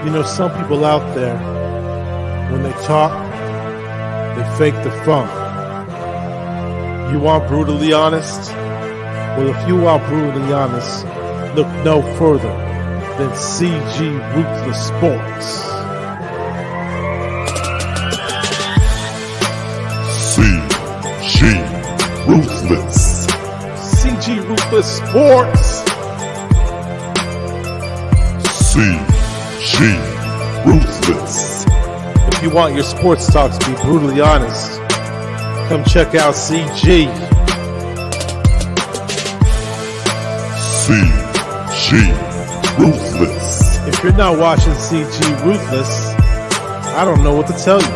You know, some people out there, when they talk, they fake the funk. You want brutally honest? Well, if you are brutally honest, look no further than CG Ruthless Sports. CG Ruthless. CG Ruthless Sports. CG Ruthless. If you want your sports talk to be brutally honest, come check out CG. CG Ruthless. If you're not watching CG Ruthless, I don't know what to tell you.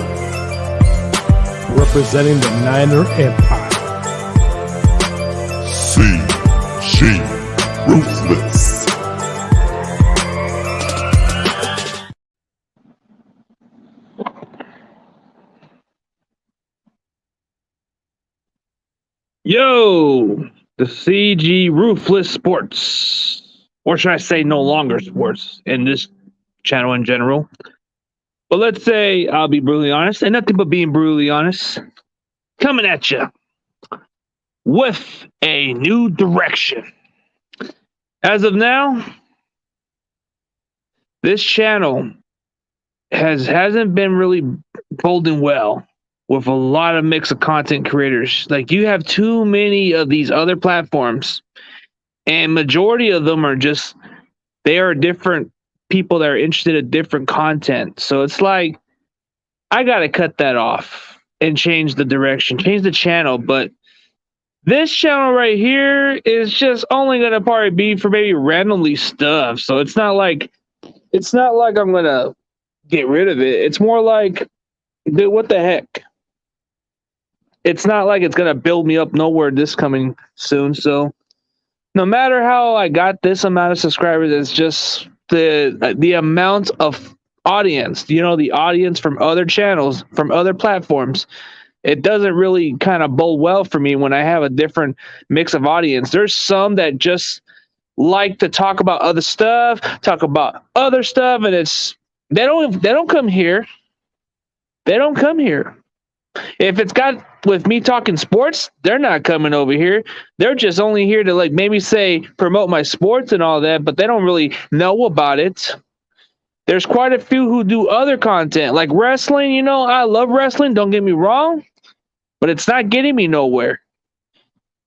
Representing the Niner Empire. CG Ruthless. Yo, the CG Ruthless Sports, or should I say no longer sports in this channel in general. But let's say I'll be brutally honest, and nothing but being brutally honest, coming at you with a new direction. As of now, this channel hasn't been really holding well with a lot of mix of content creators. Like, you have too many of these other platforms, and majority of them are just, they are different people that are interested in different content. So it's like, I gotta cut that off and change the direction, change the channel. But this channel right here is just only gonna probably be for maybe randomly stuff. So it's not like I'm gonna get rid of it. It's more like, dude, what the heck? It's not like it's going to build me up nowhere this coming soon. So no matter how I got this amount of subscribers, it's just the amount of audience, you know, the audience from other channels, from other platforms. It doesn't really kind of bode well for me when I have a different mix of audience. There's some that just like to talk about other stuff, and they don't come here. They don't come here. If it's got with me talking sports, they're not coming over here. They're just only here to, like, maybe say promote my sports and all that, but they don't really know about it. There's quite a few who do other content, like wrestling. You know, I love wrestling, don't get me wrong, but it's not getting me nowhere.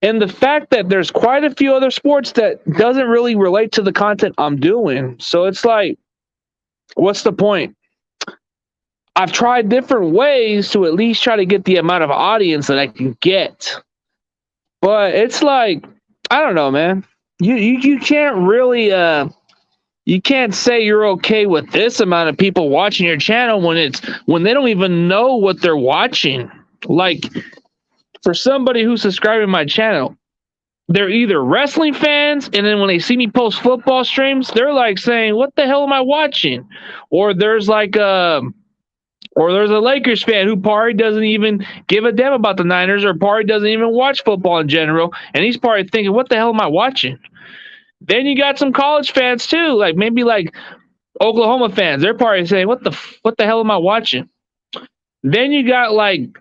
And the fact that there's quite a few other sports that doesn't really relate to the content I'm doing. So it's like, what's the point? I've tried different ways to at least try to get the amount of audience that I can get. But it's like, I don't know, man. You can't really you can't say you're okay with this amount of people watching your channel when they don't even know what they're watching. Like, for somebody who's subscribing to my channel, they're either wrestling fans, and then when they see me post football streams, they're like saying, "What the hell am I watching?" Or there's a Lakers fan who probably doesn't even give a damn about the Niners, or probably doesn't even watch football in general, and he's probably thinking, what the hell am I watching? Then you got some college fans too, like maybe like Oklahoma fans. They're probably saying, what the hell am I watching? Then you got like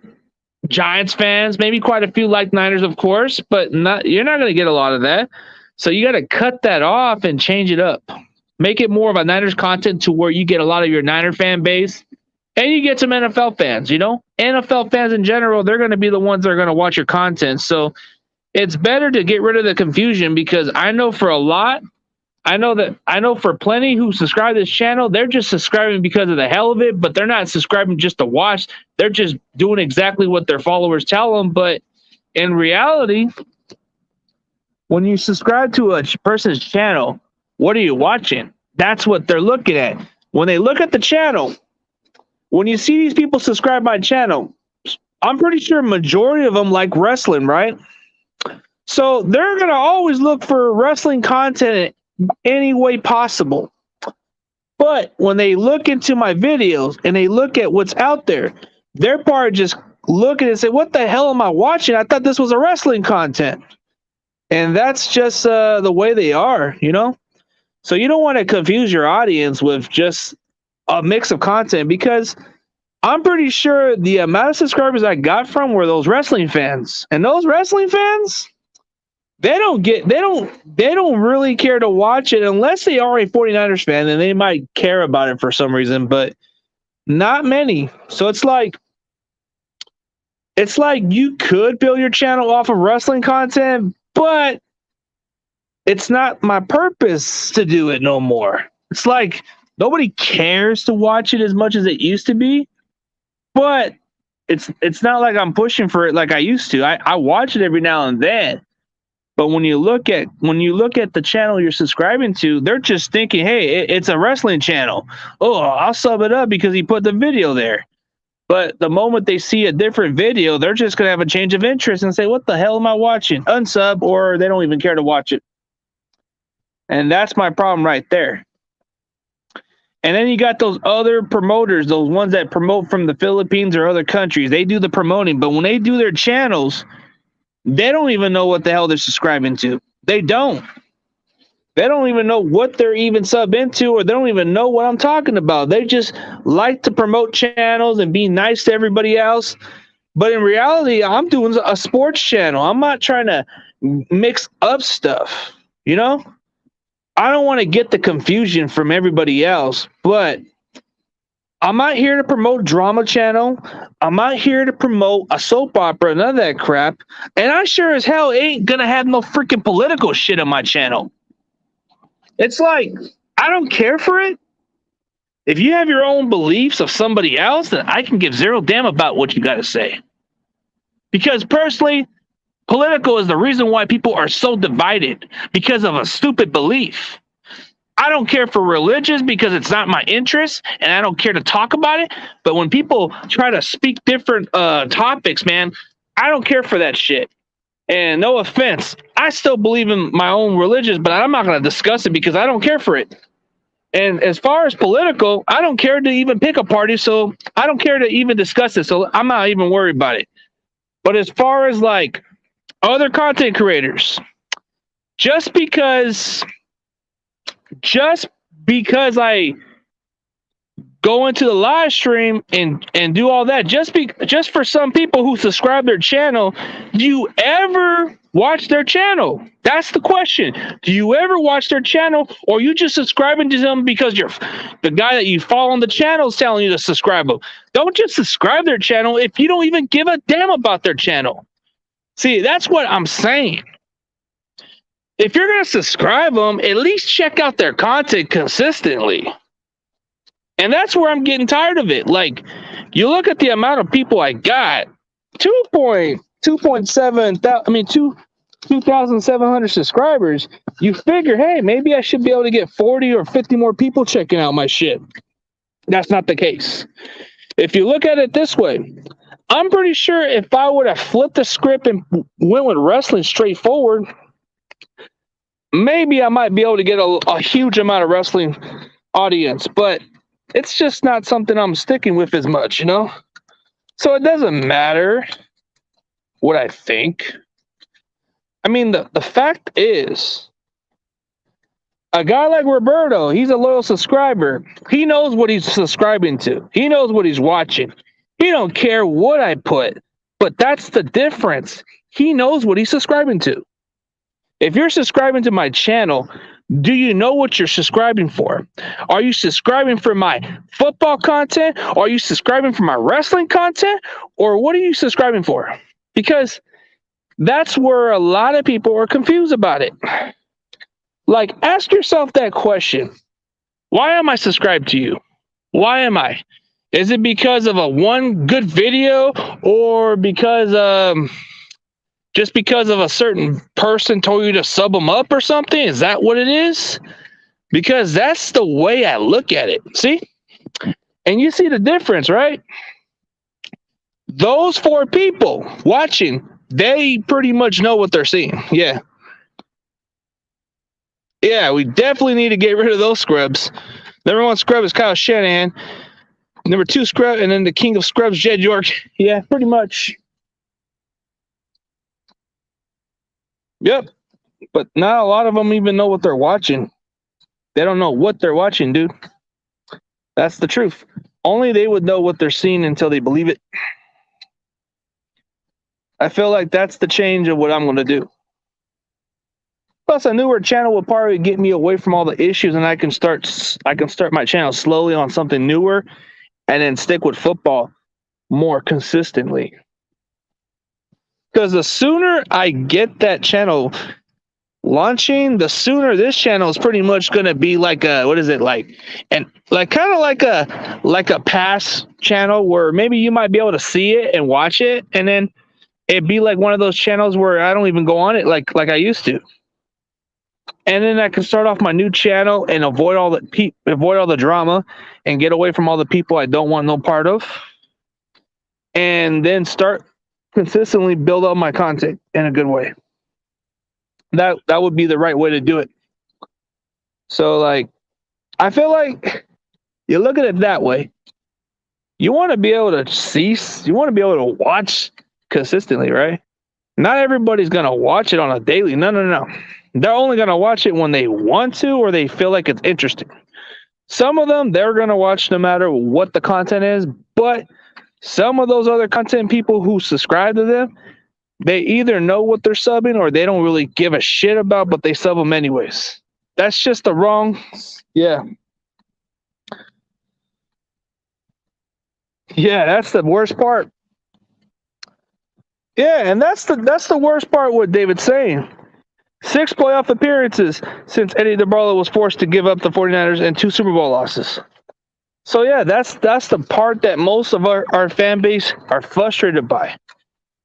Giants fans, maybe quite a few like Niners, of course, but you're not going to get a lot of that. So you got to cut that off and change it up. Make it more of a Niners content to where you get a lot of your Niner fan base. And you get some NFL fans, you know? NFL fans in general, they're going to be the ones that are going to watch your content. So it's better to get rid of the confusion, because I know for plenty who subscribe to this channel, they're just subscribing because of the hell of it, but they're not subscribing just to watch. They're just doing exactly what their followers tell them. But in reality, when you subscribe to a person's channel, what are you watching? That's what they're looking at. When they look at the channel, when you see these people subscribe my channel, I'm pretty sure majority of them like wrestling, right? So they're going to always look for wrestling content any way possible. But when they look into my videos and they look at what's out there, they're probably just looking and say, what the hell am I watching? I thought this was a wrestling content. And that's just the way they are, you know? So you don't want to confuse your audience with just a mix of content because I'm pretty sure the amount of subscribers I got from were those wrestling fans. And those wrestling fans, they don't really care to watch it unless they are a 49ers fan, and they might care about it for some reason, but not many. So it's like you could build your channel off of wrestling content, but it's not my purpose to do it no more. It's like nobody cares to watch it as much as it used to be, but it's not like I'm pushing for it like I used to. I watch it every now and then. But when you look at the channel you're subscribing to, they're just thinking, hey, it's a wrestling channel. Oh, I'll sub it up because he put the video there. But the moment they see a different video, they're just going to have a change of interest and say, what the hell am I watching? Unsub, or they don't even care to watch it. And that's my problem right there. And then you got those other promoters, those ones that promote from the Philippines or other countries. They do the promoting, but when they do their channels, they don't even know what the hell they're subscribing to. They don't. They don't even know what they're even sub into, or they don't even know what I'm talking about. They just like to promote channels and be nice to everybody else. But in reality, I'm doing a sports channel. I'm not trying to mix up stuff, you know? I don't want to get the confusion from everybody else, but I'm not here to promote drama channel. I'm not here to promote a soap opera, none of that crap. And I sure as hell ain't gonna have no freaking political shit on my channel. It's like, I don't care for it. If you have your own beliefs of somebody else, then I can give zero damn about what you gotta say. Because personally, political is the reason why people are so divided, because of a stupid belief. I don't care for religious because it's not my interest, and I don't care to talk about it. But when people try to speak different topics, man, I don't care for that shit. And no offense, I still believe in my own religion, but I'm not going to discuss it because I don't care for it. And as far as political, I don't care to even pick a party, so I don't care to even discuss it. So I'm not even worried about it. But as far as like other content creators, just because I go into the live stream and do all that, just for some people who subscribe their channel, do you ever watch their channel? That's the question. Do you ever watch their channel, or are you just subscribing to them because the guy that you follow on the channel is telling you to subscribe them? Don't just subscribe their channel if you don't even give a damn about their channel. See, that's what I'm saying. If you're going to subscribe them, at least check out their content consistently. And that's where I'm getting tired of it. Like, you look at the amount of people I got, 2,700 subscribers. You figure, hey, maybe I should be able to get 40 or 50 more people checking out my shit. That's not the case. If you look at it this way, I'm pretty sure if I would have flipped the script and went with wrestling straightforward, maybe I might be able to get a huge amount of wrestling audience, but it's just not something I'm sticking with as much, you know? So it doesn't matter what I think. I mean, the fact is, a guy like Roberto, he's a loyal subscriber. He knows what he's subscribing to. He knows what he's watching. He don't care what I put, but that's the difference. He knows what he's subscribing to. If you're subscribing to my channel, do you know what you're subscribing for? Are you subscribing for my football content? Are you subscribing for my wrestling content? Or what are you subscribing for? Because that's where a lot of people are confused about it. Like, ask yourself that question. Why am I subscribed to you? Why am I? Is it because of a one good video, or because just because of a certain person told you to sub them up or something? Is that what it is? Because that's the way I look at it. See? And you see the difference, right? Those 4 people watching, they pretty much know what they're seeing. Yeah. Yeah, we definitely need to get rid of those scrubs. Number 1 scrub is Kyle Shanahan. Number 2 scrub, and then the king of scrubs, Jed York. Yeah, pretty much. Yep. But not a lot of them even know what they're watching. They don't know what they're watching, dude. That's the truth. Only they would know what they're seeing until they believe it. I feel like that's the change of what I'm going to do. Plus, a newer channel will probably get me away from all the issues, and I can start my channel slowly on something newer, and then stick with football more consistently. Because the sooner I get that channel launching, the sooner this channel is pretty much going to be like a, what is it like, and like kind of like a pass channel where maybe you might be able to see it and watch it, and then it'd be like one of those channels where I don't even go on it like I used to. And then I can start off my new channel and avoid all the drama and get away from all the people I don't want no part of. And then start consistently build up my content in a good way. That would be the right way to do it. So like, I feel like you look at it that way. You want to be able to you want to be able to watch consistently, right? Not everybody's going to watch it on a daily. No. They're only going to watch it when they want to or they feel like it's interesting. Some of them, they're going to watch no matter what the content is, but some of those other content people who subscribe to them, they either know what they're subbing or they don't really give a shit about, but they sub them anyways. That's just the wrong, yeah. Yeah, that's the worst part. Yeah, and that's the worst part what David's saying. 6 playoff appearances since Eddie DeBarlo was forced to give up the 49ers and 2 Super Bowl losses. So yeah, that's the part that most of our fan base are frustrated by.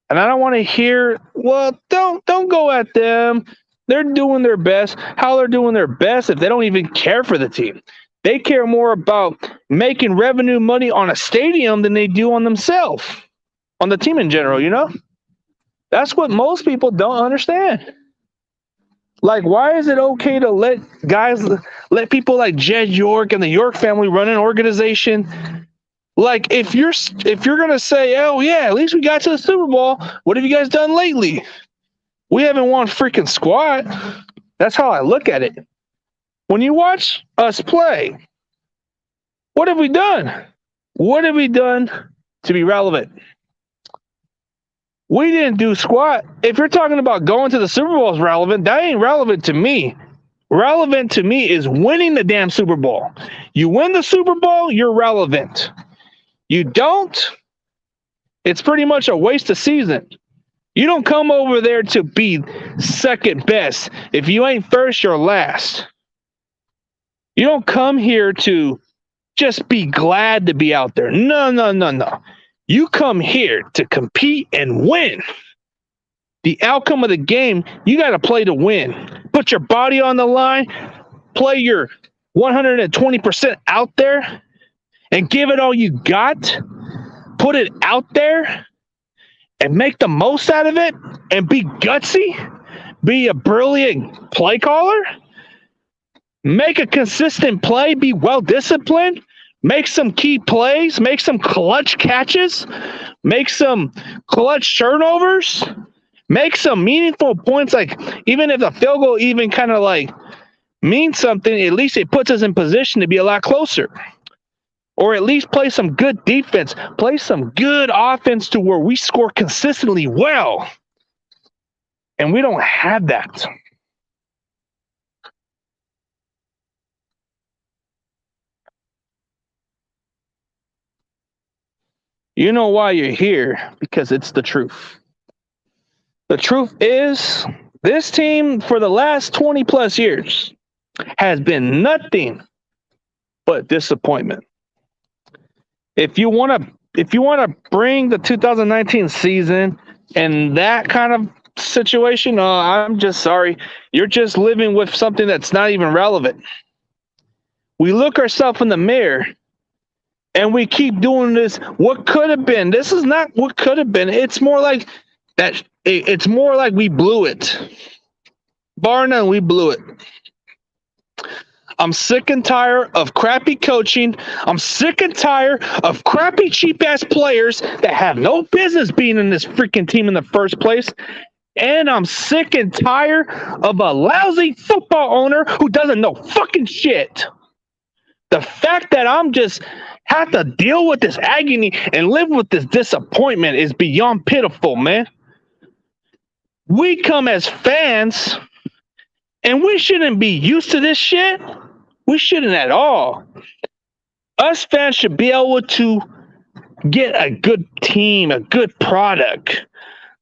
And I don't want to hear, well, don't go at them. They're doing their best. How they're doing their best if they don't even care for the team. They care more about making revenue money on a stadium than they do on themselves, on the team in general, you know? That's what most people don't understand. Like, why is it okay to let people like Jed York and the York family run an organization? Like, if you're gonna say, oh yeah, at least we got to the Super Bowl. What have you guys done lately? We haven't won freaking squat. That's how I look at it. When you watch us play, what have we done? What have we done to be relevant? We didn't do squat. If you're talking about going to the Super Bowl is relevant, that ain't relevant to me. Relevant to me is winning the damn Super Bowl. You win the Super Bowl, you're relevant. You don't, it's pretty much a waste of season. You don't come over there to be second best. If you ain't first, you're last. You don't come here to just be glad to be out there. No. You come here to compete and win. The outcome of the game, you got to play to win. Put your body on the line, play your 120% out there, and give it all you got. Put it out there and make the most out of it and be gutsy. Be a brilliant play caller. Make a consistent play. Be well-disciplined. Make some key plays. Make some clutch catches. Make some clutch turnovers. Make some meaningful points. Like, even if the field goal even kind of like means something, at least it puts us in position to be a lot closer. Or at least play some good defense. Play some good offense to where we score consistently well. And we don't have that. You know why you're here? Because it's the truth. The truth is, this team for the last 20 plus years has been nothing but disappointment. If you want to bring the 2019 season and that kind of situation, I'm just sorry. You're just living with something that's not even relevant. We look ourselves in the mirror and we keep doing this. What could have been? This is not what could have been. It's more like that. It's more like we blew it. Bar none, we blew it. I'm sick and tired of crappy coaching. I'm sick and tired of crappy, cheap-ass players that have no business being in this freaking team in the first place. And I'm sick and tired of a lousy football owner who doesn't know fucking shit. The fact that I'm just have to deal with this agony and live with this disappointment is beyond pitiful, man. We come as fans, and we shouldn't be used to this shit. We shouldn't at all. Us fans should be able to get a good team, a good product,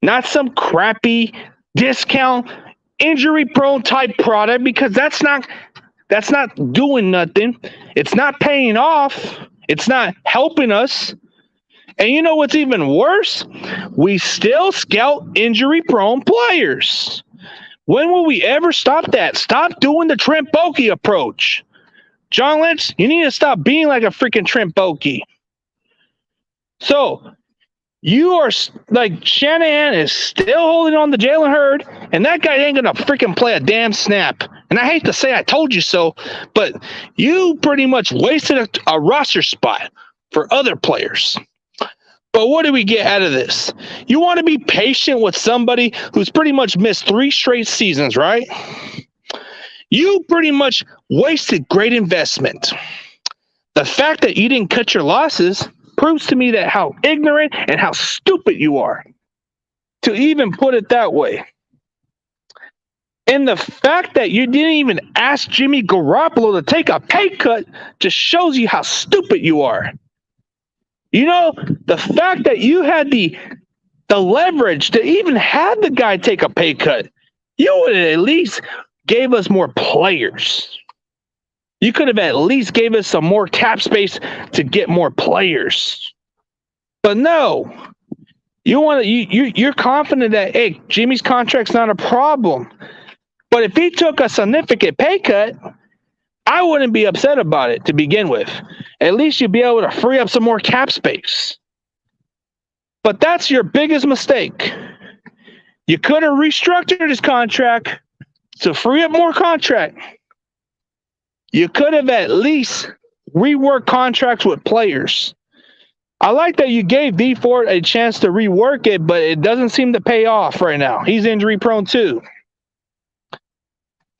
not some crappy discount, injury-prone type product, because that's not doing nothing. It's not paying off. It's not helping us. And you know what's even worse? We still scout injury-prone players. When will we ever stop that? Stop doing the Trent Baalke approach. John Lynch, you need to stop being like a freaking Trent Baalke. So, you are like, Shanahan is still holding on to Jalen Hurd, and that guy ain't going to freaking play a damn snap. And I hate to say I told you so, but you pretty much wasted a roster spot for other players. But what do we get out of this? You want to be patient with somebody who's pretty much missed 3 straight seasons, right? You pretty much wasted great investment. The fact that you didn't cut your losses proves to me that how ignorant and how stupid you are, to even put it that way. And the fact that you didn't even ask Jimmy Garoppolo to take a pay cut just shows you how stupid you are. You know, the fact that you had the leverage to even have the guy take a pay cut, you would have at least gave us more players. You could have at least gave us some more cap space to get more players. But no, you're confident that, hey, Jimmy's contract's not a problem. But if he took a significant pay cut, I wouldn't be upset about it to begin with. At least you'd be able to free up some more cap space. But that's your biggest mistake. You could have restructured his contract to free up more contract. You could have at least reworked contracts with players. I like that you gave D Ford a chance to rework it, but it doesn't seem to pay off right now. He's injury prone too.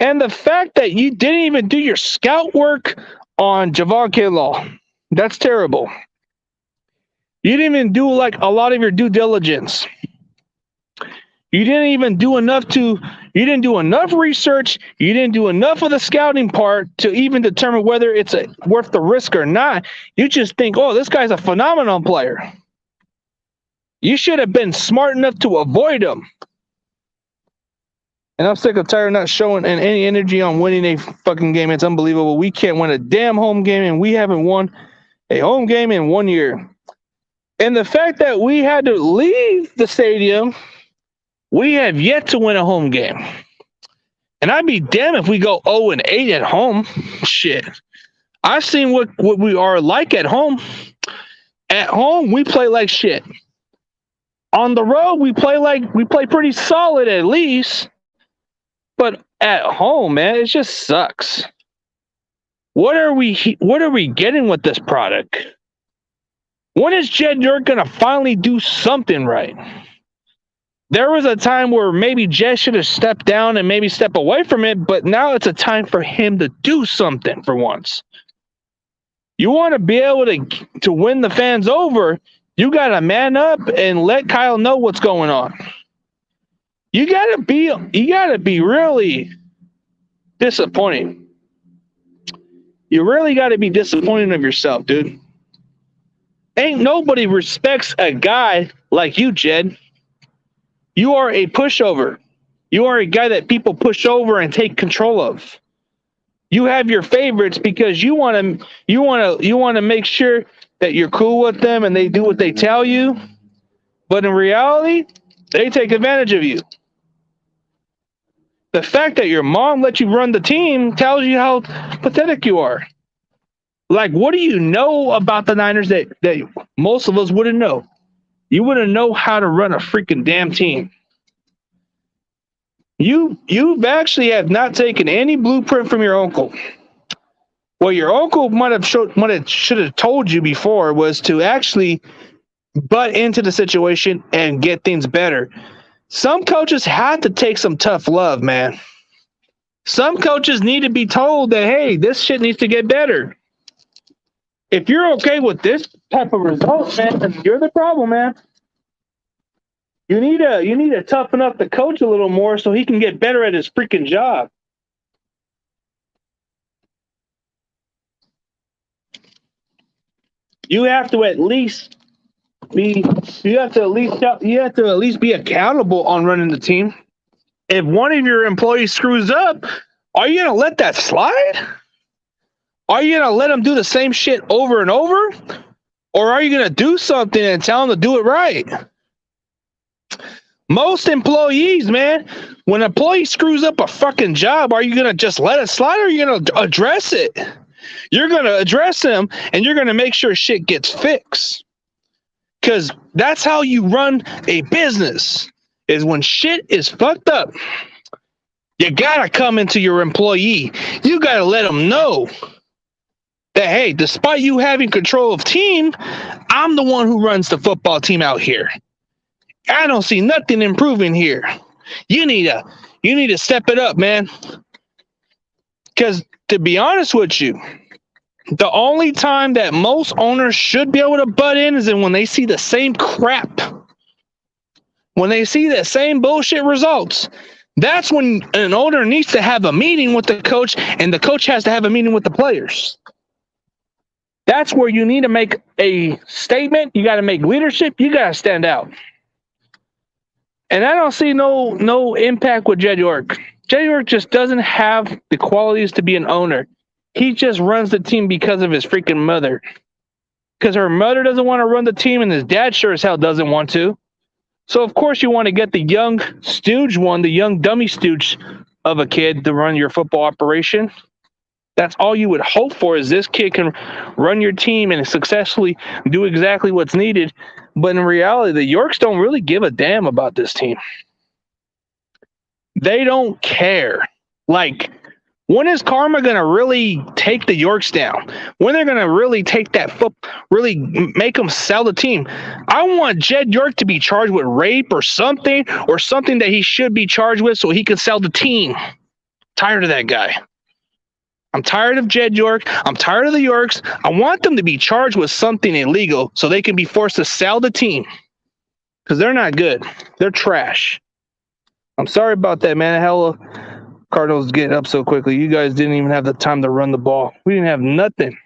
And the fact that you didn't even do your scout work on Javon Kinlaw, that's terrible. You didn't even do like a lot of your due diligence. You didn't even do enough you didn't do enough research. You didn't do enough of the scouting part to even determine whether it's worth the risk or not. You just think, oh, this guy's a phenomenal player. You should have been smart enough to avoid him. And I'm sick of tired not showing any energy on winning a fucking game. It's unbelievable. We can't win a damn home game, and we haven't won a home game in 1 year. And the fact that we had to leave the stadium, we have yet to win a home game. And I'd be damned if we go 0-8 at home. Shit. I've seen what we are like at home. At home, we play like shit. On the road, we play pretty solid at least. But at home, man, it just sucks. What are we getting with this product? When is Jed York going to finally do something right? There was a time where maybe Jed should have stepped down and maybe step away from it, but now it's a time for him to do something for once. You want to be able to win the fans over, you got to man up and let Kyle know what's going on. You gotta be really disappointing. You really gotta be disappointed of yourself, dude. Ain't nobody respects a guy like you, Jed. You are a pushover. You are a guy that people push over and take control of. You have your favorites because you want to make sure that you're cool with them and they do what they tell you. But in reality, they take advantage of you. The fact that your mom let you run the team tells you how pathetic you are. Like, what do you know about the Niners that most of us wouldn't know? You wouldn't know how to run a freaking damn team. You've actually have not taken any blueprint from your uncle. What your uncle should have told you before was to actually butt into the situation and get things better. Some coaches have to take some tough love, man. Some coaches need to be told that, hey, this shit needs to get better. If you're okay with this type of result, man, then you're the problem, man. You need to toughen up the coach a little more so he can get better at his freaking job. You have to at least be accountable on running the team. If one of your employees screws up, are you gonna let that slide? Are you gonna let them do the same shit over and over? Or are you gonna do something and tell them to do it right? Most employees, man, when an employee screws up a fucking job, are you gonna just let it slide or are you gonna address it? You're gonna address them and you're gonna make sure shit gets fixed. Because that's how you run a business, is when shit is fucked up, you gotta come into your employee. You gotta let them know that, hey, despite you having control of team, I'm the one who runs the football team out here. I don't see nothing improving here. You need to step it up, man. Because to be honest with you, the only time that most owners should be able to butt in is when they see the same crap. When they see the same bullshit results. That's when an owner needs to have a meeting with the coach, and the coach has to have a meeting with the players. That's where you need to make a statement. You got to make leadership. You got to stand out. And I don't see no impact with Jed York. Jed York just doesn't have the qualities to be an owner. He just runs the team because of his freaking mother. Because her mother doesn't want to run the team, and his dad sure as hell doesn't want to. So, of course, you want to get the young stooge one, the young dummy stooge of a kid to run your football operation. That's all you would hope for, is this kid can run your team and successfully do exactly what's needed. But in reality, the Yorks don't really give a damn about this team. They don't care. Like, when is Karma going to really take the Yorks down? When they're going to really take that foot, really make them sell the team? I want Jed York to be charged with rape or something that he should be charged with so he can sell the team. Tired of that guy. I'm tired of Jed York. I'm tired of the Yorks. I want them to be charged with something illegal so they can be forced to sell the team. Because they're not good. They're trash. I'm sorry about that, man. Hell, Cardinals getting up so quickly. You guys didn't even have the time to run the ball. We didn't have nothing.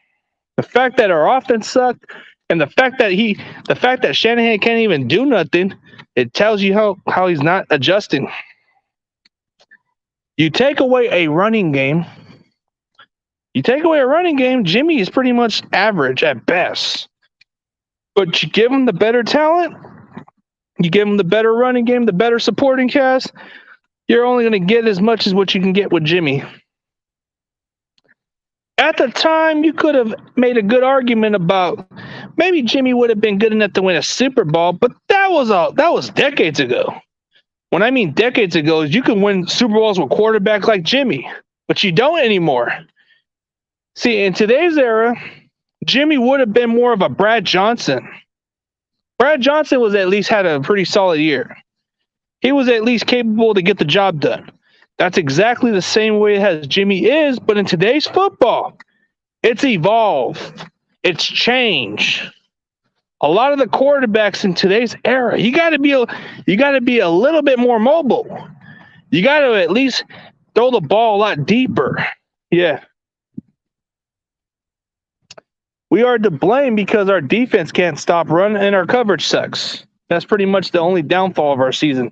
The fact that our offense sucked, and the fact that Shanahan can't even do nothing, it tells you how he's not adjusting. You take away a running game. Jimmy is pretty much average at best. But you give him the better talent, you give him the better running game, the better supporting cast, you're only going to get as much as what you can get with Jimmy. At the time, you could have made a good argument about maybe Jimmy would have been good enough to win a Super Bowl, but that was decades ago. When I mean decades ago, is you can win Super Bowls with quarterbacks like Jimmy, but you don't anymore. See, in today's era, Jimmy would have been more of a Brad Johnson. Brad Johnson was at least had a pretty solid year. He was at least capable to get the job done. That's exactly the same way as Jimmy is, but in today's football, it's evolved. It's changed. A lot of the quarterbacks in today's era, you got to be a little bit more mobile. You got to at least throw the ball a lot deeper. Yeah. We are to blame because our defense can't stop running and our coverage sucks. That's pretty much the only downfall of our season.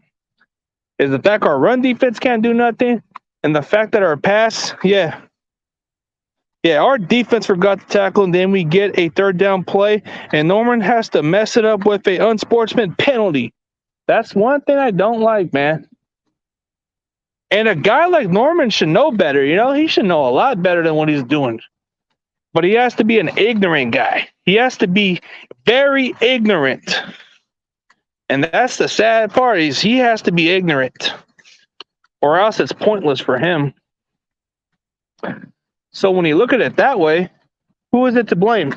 Is the fact our run defense can't do nothing, and the fact that our pass, our defense forgot to tackle, and then we get a third down play, and Norman has to mess it up with a unsportsman penalty. That's one thing I don't like, man. And a guy like Norman should know better. He should know a lot better than what he's doing. But he has to be an ignorant guy. He has to be very ignorant. And that's the sad part, is he has to be ignorant. Or else it's pointless for him. So when you look at it that way, who is it to blame?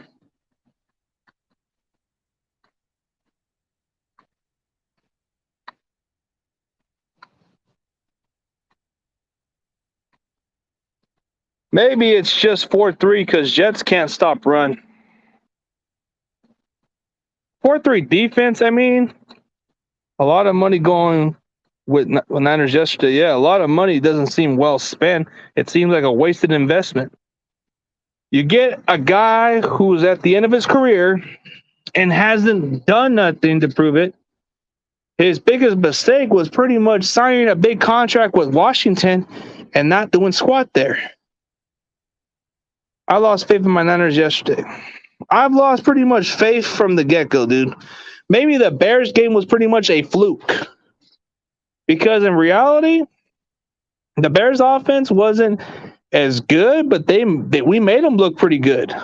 Maybe it's just 4-3 because Jets can't stop run. 4-3 defense, I mean, a lot of money going with Niners yesterday. Yeah, a lot of money doesn't seem well spent. It seems like a wasted investment. You get a guy who's at the end of his career and hasn't done nothing to prove it. His biggest mistake was pretty much signing a big contract with Washington and not doing squat there. I lost faith in my Niners yesterday. I've lost pretty much faith from the get-go, dude. Maybe the Bears game was pretty much a fluke. Because in reality, the Bears offense wasn't as good, but we made them look pretty good.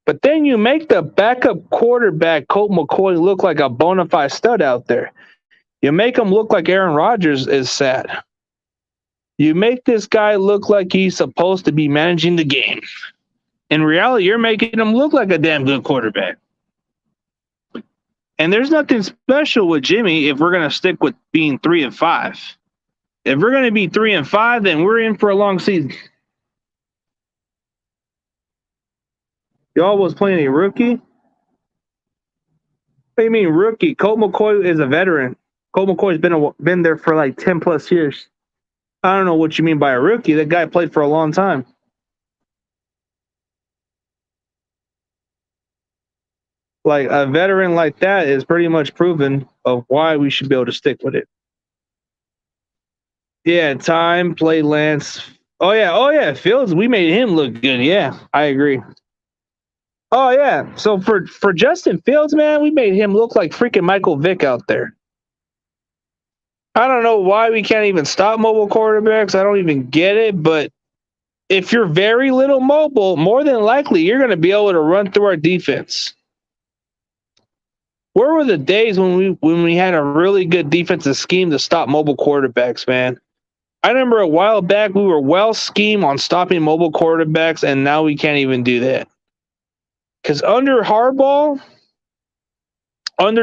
But then you make the backup quarterback, Colt McCoy, look like a bona fide stud out there. You make him look like Aaron Rodgers is sad. You make this guy look like he's supposed to be managing the game. In reality, you're making him look like a damn good quarterback. And there's nothing special with Jimmy if we're going to stick with being 3-5. If we're going to be 3-5, then we're in for a long season. Y'all was playing a rookie? What do you mean rookie? Colt McCoy is a veteran. Colt McCoy's been there for like 10 plus years. I don't know what you mean by a rookie. That guy played for a long time. Like a veteran like that is pretty much proven of why we should be able to stick with it. Yeah, time, play Lance. Oh yeah. Fields, we made him look good. Yeah, I agree. Oh yeah. So for Justin Fields, man, we made him look like freaking Michael Vick out there. I don't know why we can't even stop mobile quarterbacks. I don't even get it, but if you're very little mobile, more than likely you're going to be able to run through our defense. Where were the days when we had a really good defensive scheme to stop mobile quarterbacks, man? I remember a while back we were well schemed on stopping mobile quarterbacks, and now we can't even do that. Because under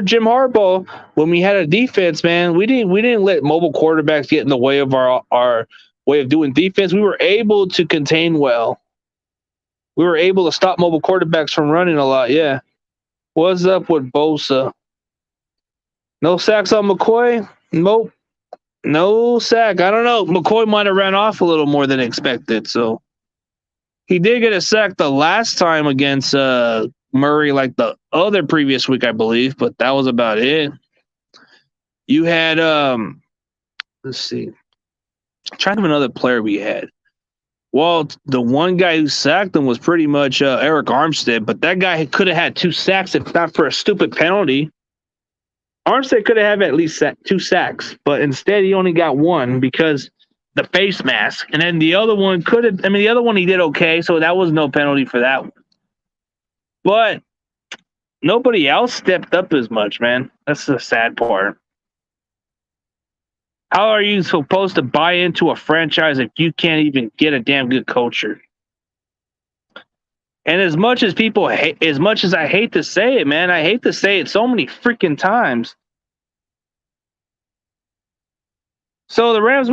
Jim Harbaugh, when we had a defense, man, we didn't let mobile quarterbacks get in the way of our way of doing defense. We were able to contain well. We were able to stop mobile quarterbacks from running a lot. Yeah. What's up with Bosa? No sacks on McCoy? Nope. No sack. I don't know. McCoy might have ran off a little more than expected. So he did get a sack the last time against Murray, like the other previous week, I believe, but that was about it. You had let's see. I'm trying to have another player we had. Well, the one guy who sacked him was pretty much Eric Armstead, but that guy could have had 2 sacks if not for a stupid penalty. Armstead could have had at least 2 sacks, but instead he only got 1 because the face mask. And then the other one the other one he did okay, so that was no penalty for that one. But nobody else stepped up as much, man. That's the sad part. How are you supposed to buy into a franchise if you can't even get a damn good culture? And as much as I hate to say it, man, I hate to say it so many freaking times. So the Rams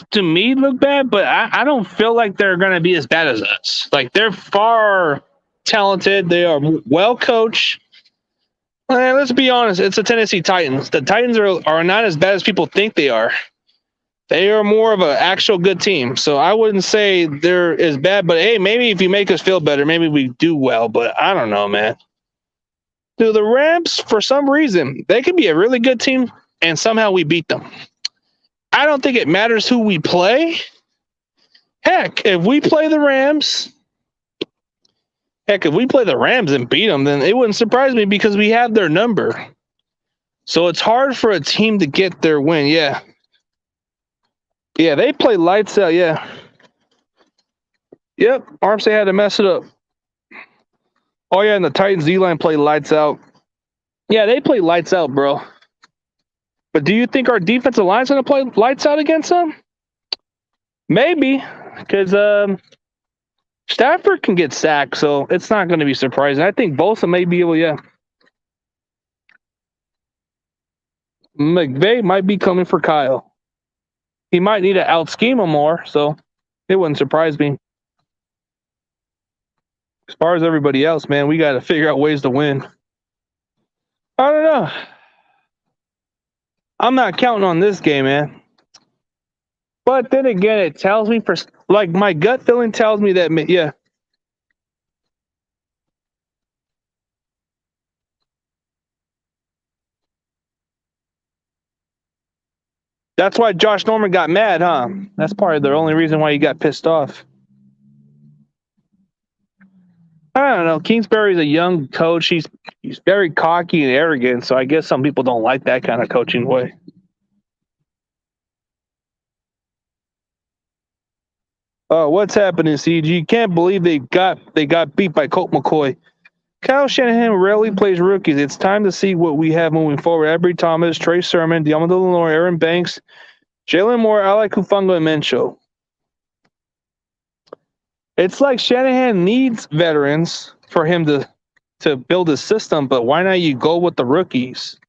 to me look bad, but I don't feel like they're going to be as bad as us. Like they're far talented. They are well coached. Let's be honest. It's the Tennessee Titans. The Titans are not as bad as people think they are. They are more of an actual good team. So I wouldn't say they're as bad, but hey, maybe if you make us feel better, maybe we do well, but I don't know, man. Dude, the Rams, for some reason, they could be a really good team and somehow we beat them. I don't think it matters who we play. Heck, if we play the Rams and beat them, then it wouldn't surprise me because we have their number. So it's hard for a team to get their win. Yeah. Yeah, they play lights out. Yeah. Yep. Armstead had to mess it up. Oh, yeah, and the Titans D-line play lights out. Yeah, they play lights out, bro. But do you think our defensive line's going to play lights out against them? Maybe, because Stafford can get sacked, so it's not going to be surprising. I think Bosa may be able, yeah. McVay might be coming for Kyle. He might need to out-scheme him more, so it wouldn't surprise me. As far as everybody else, man, we got to figure out ways to win. I don't know. I'm not counting on this game, man. But then again, it tells me like my gut feeling tells me that yeah. That's why Josh Norman got mad, huh? That's probably the only reason why he got pissed off. I don't know. Kingsbury's a young coach. He's very cocky and arrogant, so I guess some people don't like that kind of coaching way. What's happening, CG? Can't believe they got beat by Colt McCoy. Kyle Shanahan rarely plays rookies. It's time to see what we have moving forward. Avery Thomas, Trey Sermon, Diamond Lenore, Aaron Banks, Jalen Moore, Alec Hufanga, and Mencho. It's like Shanahan needs veterans for him to build a system, but why not you go with the rookies?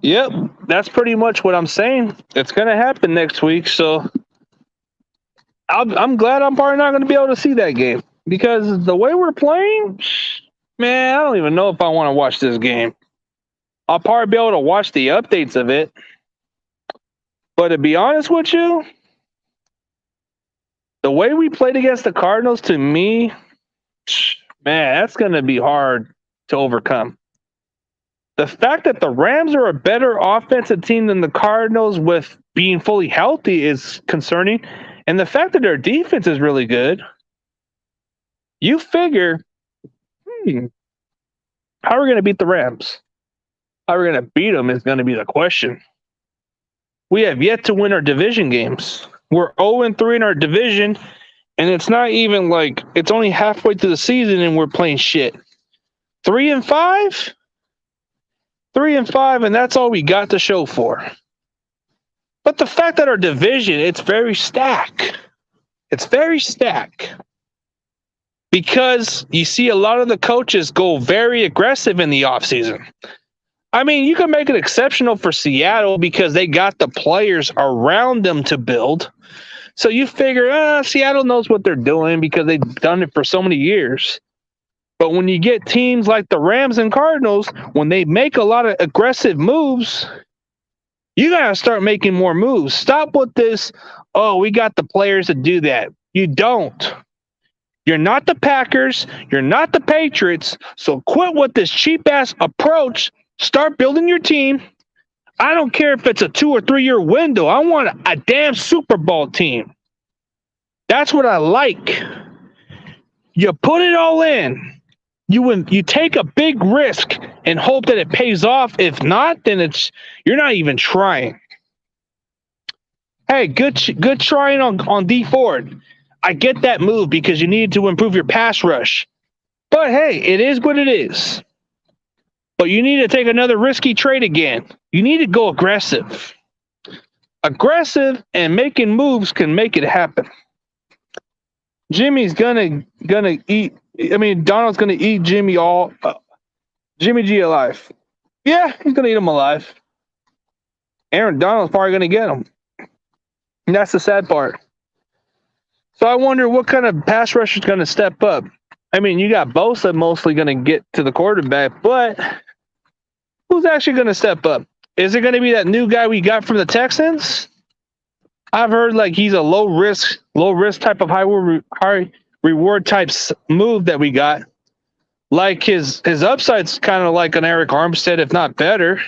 Yep, that's pretty much what I'm saying. It's going to happen next week, so I'm glad I'm probably not going to be able to see that game because the way we're playing, man, I don't even know if I want to watch this game. I'll probably be able to watch the updates of it, but to be honest with you, the way we played against the Cardinals, to me, man, that's going to be hard to overcome. The fact that the Rams are a better offensive team than the Cardinals with being fully healthy is concerning. And the fact that their defense is really good, you figure, how are we going to beat the Rams? How are we going to beat them is going to be the question. We have yet to win our division games. We're 0-3 in our division, and it's not even like it's only halfway through the season and we're playing shit. 3-5? 3-5, and that's all we got to show for. But the fact that our division, it's very stacked. It's very stacked. Because you see a lot of the coaches go very aggressive in the offseason. I mean, you can make it exceptional for Seattle because they got the players around them to build. So you figure, Seattle knows what they're doing because they've done it for so many years. But when you get teams like the Rams and Cardinals, when they make a lot of aggressive moves, you got to start making more moves. Stop with this, we got the players to do that. You don't. You're not the Packers. You're not the Patriots. So quit with this cheap-ass approach. Start building your team. I don't care if it's a 2 or 3 year window. I want a damn Super Bowl team. That's what I like. You put it all in. You take a big risk and hope that it pays off. If not, then you're not even trying. Hey, good trying on D Ford. I get that move because you need to improve your pass rush. But hey, it is what it is. But you need to take another risky trade again. You need to go aggressive. Aggressive and making moves can make it happen. Jimmy's gonna eat. I mean, Donald's gonna eat Jimmy G alive. Yeah, he's gonna eat him alive. Aaron Donald's probably gonna get him. And that's the sad part. So I wonder what kind of pass rusher is gonna step up. I mean, you got Bosa mostly gonna get to the quarterback, but who's actually gonna step up? Is it gonna be that new guy we got from the Texans? I've heard like he's a low risk type of high reward type move that we got. Like his upside's kind of like an Eric Armstead, if not better.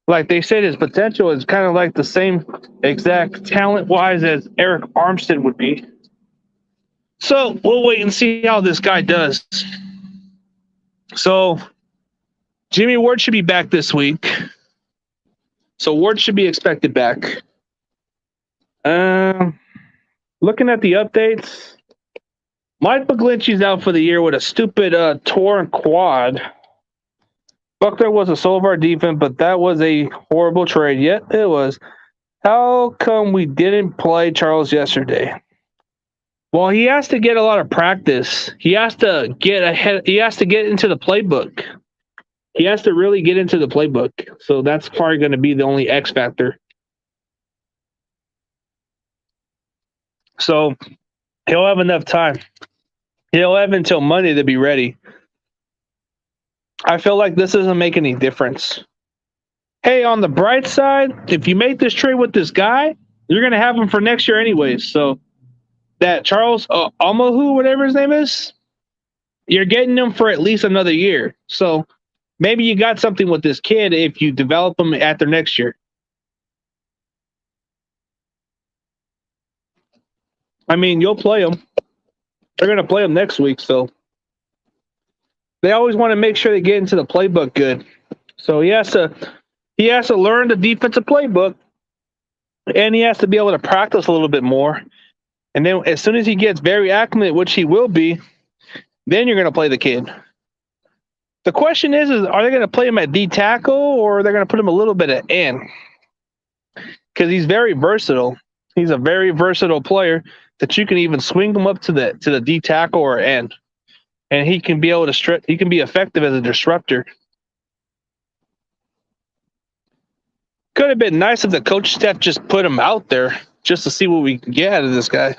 Like they said, his potential is kind of like the same exact talent wise as Eric Armstead would be. So we'll wait and see how this guy does. So Jimmy Ward should be back this week. So Ward should be expected back. Looking at the updates, Mike McGlinchey's out for the year with a stupid torn quad. Buckner was a soul of our defense, but that was a horrible trade. Yet it was. How come we didn't play Charles yesterday? Well, he has to get a lot of practice. He has to get ahead. He has to get into the playbook. He has to really get into the playbook. So that's probably going to be the only X factor. So He'll have enough time. He'll have until Monday to be ready. I feel like this doesn't make any difference. Hey, on the bright side, if you make this trade with this guy, you're going to have him for next year anyways. So that Charles Omahu, whatever his name is, you're getting him for at least another year. So maybe you got something with this kid if you develop him after next year. I mean, you'll play him. They're going to play him next week, so they always want to make sure they get into the playbook good. So he has to learn the defensive playbook, and he has to be able to practice a little bit more. And then as soon as he gets very accurate, which he will be, then you're going to play the kid. The question is are they going to play him at D tackle or are they going to put him a little bit at end? Because he's very versatile. He's a very versatile player that you can even swing him up to the D tackle or end, and he can be able to he can be effective as a disruptor. Could have been nice if the coach staff just put him out there just to see what we can get out of this guy.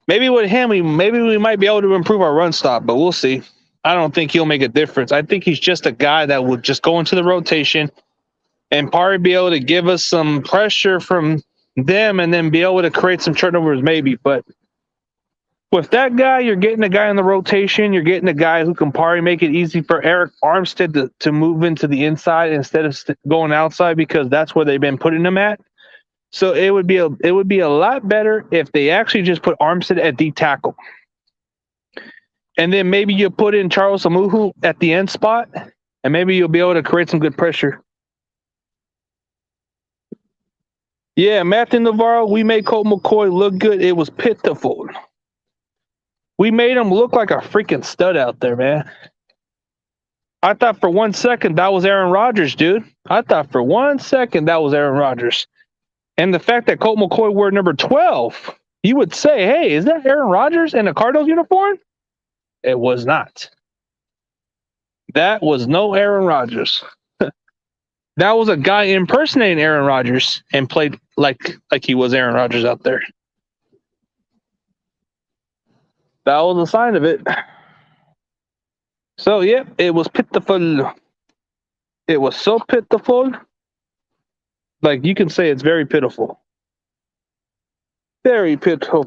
Maybe with him, we might be able to improve our run stop, but we'll see. I don't think he'll make a difference. I think he's just a guy that would just go into the rotation and probably be able to give us some pressure from them and then be able to create some turnovers maybe. But with that guy, you're getting a guy in the rotation. You're getting a guy who can probably make it easy for Eric Armstead to move into the inside instead of going outside because that's where they've been putting him at. So it would be a lot better if they actually just put Armstead at D tackle. And then maybe you put in Charles Amuhu at the end spot, and maybe you'll be able to create some good pressure. Yeah, Matthew Navarro, we made Colt McCoy look good. It was pitiful. We made him look like a freaking stud out there, man. I thought for 1 second that was Aaron Rodgers, dude. I thought for 1 second that was Aaron Rodgers. And the fact that Colt McCoy wore number 12, you would say, hey, is that Aaron Rodgers in a Cardinals uniform? It was not. That was no Aaron Rodgers. That was a guy impersonating Aaron Rodgers and played like he was Aaron Rodgers out there. That was a sign of it. So, yep, it was pitiful. It was so pitiful. Like, you can say it's very pitiful. Very pitiful.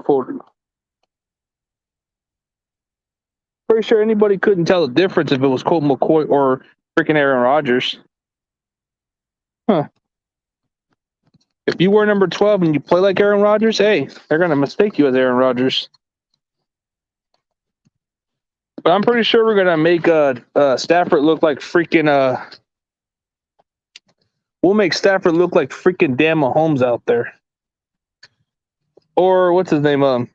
Pretty sure anybody couldn't tell the difference if it was Colt McCoy or freaking Aaron Rodgers. Huh. If you wear number 12 and you play like Aaron Rodgers, hey, they're going to mistake you as Aaron Rodgers. But I'm pretty sure we're going to make Stafford look like freaking we'll make Stafford look like freaking Dan Mahomes out there. Or what's his name?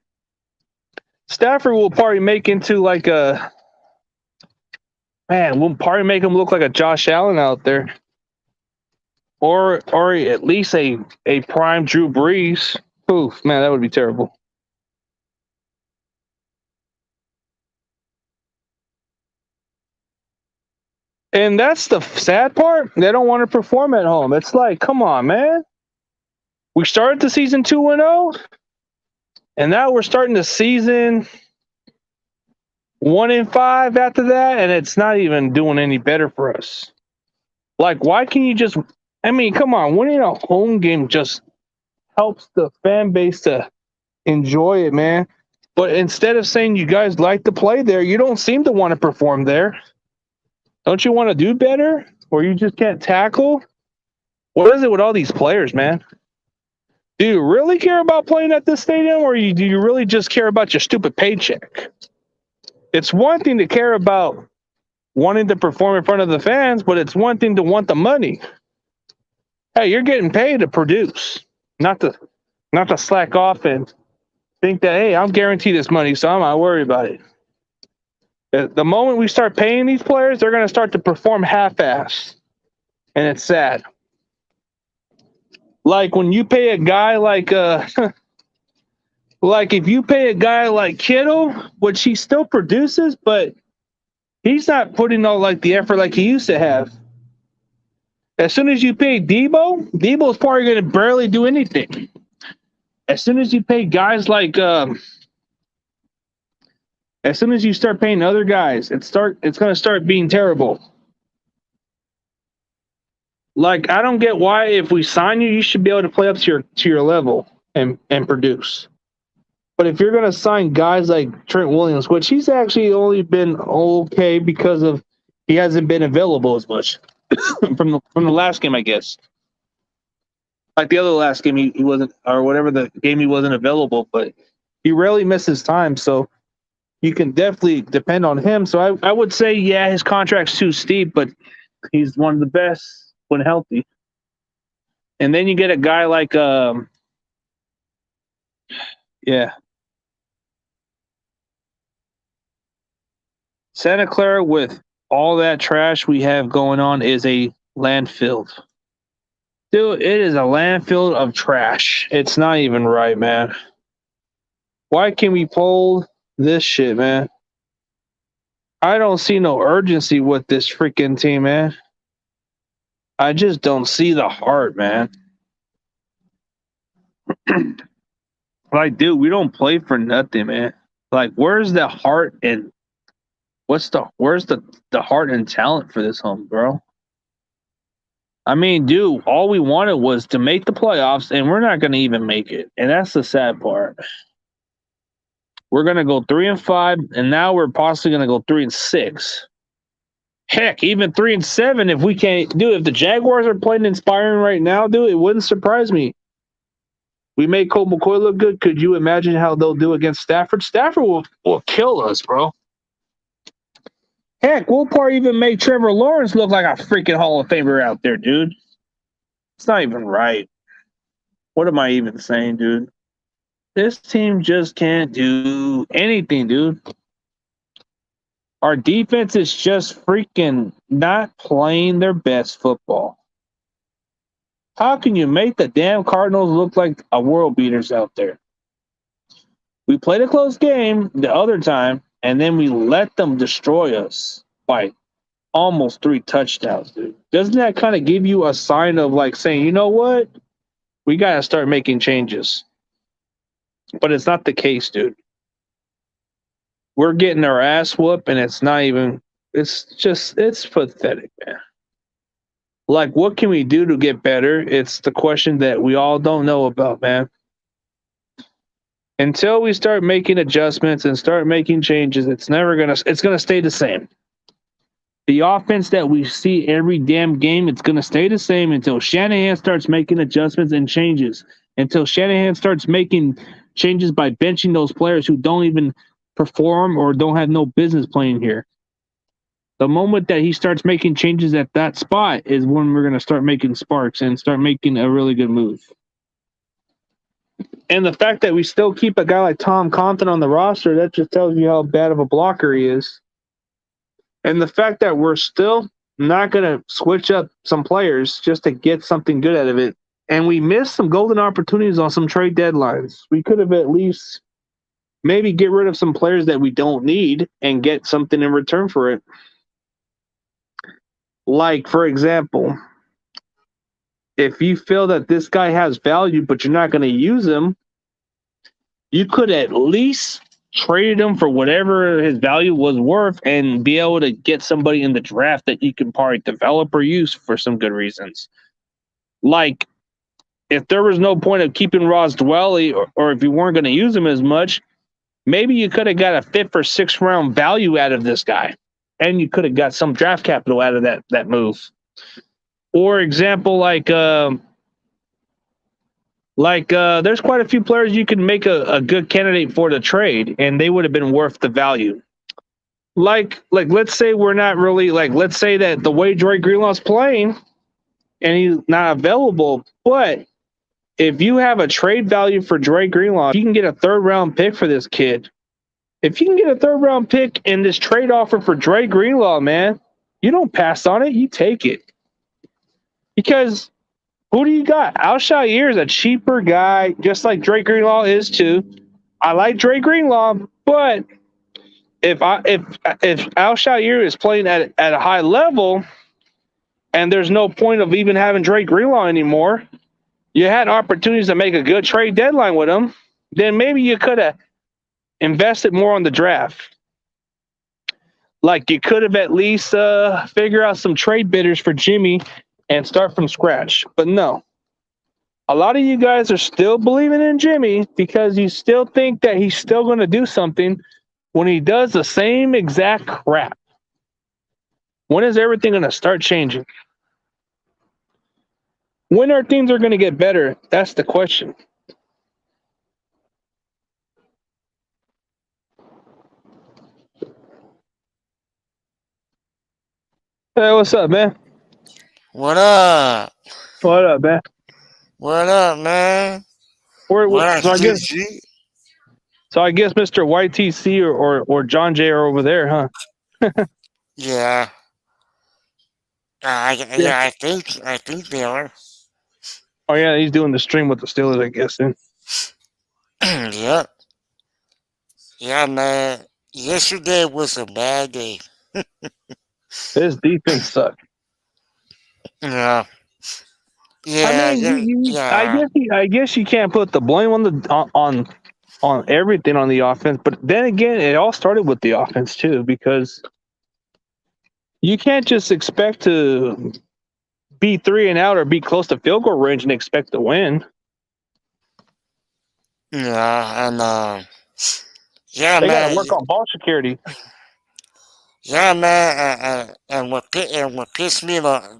Stafford will probably make into like we'll probably make him look like a Josh Allen out there. Or at least a prime Drew Brees. Oof, man, that would be terrible. And that's the sad part. They don't want to perform at home. It's like, come on, man. We started the season 2-0, and now we're starting the season 1-5 after that, and it's not even doing any better for us. Like, why can you just... I mean, come on. Winning a home game just helps the fan base to enjoy it, man. But instead of saying you guys like to play there, you don't seem to want to perform there. Don't you want to do better? Or you just can't tackle? What is it with all these players, man? Do you really care about playing at this stadium, or do you really just care about your stupid paycheck? It's one thing to care about wanting to perform in front of the fans, but it's one thing to want the money. Hey, you're getting paid to produce, not to slack off and think that, hey, I'm guaranteed this money, so I'm not worried about it. The moment we start paying these players, they're going to start to perform half-assed, and it's sad. Like when you pay a guy like like if you pay a guy like Kittle, which he still produces, but he's not putting all like the effort like he used to have. As soon as you pay Debo's probably going to barely do anything. As soon as you pay guys like As soon as you start paying other guys, it's going to start being terrible. Like, I don't get why if we sign you, you should be able to play up to your level and produce. But if you're going to sign guys like Trent Williams, which he's actually only been okay because of he hasn't been available as much from the last game, I guess. Like the other last game, he wasn't, or whatever the game he wasn't available, but he rarely misses time, so you can definitely depend on him. So I would say, yeah, his contract's too steep, but he's one of the best when healthy. And then you get a guy like, Santa Clara, with all that trash we have going on, is a landfill. Dude, it is a landfill of trash. It's not even right, man. Why can't we pull this shit, man? I don't see no urgency with this freaking team, man. I just don't see the heart, man. Like, dude, we don't play for nothing, man. Like, where's the heart and where's the heart and talent for this home, bro? I mean, dude, all we wanted was to make the playoffs, and we're not going to even make it. And that's the sad part. We're going to go 3-5, and now we're possibly going to go 3-6. Heck, even 3-7 if we can't. Dude, if the Jaguars are playing inspiring right now, dude, it wouldn't surprise me. We made Colt McCoy look good. Could you imagine how they'll do against Stafford? Stafford will kill us, bro. Heck, we'll probably even make Trevor Lawrence look like a freaking Hall of Famer out there, dude. It's not even right. What am I even saying, dude? This team just can't do anything, dude. Our defense is just freaking not playing their best football. How can you make the damn Cardinals look like a world beaters out there? We played a close game the other time, and then we let them destroy us by almost 3 touchdowns, dude. Doesn't that kind of give you a sign of like saying, you know what? We got to start making changes. But it's not the case, dude. We're getting our ass whooped, and it's pathetic, man. Like, what can we do to get better? It's the question that we all don't know about, man. Until we start making adjustments and start making changes, it's gonna stay the same. The offense that we see every damn game, it's gonna stay the same until Shanahan starts making adjustments and changes. Until Shanahan starts making changes by benching those players who don't even perform or don't have no business playing here. The moment that he starts making changes at that spot is when we're gonna start making sparks and start making a really good move. And the fact that we still keep a guy like Tom Compton on the roster, that just tells you how bad of a blocker he is. And the fact that we're still not going to switch up some players just to get something good out of it. And we missed some golden opportunities on some trade deadlines. We could have at least maybe get rid of some players that we don't need and get something in return for it. Like, for example, if you feel that this guy has value but you're not going to use him, you could at least trade him for whatever his value was worth and be able to get somebody in the draft that you can probably develop or use for some good reasons. Like, if there was no point of keeping Ross Dwelly, or if you weren't going to use him as much, maybe you could have got a 5th or 6th round value out of this guy, and you could have got some draft capital out of that move. Or example, there's quite a few players you can make a good candidate for the trade, and they would have been worth the value. Like let's say we're not really let's say that the way Dre Greenlaw's playing, and he's not available, but if you have a trade value for Dre Greenlaw, if you can get a 3rd round pick for this kid. If you can get a 3rd round pick in this trade offer for Dre Greenlaw, man, you don't pass on it, you take it. Because who do you got? Al-Shaair is a cheaper guy, just like Dre Greenlaw is too. I like Dre Greenlaw, but if Al-Shaair is playing at a high level, and there's no point of even having Dre Greenlaw anymore, you had opportunities to make a good trade deadline with him, then maybe you could have invested more on the draft. Like you could have at least figure out some trade bidders for Jimmy and start from scratch. But no. A lot of you guys are still believing in Jimmy because you still think that he's still going to do something when he does the same exact crap. When is everything going to start changing? When are things are going to get better? That's the question. Hey, what's up, man? What up? What up, man? What up, man? What up, So CG? I guess Mr. YTC or John Jay are over there, huh? Yeah. I think they are. Oh yeah, he's doing the stream with the Steelers, I guess. Then Yep. Yeah, man. Yesterday was a bad day. his defense sucked. Yeah. I Yeah, mean, yeah, yeah. I guess you can't put the blame on on everything on the offense, but then again, it all started with the offense too, because you can't just expect to be 3-and-out or be close to field goal range and expect to win. Yeah, and yeah, They got to man. work on ball security. Yeah, man. And what pissed me what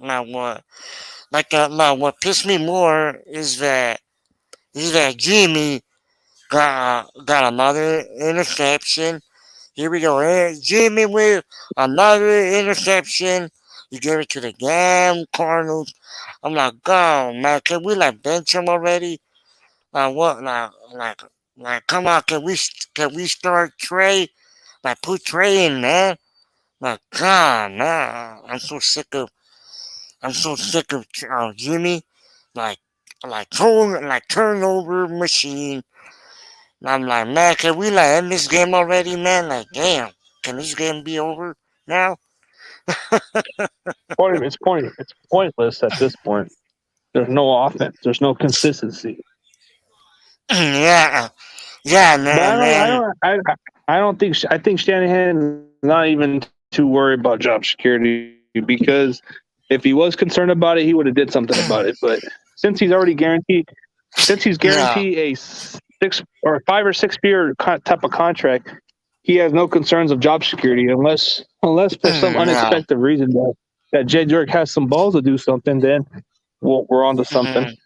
pissed me more is that Jimmy got another interception. Here we go. Jimmy with another interception. You gave it to the damn Cardinals. I'm like, oh man, can we like bench him already? Like what? Like, come on, can we start Trey? Like, put Trey in, man. Like, God, man, I'm so sick of Jimmy. Like, turnover machine. And I'm like, man, can we like end this game already, man? Like, damn, can this game be over now? It's pointless at this point. There's no offense. There's no consistency. Yeah, yeah, and But then, and then I don't think I think Shanahan is not even too worried about job security, because if he was concerned about it, he would have did something about it. But since he's guaranteed no, a 5 or 6 year type of contract, he has no concerns of job security unless for some no, unexpected reason that Jay Dirk has some balls to do something. Then we're on to something. mhm.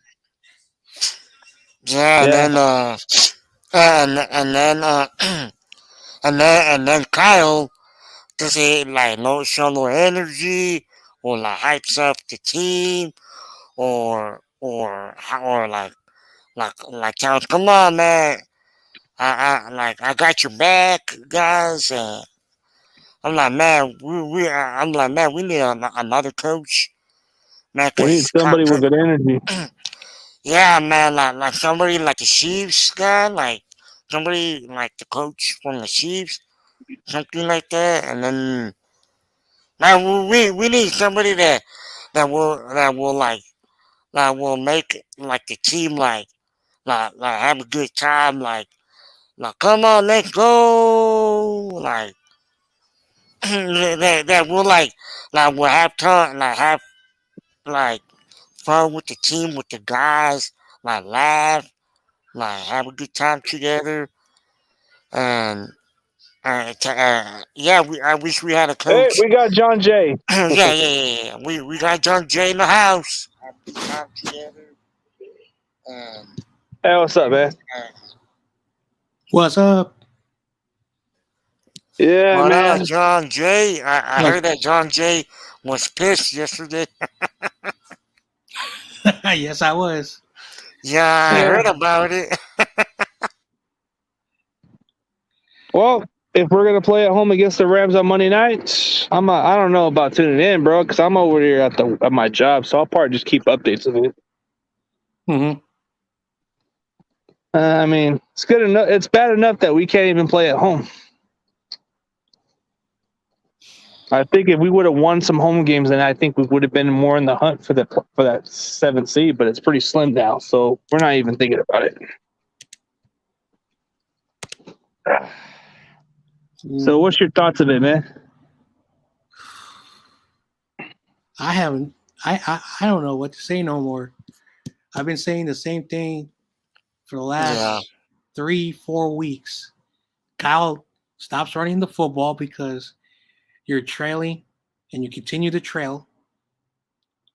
Yeah, and Yeah. then and then and then Kyle does it like no show no energy or like hypes up the team or like tells, come on, man. I got your back, guys. I'm like, man, I'm like, man, we need another coach, man, We need cause, somebody with good energy. yeah, man, like somebody like the Chiefs guy, like somebody like the coach from the Chiefs, something like that, and then man, we need somebody that will make like the team like have a good time, like come on, let's go, like that will like will have time, like have like fun with the team, with the guys, like laugh, like have a good time together, and yeah, I wish we had a Hey, coach. we got John Jay. Yeah, yeah, yeah, yeah. We got John Jay in the house. Have a good time together, and, Hey, what's up, man? and What's up? Yeah, what up, man. John Jay? I Look, heard that John Jay was pissed yesterday. yes, I was. Yeah, I Yeah. heard about it. Well, if we're gonna play at home against the Rams on Monday night, I don't know about tuning in, bro, because I'm over here at my job, so I'll probably just keep updates of it. Hmm. I mean, it's good enough. It's bad enough that we can't even play at home. I think if we would have won some home games, then I think we would have been more in the hunt for that 7th seed. But it's pretty slim now, so we're not even thinking about it. So, what's your thoughts of it, man? I haven't. I don't know what to say no more. I've been saying the same thing for the Yeah. last 3-4 weeks. Kyle stops running the football because you're trailing, and you continue to trail,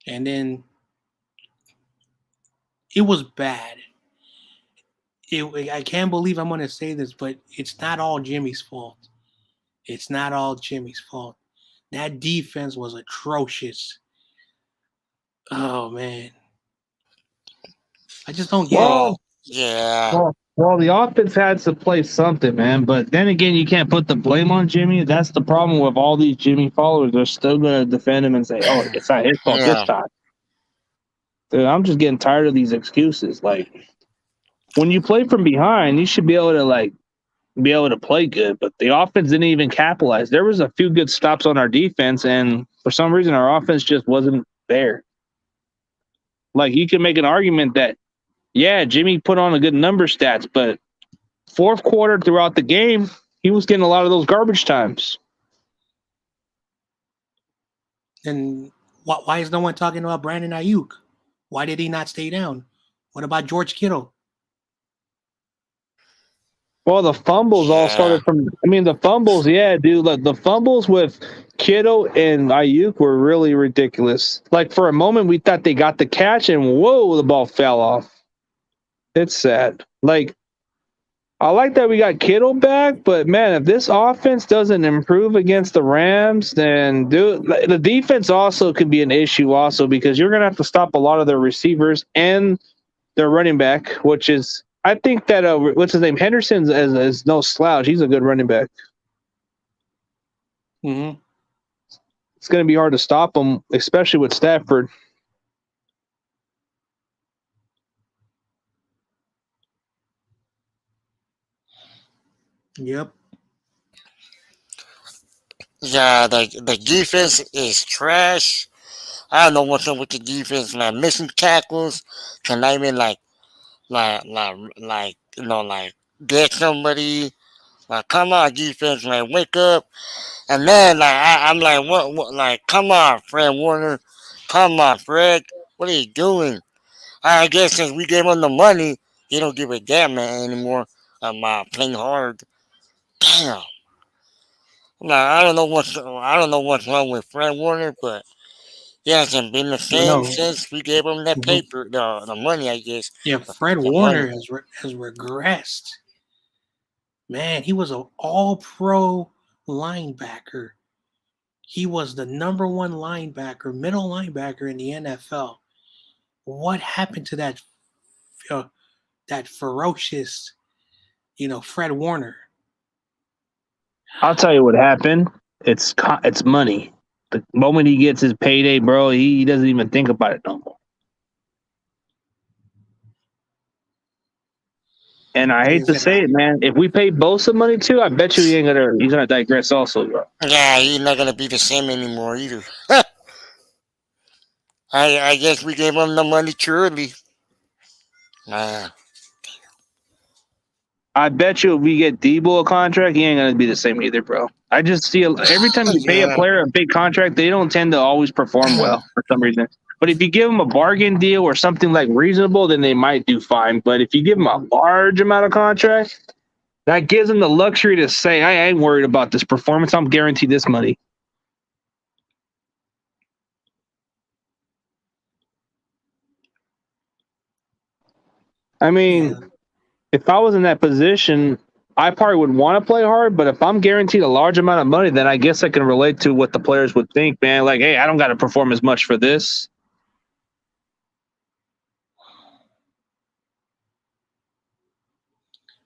and then it was bad. I can't believe I'm going to say this, but it's not all Jimmy's fault. It's not all Jimmy's fault. That defense was atrocious. Oh man, I just don't get it. Well, Yeah. well, the offense had to play something, man. But then again, you can't put the blame on Jimmy. That's the problem with all these Jimmy followers. They're still going to defend him and say, "Oh, it's not his fault this Yeah. time." Dude, I'm just getting tired of these excuses. Like when you play from behind, you should be able to be able to play good. But the offense didn't even capitalize. There was a few good stops on our defense, and for some reason, our offense just wasn't there. Like you can make an argument that, yeah, Jimmy put on a good number stats, but fourth quarter throughout the game, he was getting a lot of those garbage times. And why is no one talking about Brandon Ayuk? Why did he not stay down? What about George Kittle? Well, the fumbles all Yeah. started from. I mean, the fumbles, yeah, dude. Like the fumbles with Kittle and Ayuk were really ridiculous. Like for a moment, we thought they got the catch, and whoa, the ball fell off. It's sad. Like I like that we got Kittle back, but man, if this offense doesn't improve against the Rams, then dude, the defense also could be an issue also because you're gonna have to stop a lot of their receivers and their running back, which is I think that what's his name Henderson's is no slouch. He's a good running back. Mm-hmm. It's gonna be hard to stop him, especially with Stafford. Yep. Yeah, the defense is trash. I don't know what's up with the defense, man. Missing tackles, conniving like get somebody. Like, come on, defense, man, wake up. And then I'm like, what, like, come on, Fred Warner, come on, Fred, what are you doing? I guess since we gave him the money, he don't give a damn anymore. I'm playing hard. Damn. Nah, I don't know what's wrong with Fred Warner, but he hasn't been the same No. since we gave him that Mhm. paper, the money, I guess. Yeah, Fred The money. Warner has regressed. Man, he was an all-pro linebacker. He was the number one linebacker, middle linebacker in the NFL. What happened to uh, that ferocious, Fred Warner? I'll tell you what happened. It's money. The moment he gets his payday, bro, he doesn't even think about it no more. And I hate Is to it? say it, man. If we pay Bosa money too, I bet you he's gonna digress also, bro. Yeah, he's not gonna be the same anymore either. I guess we gave him the money too early. Man. I bet you if we get Debo a contract, he ain't gonna be the same either, bro. I just see every time you pay a Yeah. player a big contract, they don't tend to always perform well for some reason. But if you give them a bargain deal or something like reasonable, then they might do fine. But if you give them a large amount of contract, that gives them the luxury to say, I ain't worried about this performance. I'm guaranteed this money. I Yeah. mean, if I was in that position, I probably would want to play hard, but if I'm guaranteed a large amount of money, then I guess I can relate to what the players would think, man. Like, hey, I don't got to perform as much for this.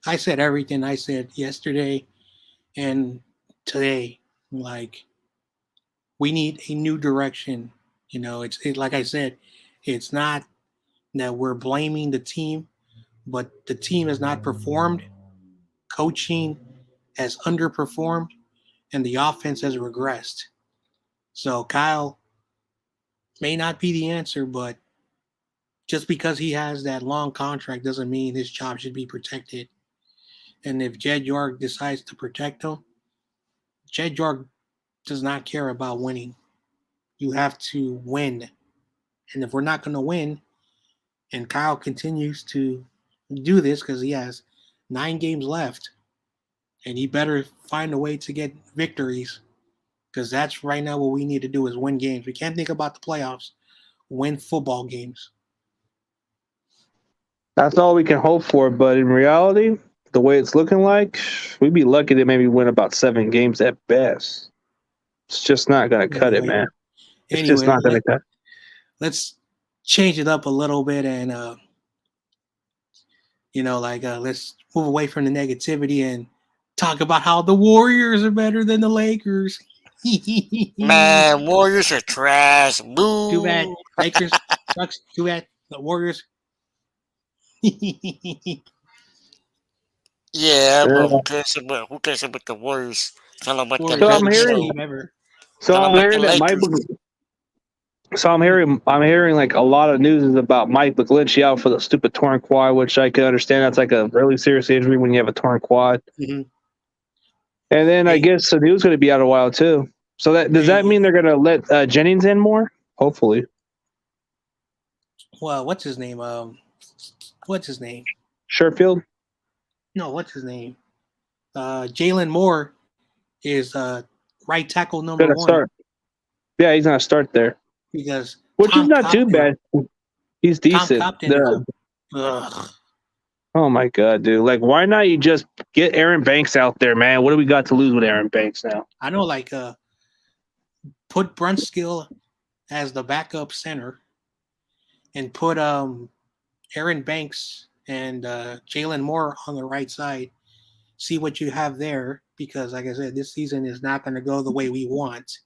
I said everything I said yesterday and today. Like, we need a new direction. Like I said, it's not that we're blaming the team, but the team has not performed. Coaching has underperformed, and the offense has regressed. So Kyle may not be the answer, but just because he has that long contract doesn't mean his job should be protected. And if Jed York decides to protect him, Jed York does not care about winning. you have to win. And if we're not going to win, and Kyle continues to do this because he has 9 games left, and he better find a way to get victories because that's right now what we need to do is win games. We can't think about the playoffs. Win football games. That's all we can hope for. But in reality, the way it's looking like, we'd be lucky to maybe win about 7 games at best. It's just not going to cut it, man. It's just not going to cut. Let's change it up a little bit and let's move away from the negativity and talk about how the Warriors are better than the Lakers. Man, Warriors are trash. Boo. Too bad. Lakers sucks. Too bad. The Warriors. Yeah, but who cares about the Warriors? Tell them what the Warriors I'm best hearing- team ever. So I'm hearing that Mike. Lakers. So I'm hearing like a lot of news is about Mike McGlinchey out for the stupid torn quad, which I can understand. That's like a really serious injury when you have a torn quad. Mhm. And then I guess Sanu's going to be out a while too. So does that mean they're going to let Jennings in more? Hopefully. Well, what's his name? What's his name? Sherfield. No, what's his name? Jalen Moore is right tackle number Gonna 1 start. Yeah, he's going to start there, because which Tom is not too Compton- bad. He's decent. Tom Compton. Ugh. Oh my god, dude! Like, why not you just get Aaron Banks out there, man? What do we got to lose with Aaron Banks now? I know, like, put Brunskill as the backup center, and put Aaron Banks and Jalen Moore on the right side. See what you have there, because, like I said, this season is not going to go the way we want.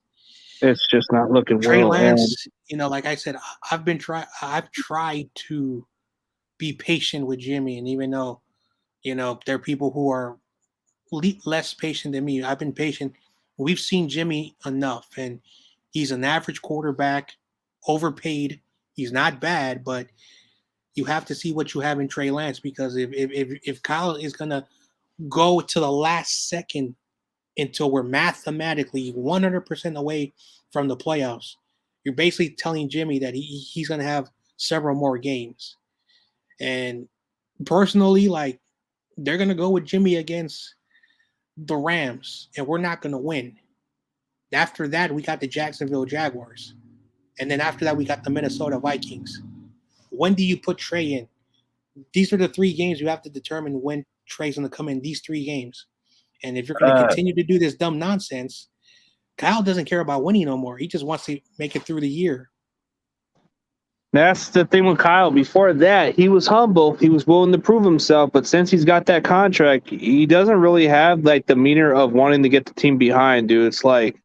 It's just not looking Trey well. Lance, like I said, I've tried to be patient with Jimmy, and even though, there are people who are less patient than me, I've been patient. We've seen Jimmy enough, and he's an average quarterback, overpaid. He's not bad, but you have to see what you have in Trey Lance, because if Kyle is gonna go to the last second until we're mathematically 100% away from the playoffs, you're basically telling Jimmy that he's going to have several more games. And personally, like, they're going to go with Jimmy against the Rams, and we're not going to win. After that, we got the Jacksonville Jaguars. And then after that, we got the Minnesota Vikings. When do you put Trey in? These are the 3 games you have to determine when Trey's going to come in, these 3 games. And if you're going to continue to do this dumb nonsense, Kyle doesn't care about winning no more. He just wants to make it through the year. That's the thing with Kyle. Before that, he was humble. He was willing to prove himself. But since he's got that contract, he doesn't really have like the meaner of wanting to get the team behind, dude. It's like,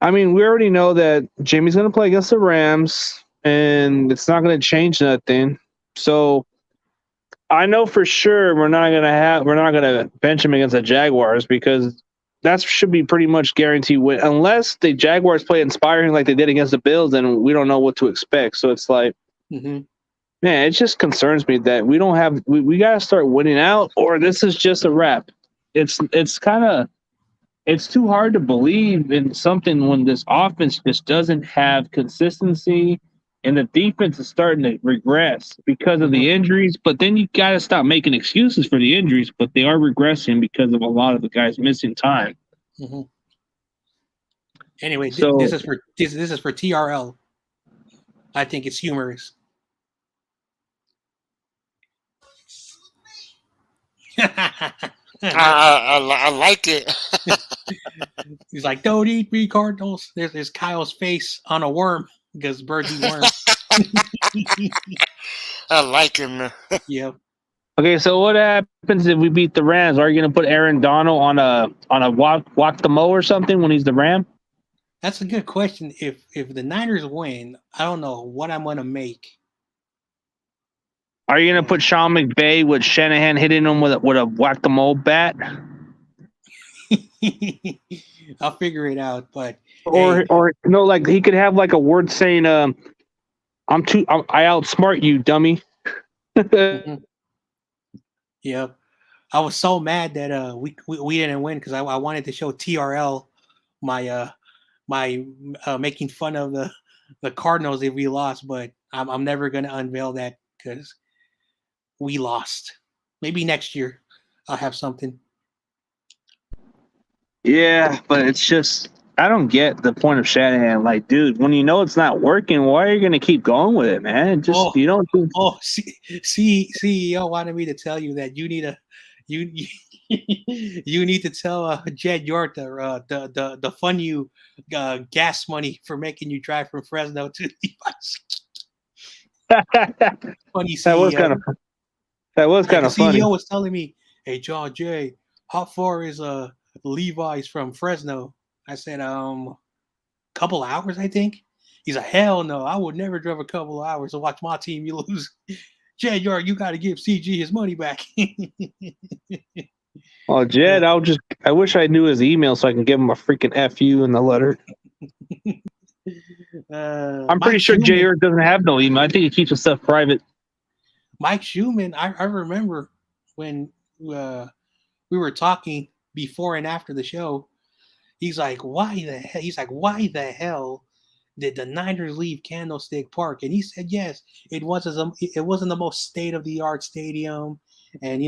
I mean, we already know that Jimmy's going to play against the Rams, and it's not going to change nothing. So I know for sure we're not going to bench him against the Jaguars, because that should be pretty much guaranteed win. Unless the Jaguars play inspiring like they did against the Bills, then we don't know what to expect. So it's like, man, it just concerns me that we don't have. We got to start winning out, or this is just a wrap. It's too hard to believe in something when this offense just doesn't have consistency, and the defense is starting to regress because of the injuries. But then you got to stop making excuses for the injuries, but they are regressing because of a lot of the guys missing time. Anyway, So- this is for TRL. I think it's humorous. I like it. He's like, don't eat me, Cardinals. There's Kyle's face on a worm because birds eat worms. I like him. Yep. Okay, so what happens if we beat the Rams? Are you going to put Aaron Donald on a walk the mow or something when he's the Ram? That's a good question. If the Niners win, I don't know what I'm going to make. Are you going to put Sean McVay with Shanahan hitting him with a whack the mow bat? I'll figure it out, but Or no, like he could have like a word saying, I outsmart you, dummy. Yep. I was so mad that we didn't win because I wanted to show TRL my my making fun of the Cardinals if we lost, but I'm never gonna unveil that because we lost. Maybe next year I'll have something. Yeah, but it's just I don't get the point of Shanahan. Like, dude, when you know it's not working, why are you gonna keep going with it, man? Just Oh, you don't. CEO wanted me to tell you that you you need to tell Jed York the fund you gas money for making you drive from Fresno to Levi's. Funny That was kind CEO. of that was Like kind the of funny. CEO was telling me, "Hey John Jay, how far is Levi's from Fresno?" I said, couple hours, I think. He's like, hell no, I would never drive a couple of hours to watch my team you lose. Jed York, you got to give CG his money back. Oh, Jed, I wish I knew his email so I can give him a freaking FU in the letter. I'm pretty Mike sure Schumann, JR doesn't have no email. I think he keeps his stuff private. Mike Schumann, I remember when we were talking before and after the show. He's like, why the hell? He's like, why the hell did the Niners leave Candlestick Park? And he said, yes, it wasn't the most state of the art stadium, and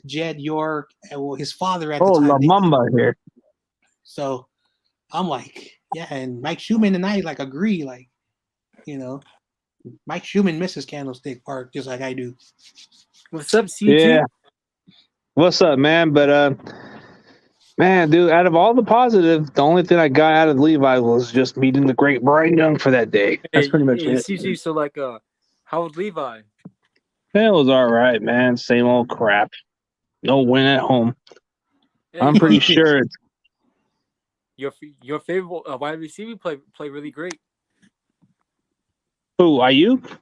Jed York, well, his father at the Oh, La time. Mamba here. So I'm like, yeah, and Mike Schumann and I like agree, like, Mike Schumann misses Candlestick Park just like I do. What's up, CG? Yeah. What's up, man? But man, dude, out of all the positive, the only thing I got out of Levi was just meeting the great Brian Young for that day. That's pretty much it. CG. So like, how was Levi? It was all right, man. Same old crap. No win at home. Hey, I'm pretty sure it's your favorite wide receiver play really great. who Ayuk.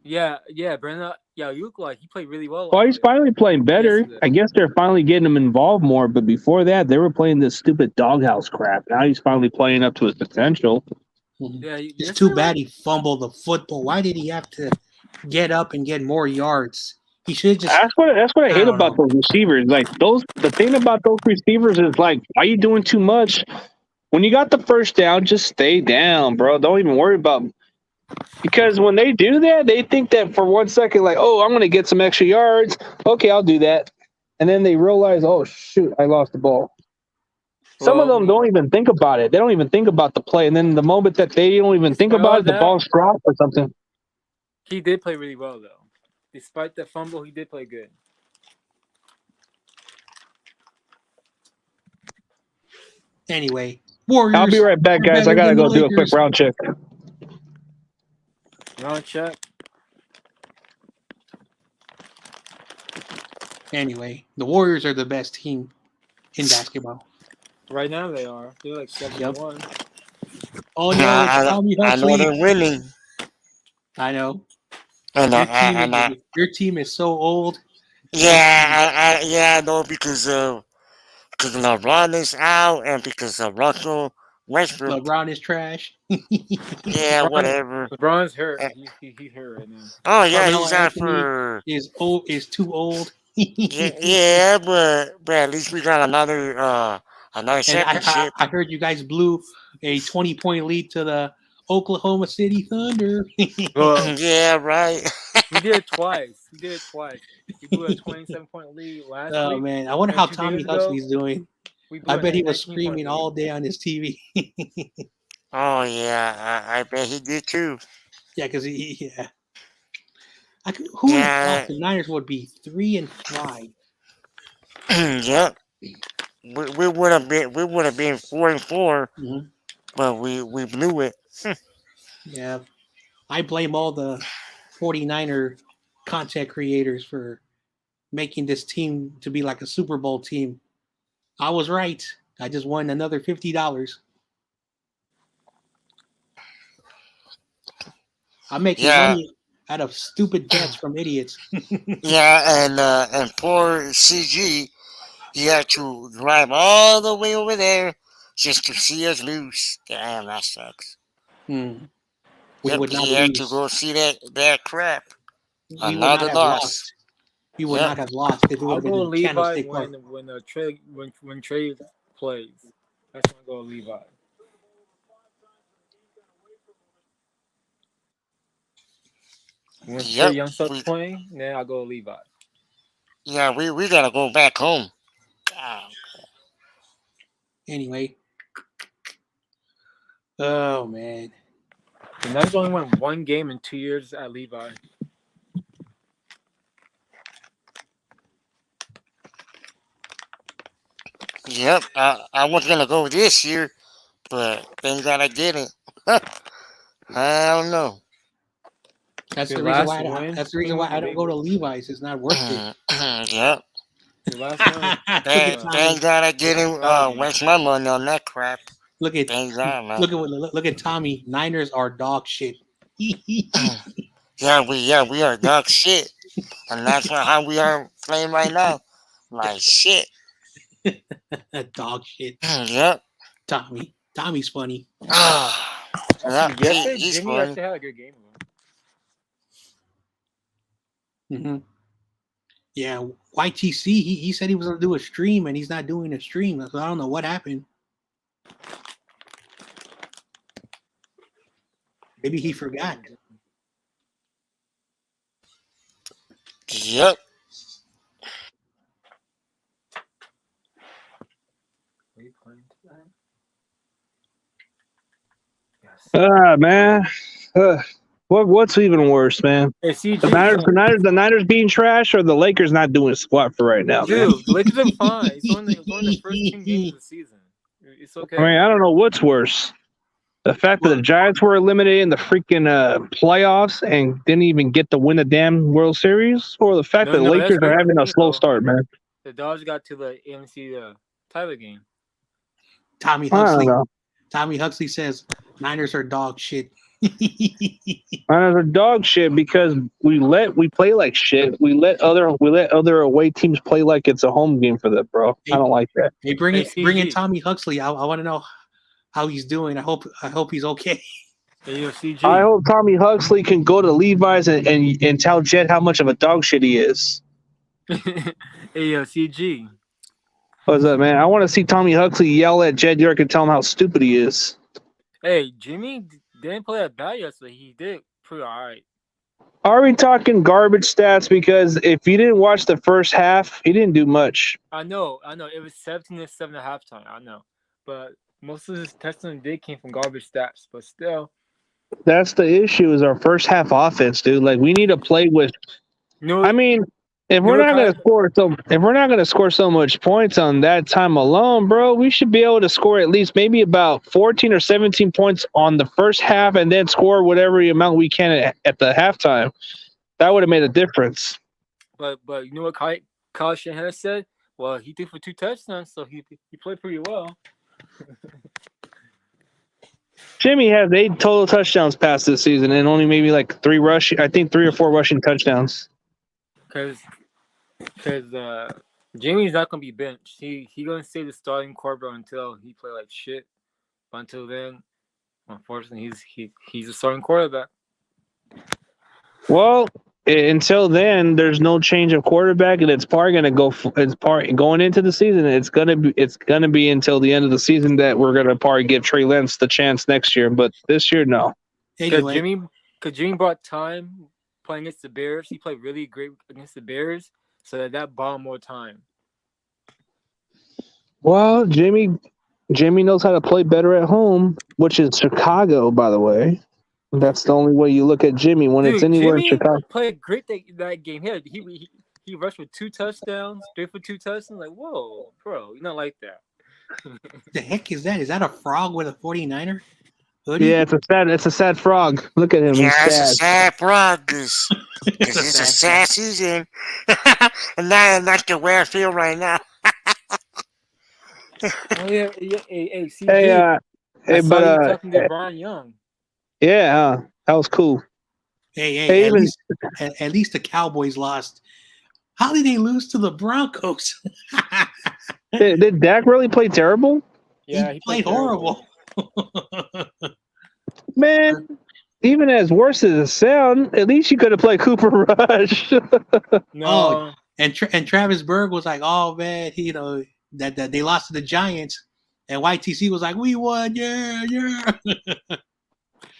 Yeah, Brandon. Yeah, you look like he played really well. Well, he's finally playing better. Yesterday. I guess they're finally getting him involved more. But before that, they were playing this stupid doghouse crap. Now he's finally playing up to his potential. Yeah, It's too bad he fumbled the football. Why did he have to get up and get more yards? He should just. That's what I hate don't about know. those receivers. Like the thing about those receivers is like, why are you doing too much? When you got the first down, just stay down, bro. Don't even worry about. Because when they do that, they think that for 1 second, like, oh, I'm going to get some extra yards. Okay, I'll do that. And then they realize, oh, shoot, I lost the ball. Some of them don't even think about it. They don't even think about the play. And then the moment that they don't even think about it, the ball's dropped or something. He did play really well, though. Despite the fumble, he did play good. Anyway, Warriors. I'll be right back, guys. I got to go do a quick round check. Round check. Anyway, the Warriors are the best team in basketball. Right now they are. They're like 7-1. Oh no, I know they're winning. I know. And your team is so old. Yeah, I know because LeBron is out and because of Russell Westbrook. LeBron is trash. Yeah, whatever. LeBron's hurt. He's hurt right now. Oh yeah, Carmelo he's out Anthony is too old. yeah, but at least we got another championship. I heard you guys blew a 20-point lead to the Oklahoma City Thunder. Yeah, right. We did it twice. We blew a 27-point lead last week. Oh man, I wonder how Tommy Huxley's doing. I bet he was screaming all day on his TV. Oh yeah, I bet he did too. Yeah, because yeah. Who would have thought the Niners would be 3-5? Yep. We would have been 4-4, but we blew it. Yeah, I blame all the 49er content creators for making this team to be like a Super Bowl team. I was right. I just won another $50. I'm making money out of stupid bets from idiots. Yeah, and poor CG, he had to drive all the way over there just to see us lose. Damn, that sucks. We would not he had lose. to go see that crap. We would not have lost. We would not have lost if it would have been Levi when Trey plays. That's when I go Levi. When Yep. Young starts We, playing, then I'll go Levi. yeah, we gotta go back home. Ah, Anyway. Oh man. The Niners only won one game in 2 years at Levi. yep. I was gonna go this year, but thank God I didn't. I don't know. That's Your the reason last why. win That's the reason why I don't go to Levi's. It's not worth it. Yep. Your last one. Look at Uh, Tommy. Thank God I didn't Tyler game. waste my money on that crap. Look at Thank God, man. look at Tommy. Niners are dog shit. Yeah, we are dog shit, and that's how we are playing right now. Like shit. Dog shit. Yep. Tommy's funny. Yeah, Yesterday, he's Jimmy funny. actually had a good game. Hmm. Yeah, YTC. He said he was gonna do a stream, and he's not doing a stream. So I don't know what happened. Maybe he forgot. Yep. Are you playing tonight? Yes. Man. What's even worse, man? Hey, CG. The Niners being trash, or the Lakers not doing squat for right now, man. Dude, the Lakers are fine. It's only the first 10 games of the season. It's okay. I mean, I don't know what's worse. The fact that the Giants were eliminated in the freaking playoffs and didn't even get to win the damn World Series, or the fact that the that's Lakers are good having for a me, slow though. start, man. The Dodgers got to the AMC Tyler game. Tommy I don't Huxley. know. Tommy Huxley says Niners are dog shit. Niners are dog shit because we play like shit. We let other away teams play like it's a home game for them, bro. I don't like that. Hey, bring in CG. Tommy Huxley. I want to know how he's doing. I hope he's okay. Hey, CG. I hope Tommy Huxley can go to Levi's and tell Jed how much of a dog shit he is. Hey, CG. What's up, man? I want to see Tommy Huxley yell at Jed York and tell him how stupid he is. Hey, Jimmy didn't play that bad yesterday. He did pretty all right. Are we talking garbage stats? Because if you didn't watch the first half, he didn't do much. I know. It was 17-7 at halftime. I know. But most of his touchdowns came from garbage stats. But still. That's the issue is our first half offense, dude. Like we need to play with. I mean, if we're not gonna score so much points on that time alone, bro, we should be able to score at least maybe about 14 or 17 points on the first half, and then score whatever amount we can at the halftime. That would have made a difference. But you know what Kyle Shanahan said? Well, he threw for 2 touchdowns, so he played pretty well. Jimmy has 8 total touchdowns past this season, and only maybe like 3 or 4 rushing touchdowns. Because Jimmy's not gonna be benched. He gonna stay the starting quarterback until he play like shit. But until then, unfortunately, he's a starting quarterback. Well, until then, there's no change of quarterback, and it's probably gonna go. Going into the season. It's gonna be until the end of the season that we're gonna probably give Trey Lance the chance next year. But this year, no. Because Jimmy brought time playing against the Bears. He played really great against the Bears, so that bought him more time. Well, Jimmy knows how to play better at home, which is Chicago, by the way. That's the only way you look at Jimmy when it's anywhere Jimmy in Chicago. Played great that game. He rushed with 2 touchdowns, 3 for 2 touchdowns. Like, whoa, bro, you're not like that. The heck is that? Is that a frog with a 49er hoodie? Yeah, it's a sad frog. Look at him. Yeah, He's it's sad. a sad frog. It's a sad season. And that's the way I feel right now. Oh yeah. Hey, CG. Hey, saw you talking to Brian Young. Yeah, that was cool. Hey, at least the Cowboys lost. How did they lose to the Broncos? Did Dak really play terrible? Yeah, he played horrible. Man, even as worse as it sounds, at least you could have played Cooper Rush. No. And Travis Berg was like, "Oh man, that they lost to the Giants," and YTC was like, "We won, yeah."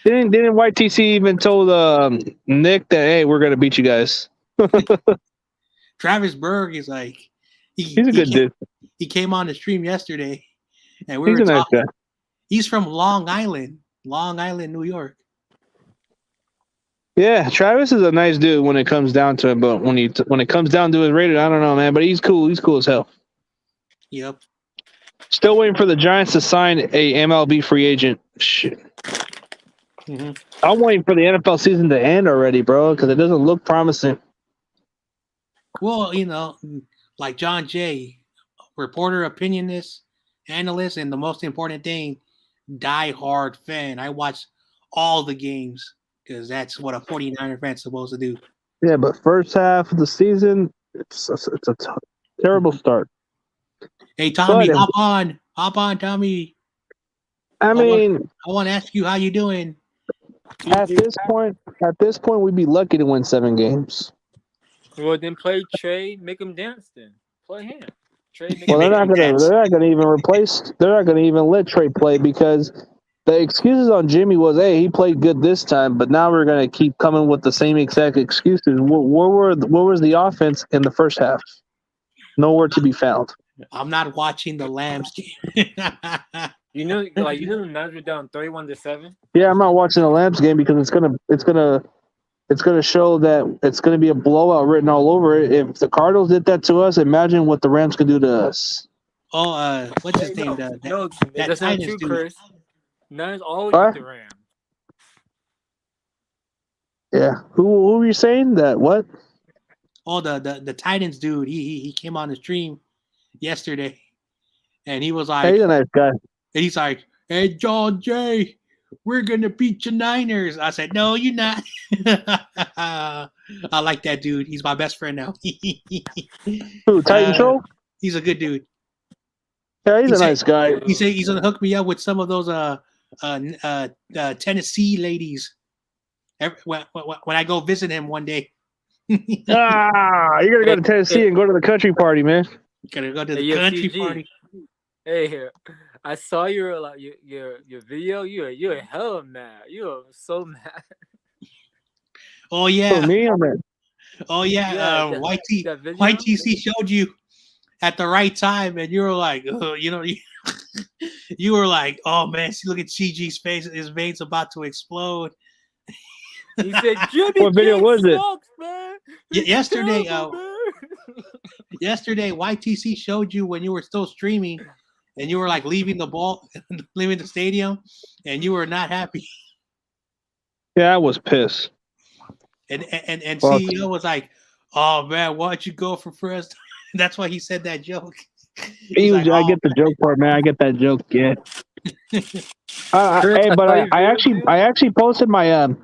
Didn't YTC even told Nick that, hey, we're gonna beat you guys? Travis Berg is like He's a good dude. He came on the stream yesterday, and we He's were a nice talking. guy. He's from Long Island, New York. Yeah, Travis is a nice dude when it comes down to it, but when it comes down to his rated, I don't know, man. But he's cool. He's cool as hell. Yep. Still waiting for the Giants to sign a MLB free agent. Shit. Mm-hmm. I'm waiting for the NFL season to end already, bro, because it doesn't look promising. Well, like John Jay, reporter, opinionist, analyst, and the most important thing, die-hard fan. I watch all the games because that's what a 49er fan's supposed to do. Yeah, but first half of the season, it's a terrible start. Hey, Tommy, But, hop on, Tommy. I mean, I want to ask you how you doing. at this point, we'd be lucky to win 7 games. Well, then play Trey. Make him dance. Then play him. Trey. Well, they're not gonna even replace. They're not gonna even let Trey play because the excuses on Jimmy was, hey, he played good this time, but now we're gonna keep coming with the same exact excuses. Where was the offense in the first half? Nowhere to be found. I'm not watching the Lambs game. the Niners were down 31-7. Yeah, I'm not watching the Lambs game because it's gonna show that it's gonna be a blowout written all over it. If the Cardinals did that to us, imagine what the Rams could do to us. Oh, what's his name? That's that not true, Chris. Niners always What? beat the Rams. Yeah. Who were you saying that? What? Oh, the Titans dude. He came on the stream yesterday, and he was like, Hey, he's a nice guy. and he's like, hey, John Jay, we're gonna beat your Niners. I said, no, you're not. I like that dude. He's my best friend now. Who? Titan Troll? He's a good dude. Yeah, he's a nice guy. He said he's gonna hook me up with some of those Tennessee ladies. When I go visit him one day. You're gonna go to Tennessee and go to the country party, man. Gotta go to the country party. Hey, I saw your video. You're hella mad. You are so mad. Oh yeah. For me, I'm mad. Oh yeah. YTC showed you at the right time, and you were like, you were like, oh man, see, look at CG's face. His veins about to explode. He said, Jimmy, what video was it? Sucks, man. Yesterday, terrible, yesterday, YTC showed you when you were still streaming, and you were like leaving the stadium, and you were not happy. Yeah, I was pissed. And CEO was like, "Oh man, why'd you go for first?" That's why he said that joke. I get the joke part, man. I get that joke. Yeah. I actually posted my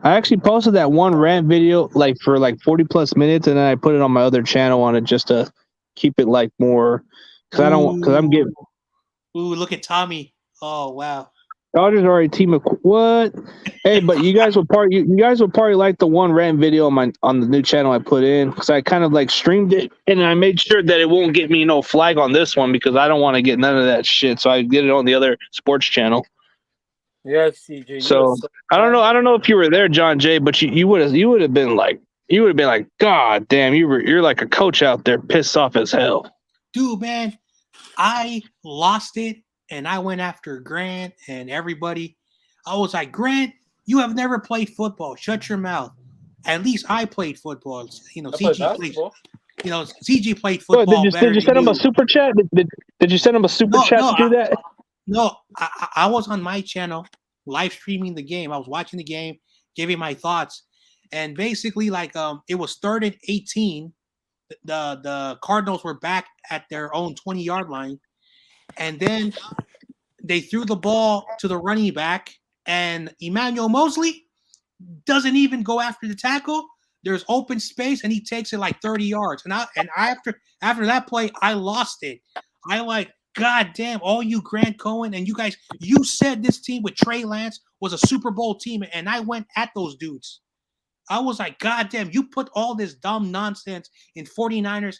I actually posted that one rant video for 40 plus minutes, and then I put it on my other channel on it just to keep it more. Because I'm getting. Ooh, look at Tommy! Oh wow. Dodgers are a team of what? Hey, but you guys will probably like the one rant video on the new channel I put in because I kind of streamed it and I made sure that it won't get me no flag on this one because I don't want to get none of that shit. So I did it on the other sports channel. Yeah, CJ. So I don't know if you were there, John Jay, but you would have been like God damn, you're like a coach out there, pissed off as hell. Dude, man, I lost it. And I went after Grant and everybody. I was like, Grant, you have never played football. Shut your mouth. At least I played football. CG played football. Did you send him a super chat? Did you send him a super chat to do that? No, I was on my channel live streaming the game. I was watching the game, giving my thoughts. And basically, it was 3rd and 18. The Cardinals were back at their own 20-yard line. And then they threw the ball to the running back, and Emmanuel Mosley doesn't even go after the tackle. There's open space, and he takes it 30 yards. And after that play, I lost it. God damn, all you Grant Cohen and you guys, you said this team with Trey Lance was a Super Bowl team, and I went at those dudes. I was like, God damn, you put all this dumb nonsense in 49ers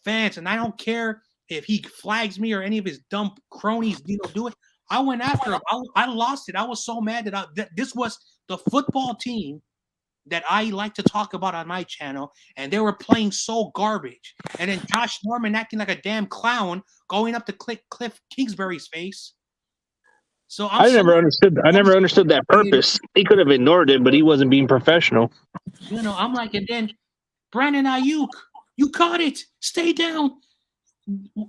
fans, and I don't care if he flags me or any of his dumb cronies, do it. I went after him. I lost it. I was so mad that this was the football team that I like to talk about on my channel, and they were playing so garbage. And then Josh Norman acting like a damn clown, going up to Cliff Kingsbury's face. So I never understood that purpose. He could have ignored it, but he wasn't being professional. You know, I'm like, and then Brandon Ayuk, you caught it. Stay down.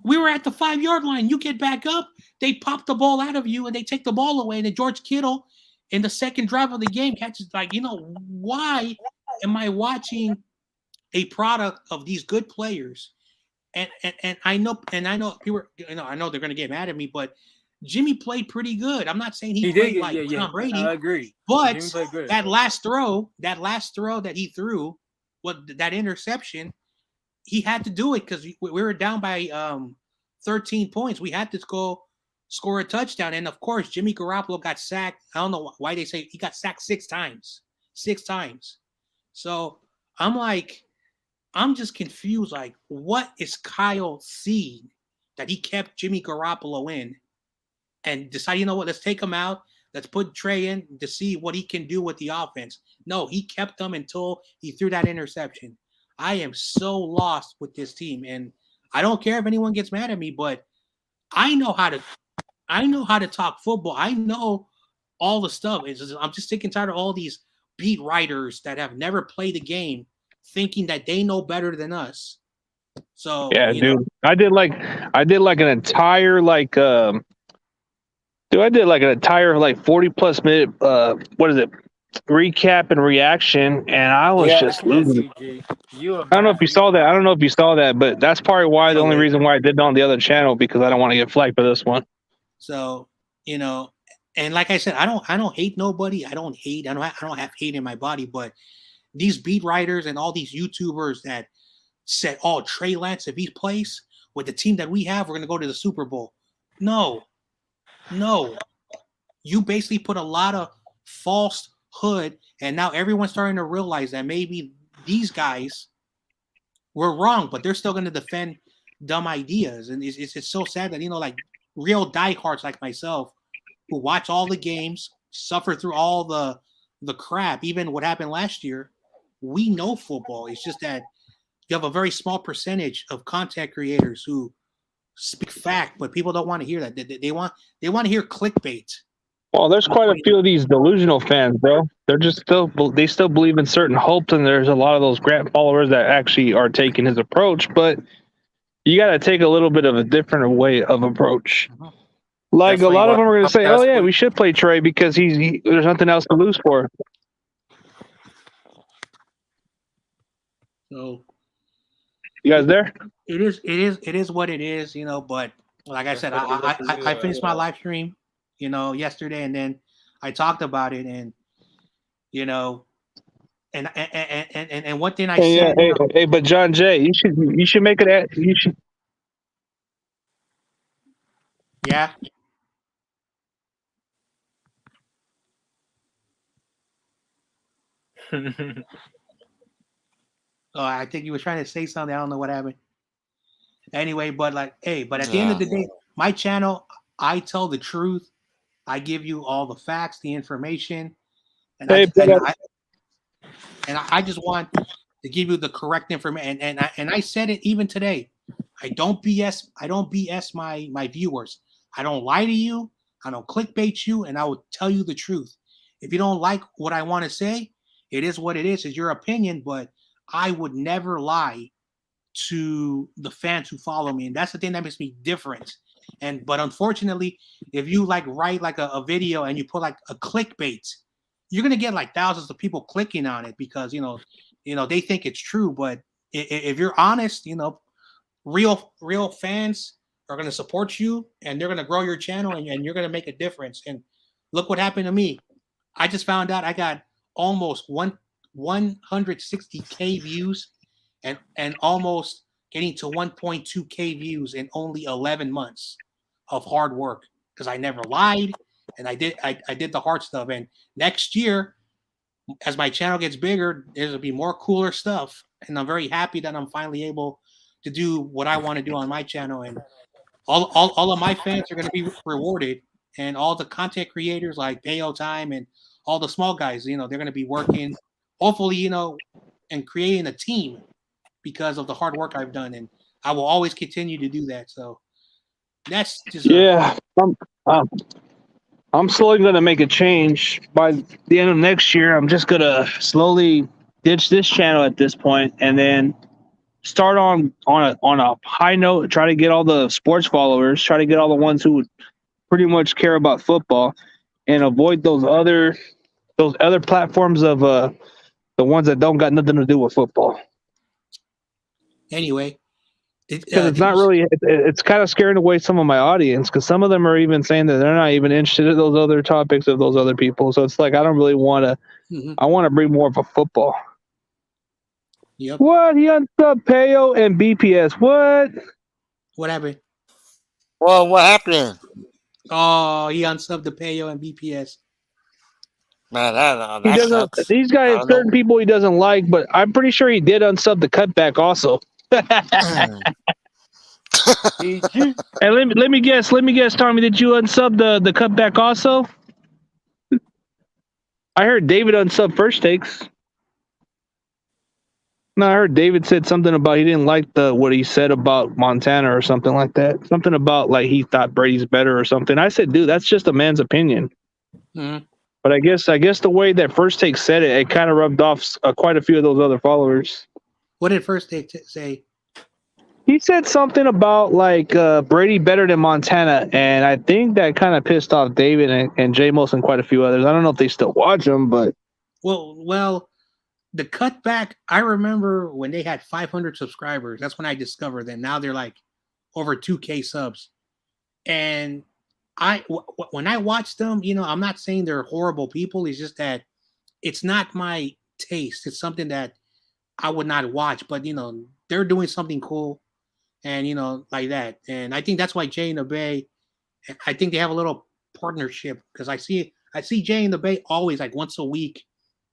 We were at the 5-yard line. You get back up. They pop the ball out of you and they take the ball away. And then George Kittle in the second drive of the game catches, like, you know, why am I watching a product of these good players? And I know people, you know, I know they're going to get mad at me, but Jimmy played pretty good. I'm not saying he played like Tom Brady. I agree. But that last throw that he threw, that interception, he had to do it because we were down by 13 points. We had to go score a touchdown. And, of course, Jimmy Garoppolo got sacked. I don't know why they say he got sacked 6 times. 6 times. So I'm like, I'm just confused. Like, what is Kyle seeing that he kept Jimmy Garoppolo in and decided, you know what, let's take him out. Let's put Trey in to see what he can do with the offense. No, he kept them until he threw that interception. I am so lost with this team, and I don't care if anyone gets mad at me, but I know how to talk football. I know all the stuff. I'm just sick and tired of all these beat writers that have never played the game thinking that they know better than us. So yeah, dude, I did like an entire 40+ minute recap and reaction, and I was just losing. I don't know if you saw that. But that's probably why the only reason why I did it on the other channel, because I don't want to get flagged for this one. So, you know, and like I said, I don't hate nobody. I don't have hate in my body, but these beat writers and all these YouTubers that said, "Oh, Trey Lance, if he plays with the team that we have, we're going to go to the Super Bowl." No. You basically put a lot of falsehood, and now everyone's starting to realize that maybe these guys were wrong, but they're still going to defend dumb ideas. And it's so sad that, you know, like real diehards like myself who watch all the games, suffer through all the crap, even what happened last year, we know football. It's just that you have a very small percentage of content creators who speak fact, but people don't want to hear that. They want to hear clickbait. Well, there's quite a few of these delusional fans, bro. They're just still believe in certain hopes, and there's a lot of those Grant followers that actually are taking his approach, but you got to take a little bit of a different way of approach. Like a lot of them are going to say, "Oh yeah, we should play Trey because there's nothing else to lose for." So, you guys there? It is what it is, you know. But like I said, I finished my live stream, you know, yesterday, and then I talked about it, and you know, and one thing I said. Hey, but John Jay, you should make it. You should. Yeah. Oh, I think you were trying to say something. I don't know what happened. Anyway, but at the end of the day, my channel, I tell the truth. I give you all the facts, the information, and I just want to give you the correct information. And I said it even today. I don't BS my viewers. I don't lie to you. I don't clickbait you, and I will tell you the truth. If you don't like what I want to say, it is what it is. It's your opinion, but I would never lie to the fans who follow me, and that's the thing that makes me different. But unfortunately, if you write a video and you put a clickbait, you're gonna get thousands of people clicking on it because you know they think it's true. But if you're honest, real fans are gonna support you and they're gonna grow your channel and you're gonna make a difference. And look what happened to me. I just found out I got almost 160K views and almost getting to 1.2K views in only 11 months of hard work because I never lied and I did the hard stuff. And next year, as my channel gets bigger, there'll be more cooler stuff. And I'm very happy that I'm finally able to do what I want to do on my channel. And all of my fans are going to be rewarded. and all the content creators like Payo Time and all the small guys, they're going to be working, hopefully, and creating a team because of the hard work I've done, and I will always continue to do that. So that's just I'm, I'm slowly going to make a change by the end of next year. I'm just going to slowly ditch this channel at this point, and then start on a high note. Try to get all the sports followers. Try to get all the ones who would pretty much care about football, and avoid those other platforms of the ones that don't got nothing to do with football. anyway. Because it's not really, it's kind of scaring away some of my audience, because some of them are even saying that they're not even interested in those other topics of those other people. So it's like, I don't really want to, I want to bring more of a football. Yep. What? He unsubbed Payo and BPS. What? What happened? Well, what happened? Oh, he unsubbed the Payo and BPS. Man, that He doesn't. sucks. These guys, certain people he doesn't like, but I'm pretty sure he did unsub the cutback also. And let me guess, Tommy, did you unsub the cutback also? I heard David unsub First Takes. No, I heard David said something about he didn't like what he said about Montana or something like that. Something about like he thought Brady's better or something. I said, dude, that's just a man's opinion. Mm-hmm. But I guess the way that First Take said it, it kind of rubbed off quite a few of those other followers. What did First Take say? He said something about like Brady better than Montana, and I think that kind of pissed off David and J-Mos and quite a few others. I don't know if they still watch him, but well, the cutback. I remember when they had 500 subscribers. That's when I discovered them. Now they're like over 2K subs, and when I watch them, I'm not saying they're horrible people. It's just that it's not my taste. It's something that I would not watch, but they're doing something cool, and like that. And I think that's why Jay and the Bay, I think they have a little partnership, because I see Jay and the Bay always like once a week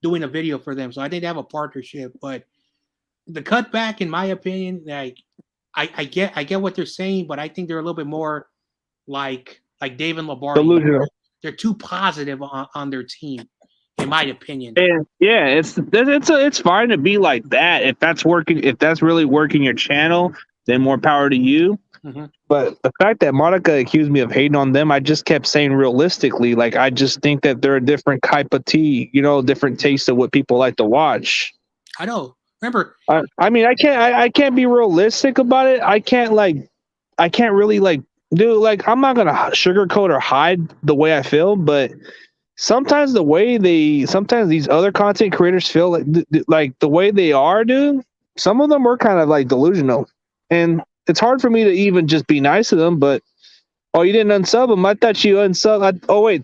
doing a video for them. So I think they have a partnership. But the cutback, in my opinion, like I get what they're saying, but I think they're a little bit more like Dave and Lombardi. delusional. They're too positive on their team, in my opinion. And yeah, it's fine to be like that if that's working. If that's really working your channel, then more power to you. Mm-hmm. But the fact that Monica accused me of hating on them, I just kept saying realistically, like I just think that they're a different type of tea, different taste of what people like to watch. I know. Remember, I mean, I can't be realistic about it. I can't really dude, like I'm not gonna sugarcoat or hide the way I feel, but sometimes these other content creators feel like the way they are, dude. Some of them were kind of like delusional, and it's hard for me to even just be nice to them. But you didn't unsub them. I thought you unsubbed. Oh wait,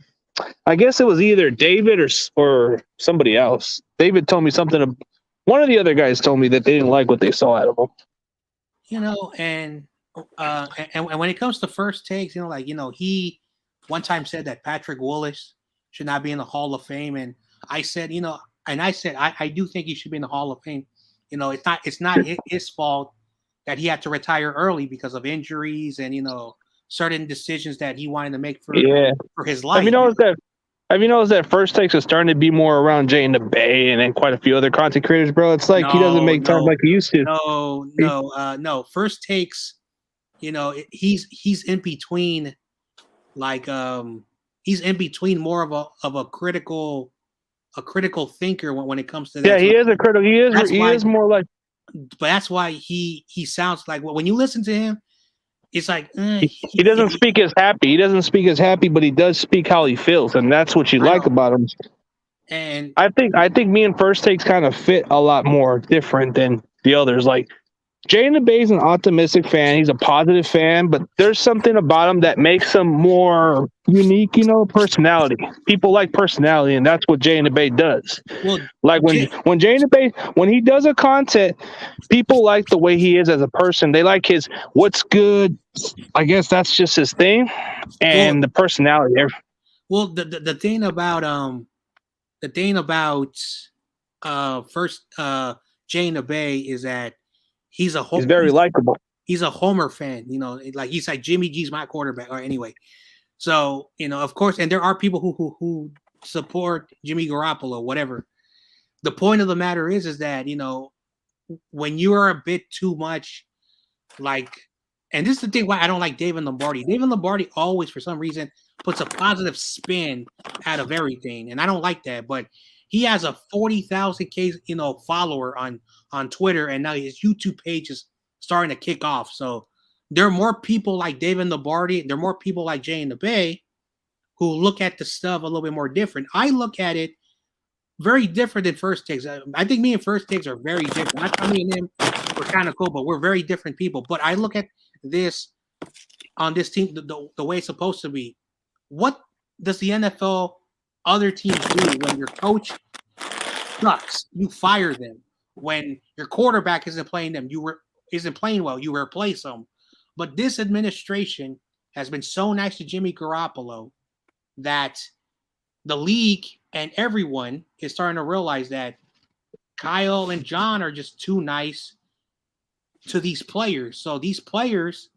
I guess it was either David or somebody else. David told me something. One of the other guys told me that they didn't like what they saw out of him. and when it comes to First Takes, he one time said that Patrick Willis should not be in the Hall of Fame, and I said, I do think he should be in the Hall of Fame. It's not his fault that he had to retire early because of injuries and certain decisions that he wanted to make for his life. Have you noticed that First Takes is starting to be more around Jay and the Bay and then quite a few other content creators, bro? It's like he doesn't make time like he used to. No. First Takes, he's in between, he's in between more of a critical thinker when it comes to that. Yeah, he is a critical. He is more like. But that's why he sounds like, when you listen to him, it's like he doesn't speak as happy. He doesn't speak as happy, but he does speak how he feels, and that's what you like about him. And I think me and First Takes kind of fit a lot more different than the others. Like Jay and the Bay is an optimistic fan. He's a positive fan, but there's something about him that makes him more unique, personality. People like personality, and that's what Jay and the Bay does. Well, like when Jay and the Bay, when he does a content, people like the way he is as a person. They like his what's good. I guess that's just his thing, and the personality. Well, the thing about first Jay and the Bay is that he's very likable. He's a Homer fan, like he's like Jimmy G's my quarterback. Or anyway, So of course, and there are people who support Jimmy Garoppolo, whatever. The point of the matter is that when you are a bit too much like, and this is the thing why I don't like David Lombardi. David Lombardi always, for some reason, puts a positive spin out of everything, and I don't like that. But he has a 40,000 follower on Twitter, and now his YouTube page is starting to kick off. So there are more people like David Lombardi. There are more people like Jay in the Bay who look at the stuff a little bit more different. I look at it very different than First Takes. I think me and First Takes are very different. I thought me and him were kind of cool, but we're very different people. But I look at this on this team the way it's supposed to be. What does the NFL other teams do when your coach sucks? You fire them. When your quarterback isn't playing well, you replace them. But this administration has been so nice to Jimmy Garoppolo that the league and everyone is starting to realize that Kyle and John are just too nice to these players. So these players,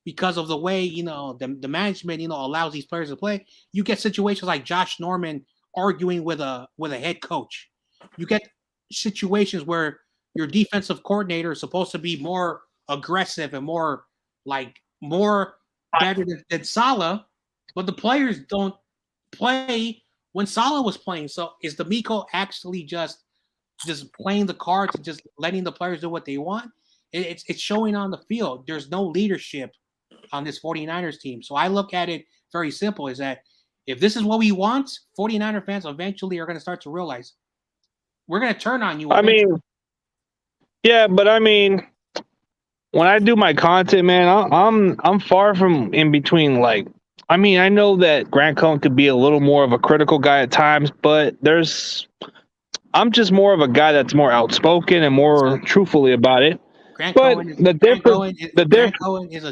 because of the way, the management, allows these players to play, you get situations like Josh Norman arguing with a head coach. You get situations where your defensive coordinator is supposed to be more aggressive and more better than Salah, but the players don't play when Salah was playing. So is D'Amico actually just playing the cards and just letting the players do what they want? It's showing on the field. There's no leadership on this 49ers team. So I look at it very simple, is that if this is what we want, 49er fans eventually are going to start to realize we're going to turn on you. Eventually. When I do my content, man, I'm far from in between. I know that Grant Cohn could be a little more of a critical guy at times, but I'm just more of a guy that's more outspoken and more truthfully about it. Grant Cohen is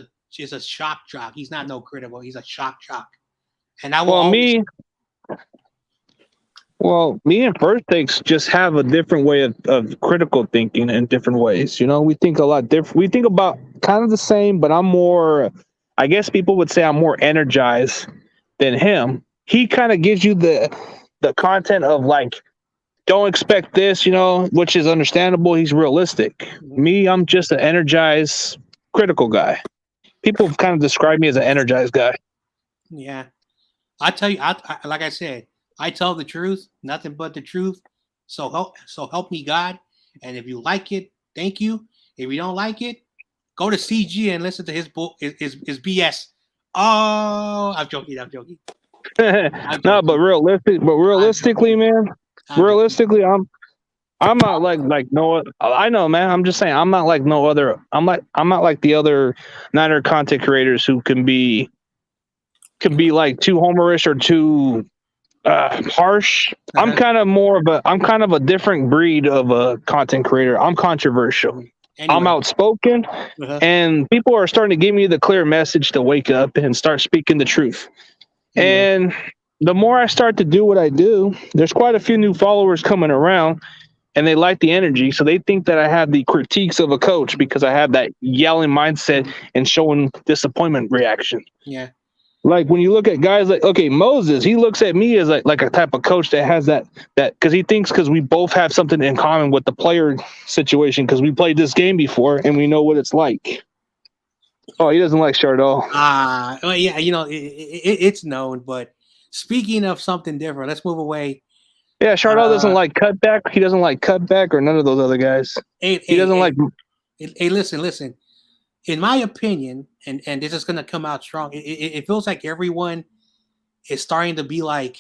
a shock jock. He's not no critical. He's a shock jock. And I will me and First Takes just have a different way of critical thinking in different ways. We think a lot different. We think about kind of the same, but I'm more, I guess people would say I'm more energized than him. He kind of gives you the content of don't expect this, which is understandable. He's realistic. Me, I'm just an energized, critical guy. People kind of describe me as an energized guy. Yeah. I tell you, like I said, I tell the truth, nothing but the truth. So help me God. And if you like it, thank you. If you don't like it, go to CG and listen to his BS. Oh, I'm joking. No, but realistically, man. Realistically, I'm not like no. I know, man. I'm just saying I'm not like no other. I'm not like the other Niner content creators who can be like too homerish or too harsh. I'm kind of a different breed of a content creator. I'm controversial. Anyway. I'm outspoken, and people are starting to give me the clear message to wake up and start speaking the truth. And the more I start to do what I do, there's quite a few new followers coming around, and they like the energy. So they think that I have the critiques of a coach because I have that yelling mindset and showing disappointment reaction. Yeah. Like when you look at guys Moses, he looks at me as like a type of coach that has that because he thinks because we both have something in common with the player situation because we played this game before and we know what it's like. Oh, he doesn't like Chardot. Well, yeah, it's known. But speaking of something different, let's move away. Yeah, Chardot doesn't like cutback. He doesn't like cutback or none of those other guys. He doesn't like. Hey, listen. In my opinion, and this is going to come out strong, it feels like everyone is starting to be like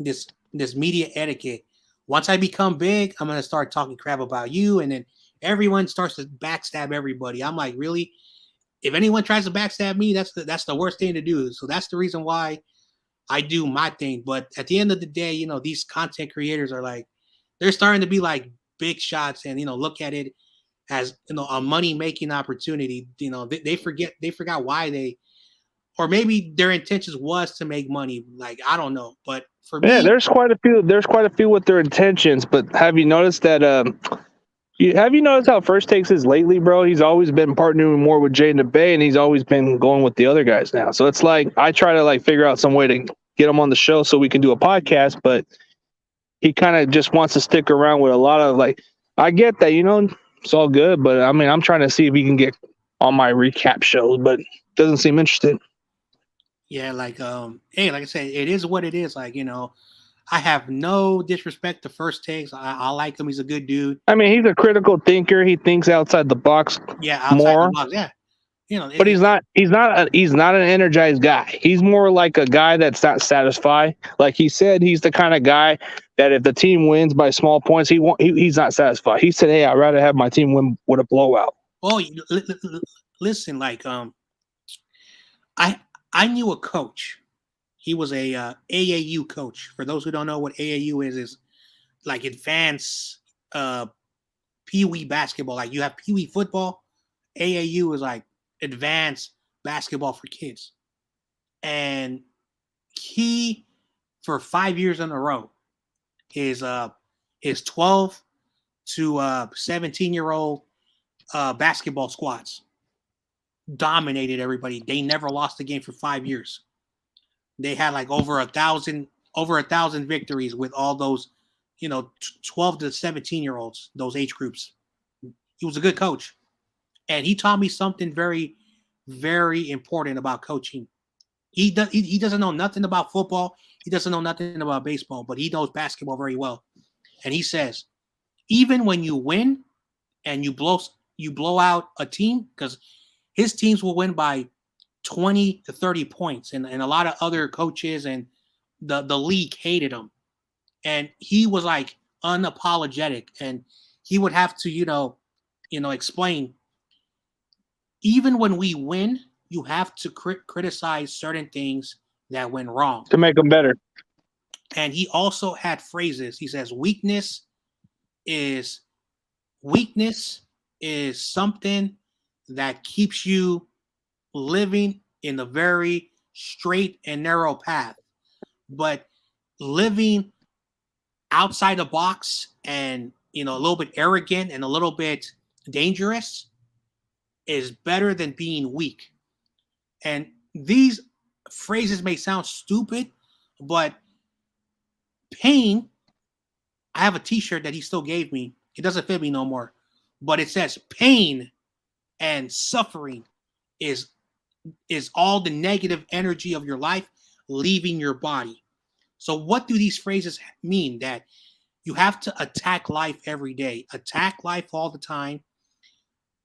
this media etiquette. Once I become big, I'm going to start talking crap about you, and then everyone starts to backstab everybody. I'm like, really? If anyone tries to backstab me, that's the worst thing to do. So that's the reason why I do my thing. But at the end of the day, these content creators are like, they're starting to be like big shots and, look at it as, a money-making opportunity. They forgot why or maybe their intentions was to make money. Like, I don't know. But for me, there's quite a few with their intentions. But have you noticed that, Have you noticed how First Takes is lately, bro? He's always been partnering more with Jay and the Bay, and he's always been going with the other guys now. So it's like I try to like figure out some way to get him on the show so we can do a podcast, but he kind of just wants to stick around with a lot of like. I get that, it's all good, but I mean, I'm trying to see if he can get on my recap shows, but doesn't seem interested. Yeah, like hey, like I said, it is what it is. Like, I have no disrespect to First Takes. I like him. He's a good dude. I mean, he's a critical thinker. He thinks outside the box. Yeah, outside more. the box. Yeah, but he's not an energized guy. He's more like a guy that's not satisfied. Like he said, he's the kind of guy that if the team wins by small points, he's not satisfied. He said, "Hey, I'd rather have my team win with a blowout." Oh, listen, like I knew a coach. He was a AAU coach. For those who don't know what AAU is like advanced Pee Wee basketball. Like you have Pee Wee football. AAU is like advanced basketball for kids. And he, for 5 years in a row, his 12 to 17-year-old basketball squads dominated everybody. They never lost a game for 5 years. They had like over 1,000 victories with all those, 12 to 17-year-olds, those age groups. He was a good coach. And he taught me something very, very important about coaching. He doesn't know nothing about football. He doesn't know nothing about baseball, but he knows basketball very well. And he says, even when you win and you blow out a team, because his teams will win by 20 to 30 points. And a lot of other coaches and the league hated him. And he was like unapologetic. And he would have to, explain, even when we win, you have to criticize certain things that went wrong to make them better. And he also had phrases. He says, weakness is something that keeps you living in a very straight and narrow path. But living outside the box and, a little bit arrogant and a little bit dangerous is better than being weak. And these phrases may sound stupid, but pain, I have a t-shirt that he still gave me. It doesn't fit me no more. But it says pain and suffering is all the negative energy of your life leaving your body. So what do these phrases mean? That you have to attack life every day. Attack life all the time.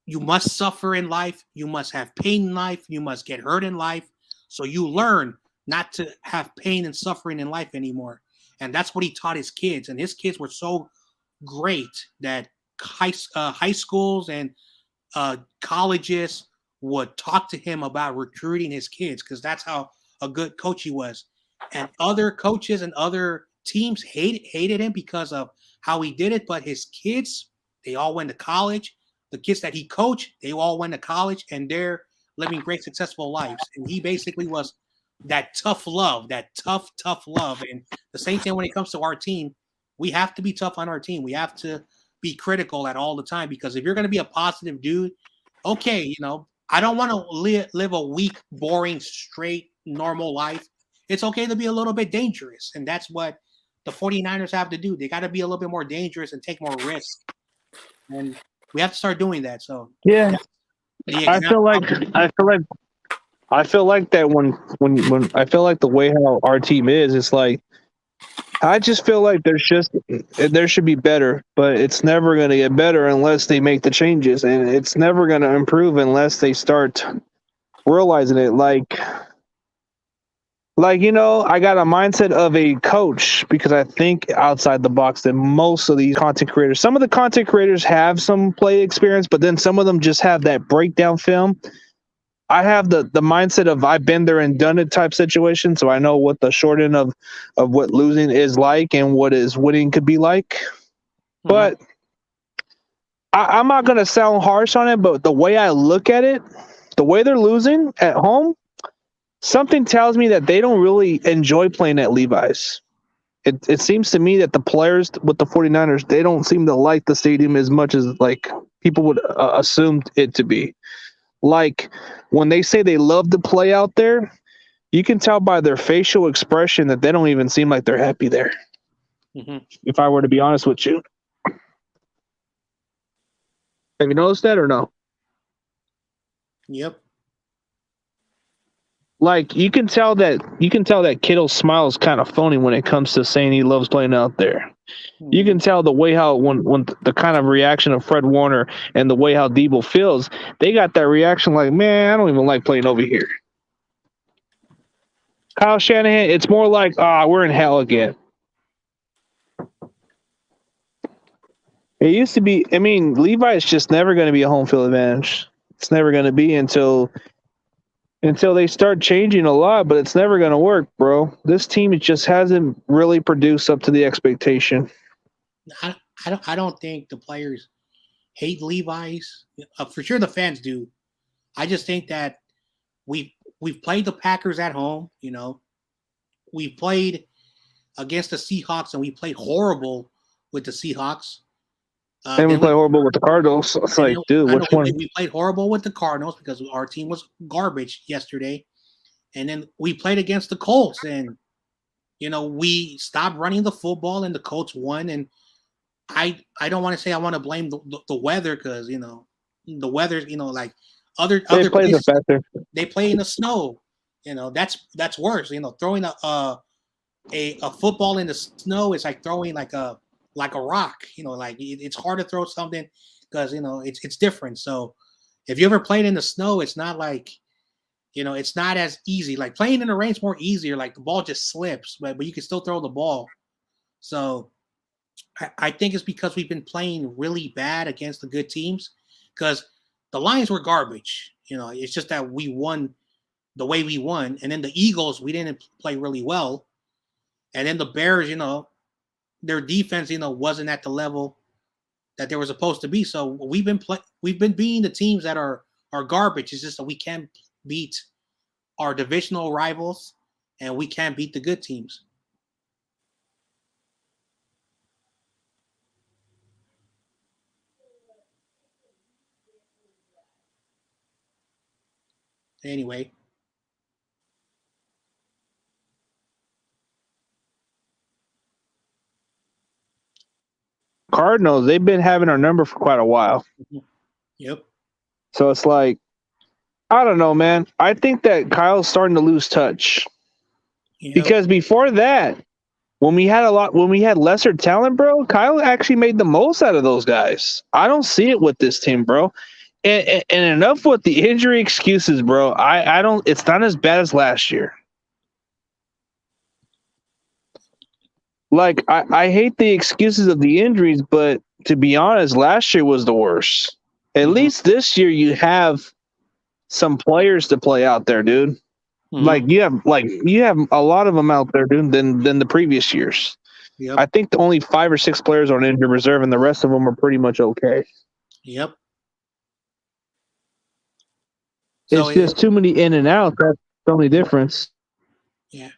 You must suffer in life. You must have pain in life. You must get hurt in life. So you learn not to have pain and suffering in life anymore. And that's what he taught his kids. And his kids were so great that high schools and colleges would talk to him about recruiting his kids, because that's how a good coach he was. And other coaches and other teams hated him because of how he did it. But his kids, they all went to college. The kids that he coached, they all went to college, and they're living great, successful lives. And he basically was that tough love. And the same thing when it comes to our team, we have to be tough on our team. We have to be critical at all the time, because if you're going to be a positive dude, okay, I don't want to live a weak, boring, straight, normal life. It's okay to be a little bit dangerous. And that's what the 49ers have to do. They got to be a little bit more dangerous and take more risks. And we have to start doing that. So yeah, I feel like that when I feel like the way how our team is, it's like I just feel like there should be better, but it's never going to get better unless they make the changes, and it's never going to improve unless they start realizing it. Like, I got a mindset of a coach because I think outside the box than most of these content creators. Some of the content creators have some play experience, but then some of them just have that breakdown film. I have the mindset of I've been there and done it type situation, so I know what the short end of what losing is like and what is winning could be like. Mm-hmm. But I'm not going to sound harsh on it, but the way I look at it, the way they're losing at home, something tells me that they don't really enjoy playing at Levi's. it seems to me that the players with the 49ers, they don't seem to like the stadium as much as like people would assume it to be. Like when they say they love to play out there, you can tell by their facial expression that they don't even seem like they're happy there. Mm-hmm. If I were to be honest with you, have you noticed that or no? Yep. Like you can tell that Kittle's smile is kind of phony when it comes to saying he loves playing out there. You can tell the way how when the kind of reaction of Fred Warner and the way how Debo feels, they got that reaction like, man, I don't even like playing over here. Kyle Shanahan, it's more like, we're in hell again. It used to be, I mean, Levi is just never going to be a home field advantage. It's never going to be until they start changing a lot, but it's never going to work, bro. This team just hasn't really produced up to the expectation. I don't think the players hate Levi's. For sure, the fans do. I just think that we've played the Packers at home. You know, we played against the Seahawks, and we played horrible with the Seahawks. And we play horrible with the Cardinals. It's like, dude, which one? We played horrible with the Cardinals because our team was garbage yesterday. And then we played against the Colts, and you know, we stopped running the football, and the Colts won. And I don't want to say I want to blame the weather because you know the weather, you know, like other places, they play in the snow. You know, that's worse. You know, throwing a football in the snow is like throwing like a rock. You know, like it's hard to throw something because you know it's different. So if you ever played in the snow, it's not like, you know, it's not as easy. Like playing in the rain's more easier. Like the ball just slips, but you can still throw the ball. So I think it's because we've been playing really bad against the good teams because the Lions were garbage. You know, it's just that we won the way we won. And then the Eagles, we didn't play really well. And then the Bears, you know, their defense, you know, wasn't at the level that they were supposed to be. So we've been beating the teams that are garbage. It's just that we can't beat our divisional rivals and we can't beat the good teams. Anyway. Cardinals, they've been having our number for quite a while. Yep. So it's like, I don't know, man. I think that Kyle's starting to lose touch. Yep. Because before that, when we had lesser talent, bro, Kyle actually made the most out of those guys. I don't see it with this team, bro. And enough with the injury excuses, bro. I don't. It's not as bad as last year. Like I hate the excuses of the injuries, but to be honest, last year was the worst. At least this year you have some players to play out there, dude. Like you have a lot of them out there, dude, than the previous years. Yep. I think the only 5 or 6 players are on injured reserve, and the rest of them are pretty much okay. Yep. So it's just too many in and out. That's the only difference. Yeah.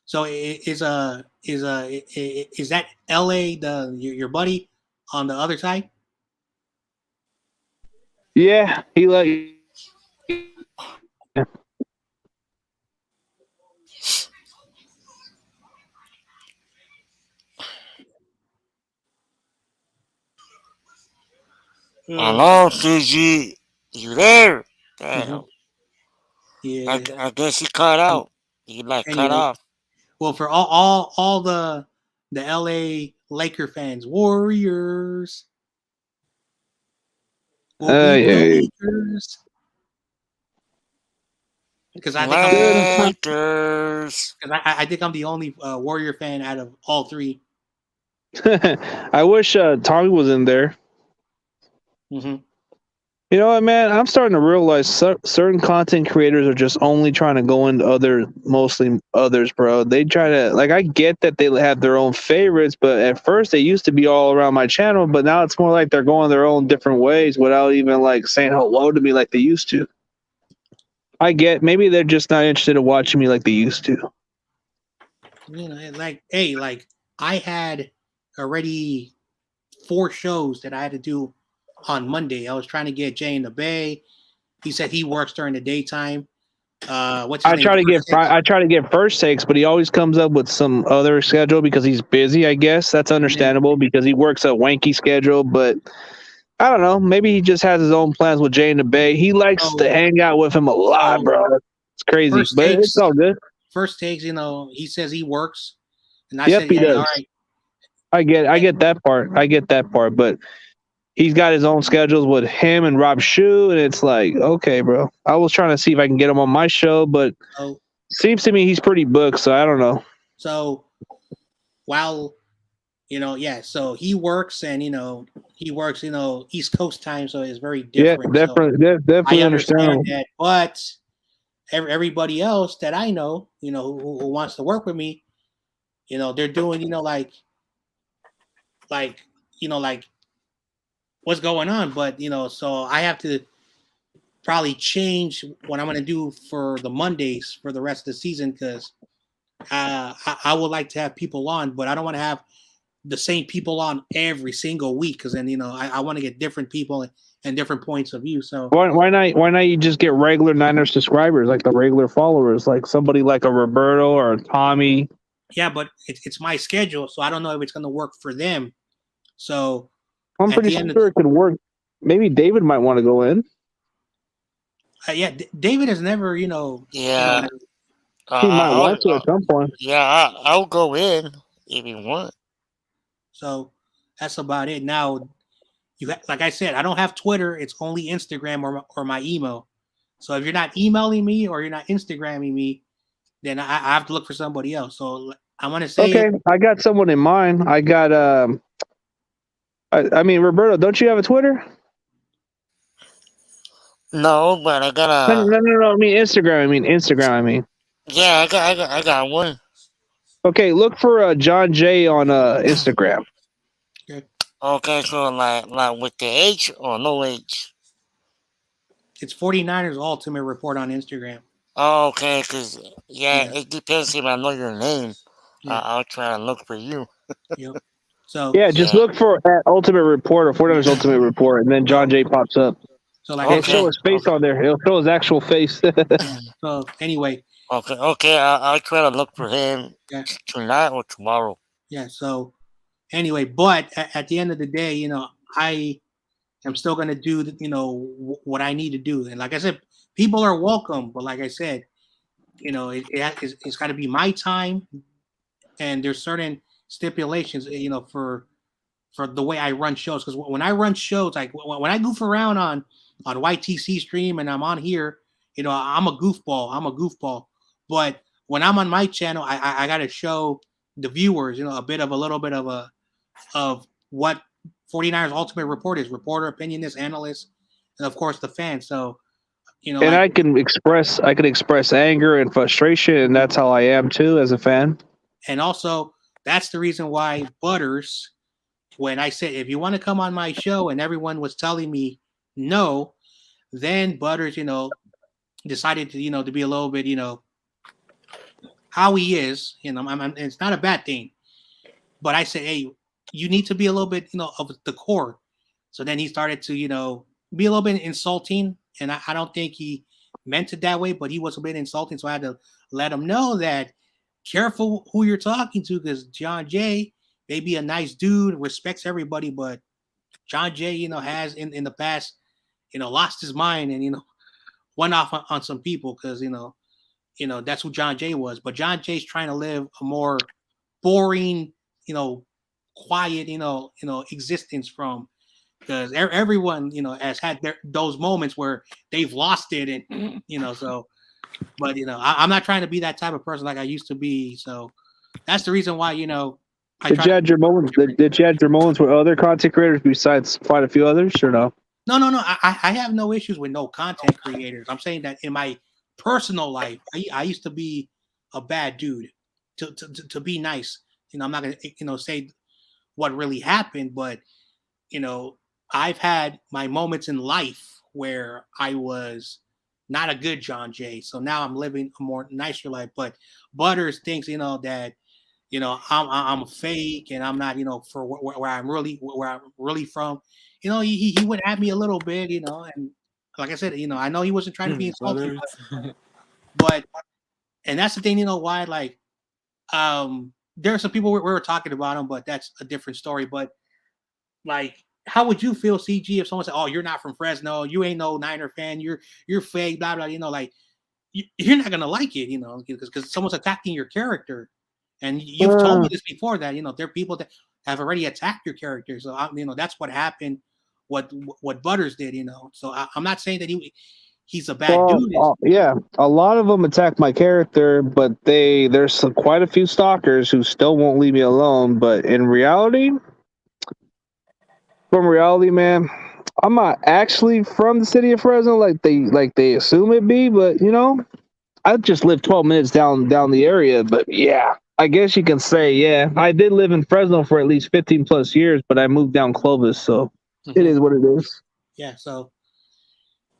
So is that LA your buddy on the other side? Yeah, he like. Yeah. Hello, CG. You there? Damn. Yeah. I guess he cut out. He cut off. Well, for all the LA Laker fans, Warriors. Lakers. Because I think I'm the only Warrior fan out of all 3. I wish Tommy was in there. Mm-hmm. You know what, man? I'm starting to realize certain content creators are just only trying to go into mostly others, bro. They try to, like, I get that they have their own favorites, but at first they used to be all around my channel, but now it's more like they're going their own different ways without even, like, saying hello to me like they used to. I get, maybe they're just not interested in watching me like they used to. You know, like, hey, like, I had already 4 shows that I had to do on Monday. I was trying to get Jay in the Bay. He said he works during the daytime. What's his I name? try to get First Takes. I try to get first takes, but he always comes up with some other schedule because he's busy. I guess that's And then understandable because he works a wanky schedule. But I don't know. Maybe he just has his own plans with Jay in the Bay. He likes to so hang out with him a lot, so bro. It's crazy, first but it's takes, all good. first takes. He says he works, and I Yep, said, he hey, all does. right. I get that part. I get that part, but he's got his own schedules with him and Rob Shu, and it's like, okay, bro. I was trying to see if I can get him on my show, but So seems to me he's pretty booked, so I don't know. so while yeah, so he works and he works East Coast time, so it's very Yeah, different. So definitely, I definitely understand understandable. that, but everybody else that I know, who wants to work with me, they're doing, like, like what's going on. But so I have to probably change what I'm gonna do for the Mondays for the rest of the season because I would like to have people on, but I don't want to have the same people on every single week because then I want to get different people and different points of view. So Why not you just get regular Niners subscribers, like the regular followers, like somebody like a Roberto or a Tommy? yeah, but it's my schedule, so I don't know if it's gonna work for them. So I'm at pretty the end of sure it could work. Maybe David might want to go in. yeah, David has never Yeah. He might I'll, want to at some point. I'll go in if you want. so that's about it. Now like I said, I don't have Twitter. It's only Instagram or my email. So if you're not emailing me or you're not Instagramming me, then I have to look for somebody else. So I want to say Okay, it. I got someone in mind. I got I mean, Roberto, don't you have a Twitter? No, but I No, gotta. no, no, no. I mean Instagram. Yeah, I got one. Okay, look for John Jay on Instagram. Okay. Okay, so like with the H or no H. It's 49ers Ultimate Report on Instagram. Oh, okay, cause yeah, Yeah. it depends if I know your name. Yeah. I'll try to look for you. Yep. So Yeah, just Yeah. look for at Ultimate Report or 49ers yeah. Ultimate Report, and then John So Jay pops up. so like I He'll Okay. show said. his face on there. He'll show his actual face. So anyway, Okay. I'll try to look for him yeah, tonight or tomorrow. yeah. So anyway, but at the end of the day, I am still gonna do what I need to do. And like I said, people are welcome, but like I said, it's got to be my time, and there's certain stipulations, for the way I run shows. Because when I run shows, like when I goof around on YTC stream and I'm on here, I'm a goofball. I'm a goofball. But when I'm on my channel, I got to show the viewers, a little bit of what 49ers Ultimate Report is: reporter, opinionist, analyst, and of course the fans. So And like, I can express anger and frustration, and that's how I am too as a fan. and also that's the reason why Butters, when I said if you want to come on my show, and everyone was telling me no, then Butters, decided to to be a little bit, how he is. It's not a bad thing, but I said, hey, you need to be a little bit, of the core. So then he started to, be a little bit insulting, and I don't think he meant it that way, but he was a bit insulting. So I had to let him know that careful who you're talking to, because John Jay may be a nice dude, respects everybody, but John Jay, has in the past, lost his mind and went off on some people because that's who John Jay was. But John Jay's trying to live a more boring, quiet, existence from, because everyone has had those moments where they've lost it, and so. But I'm not trying to be that type of person like I used to be. So that's the reason why I Did try. you have your moments? Did you have your moments with other content creators besides quite a few others, or no? No. I have no issues with no content creators. I'm saying that in my personal life, I used to be a bad dude. To be nice, I'm not gonna say what really happened, but I've had my moments in life where I was not a good John Jay. So now I'm living a more nicer life. But Butters thinks that I'm a fake and I'm not, for where I'm really from. He would at me a little bit, and like I said, I know he wasn't trying to be insulting, but and that's the thing, why, like, there are some people we were talking about him, but that's a different story. But like, how would you feel, CG, if someone said, "Oh, you're not from Fresno, you ain't no Niner fan, you're fake, blah blah," like you're not gonna like it, because someone's attacking your character, and you've told me this before that there are people that have already attacked your character. So that's what happened. What Butters did, So I'm not saying that he's a bad dude. Yeah, a lot of them attack my character, but there's quite a few stalkers who still won't leave me alone. But in reality, man, I'm not actually from the city of Fresno like they assume it be. But I just live 12 minutes down the area. But yeah, I guess you can say, yeah, I did live in Fresno for at least 15 plus years, but I moved down Clovis, so it is what it is. Yeah, so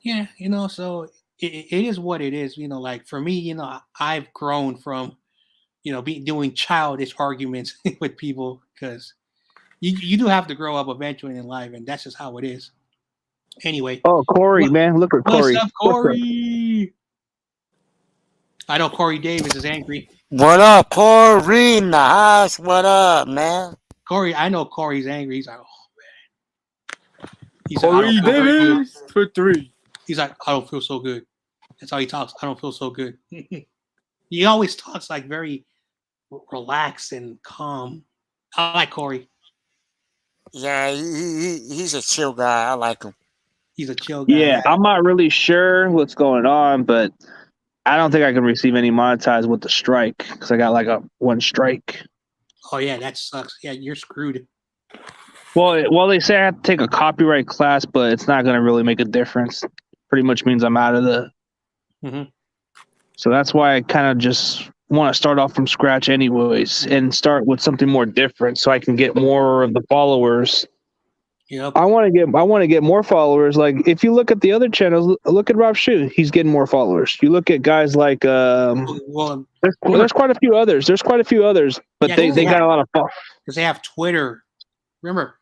yeah, so it is what it is. Like for me, I've grown from doing childish arguments with people, because you do have to grow up eventually in life, and that's just how it is. Anyway. Oh, Corey, man, look at Corey. What's up, Corey? I know Corey Davis is angry. What up, Corey in the house? What up, man? Corey, I know Corey's angry. He's like, oh man. Corey Davis for 3. He's like, I don't feel so good. That's how he talks. I don't feel so good. He always talks like very relaxed and calm. I like Corey. Yeah, he's a chill guy. I like him. He's a chill guy. Yeah, I'm not really sure what's going on, but I don't think I can receive any monetized with the strike because I got like a 1 strike. Oh yeah, that sucks. Yeah, you're screwed. Well, they say I have to take a copyright class, but it's not going to really make a difference. Pretty much means I'm out of the. Mm-hmm. So that's why I kind of just want to start off from scratch, anyways, and start with something more different, so I can get more of the followers. Yep. I want to get more followers. Like if you look at the other channels, look at Rob Shu. He's getting more followers. You look at guys like there's quite a few others. But they got a lot of followers because they have Twitter. Remember,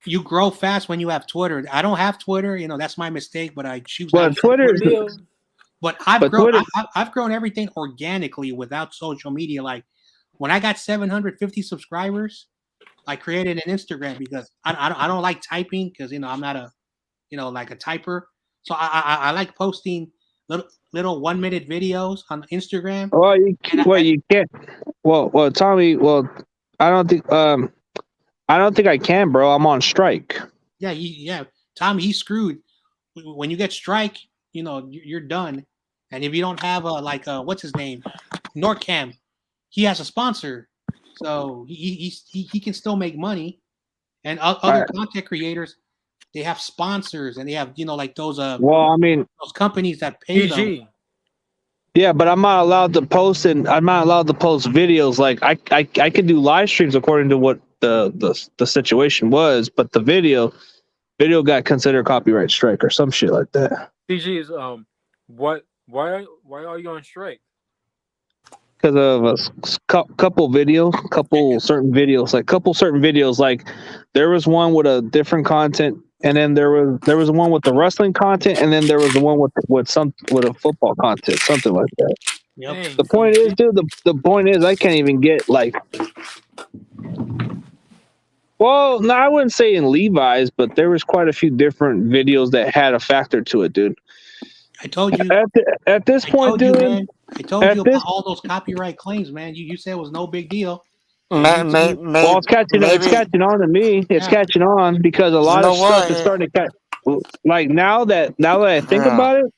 you grow fast when you have Twitter. I don't have Twitter. That's my mistake. But I choose. Well, Twitter. But I've grown everything organically without social media. Like when I got 750 subscribers, I created an Instagram because I don't like typing because I'm not a like a typer. So I like posting little 1 minute videos on Instagram. Well, you can't. Well, Tommy. Well, I don't think I can, bro. I'm on strike. Yeah. Tommy, he's screwed. When you get strike, you're done. And if you don't have what's his name, Norcam, he has a sponsor. So he can still make money, and other content creators, they have sponsors and they have like those those companies that pay them. Yeah, but I'm not allowed to post videos. Like I can do live streams according to what the situation was, but the video got considered copyright strike or some shit like that. CG is why are you on strike? Because of a couple certain videos. Like there was one with a different content, and then there was one with the wrestling content, and then there was the one with a football content, something like that. Yep. The point is, dude. The point is, I can't even get like. Well, no, I wouldn't say in Levi's, but there was quite a few different videos that had a factor to it, dude. I told you. At this point, dude. I told you about all those copyright claims, man. You said it was no big deal. Well, it's catching on to me. It's catching on because a lot of stuff is starting to catch. Like now that I think about it,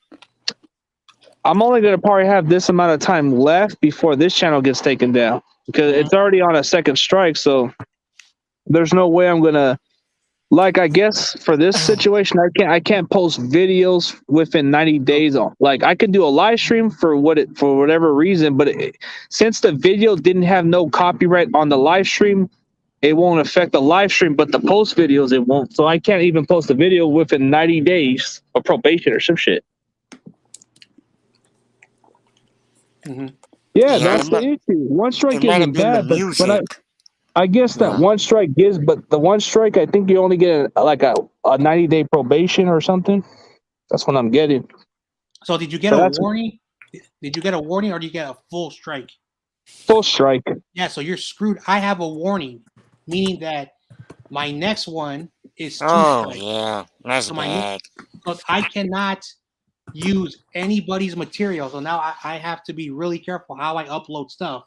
I'm only going to probably have this amount of time left before this channel gets taken down because it's already on a 2nd strike. So there's no way I'm going to. Like I guess for this situation, I can't post videos within 90 days. Like I could do a live stream for whatever reason, but since the video didn't have no copyright on the live stream, it won't affect the live stream. But the post videos, it won't. So I can't even post a video within 90 days of probation or some shit. Mm-hmm. Yeah, Yeah, that's the issue. One strike it might have isn't been the bad, but music. I guess that Yeah. one strike gives, but the one strike, I think you only get like a 90-day probation or something. That's what I'm getting. So did you get But a that's warning? Did you get a warning or did you get a full strike? full strike. Yeah, so you're screwed. I have a warning, meaning that my next one is 2 Oh strikes. yeah, that's So bad. so I cannot use anybody's material. So now I have to be really careful how I upload stuff.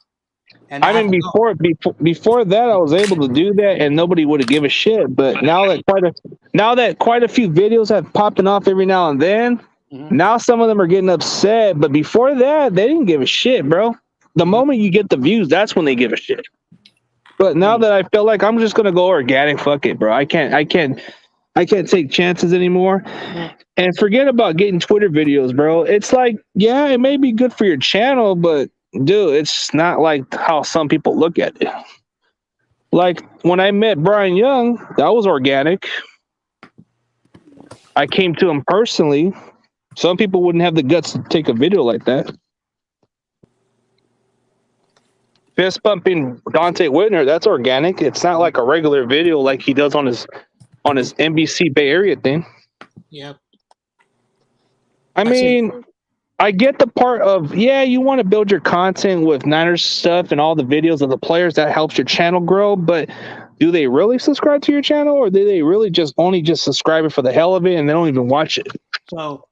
And I I have mean, to go. before that, I was able to do that, and nobody would have give a shit. But now that quite a few videos have popping off every now and then, Mhm. now some of them are getting upset. But before that, they didn't give a shit, bro. The moment you get the views, that's when they give a shit. But now that I feel like I'm just gonna go organic, fuck it, bro. I can't take chances anymore. And forget about getting Twitter videos, bro. It's like, yeah, it may be good for your channel, but dude, it's not like how some people look at it. Like when I met Brian Young, that was organic. I came to him personally. Some people wouldn't have the guts to take a video like that. Fist bumping Dante Whitner, that's organic. It's not like a regular video like he does on his NBC Bay Area thing. Yep. I mean, I get the part of, yeah, you want to build your content with Niners stuff and all the videos of the players. That helps your channel grow. But do they really subscribe to your channel, or do they really just subscribe it for the hell of it and they don't even watch it? So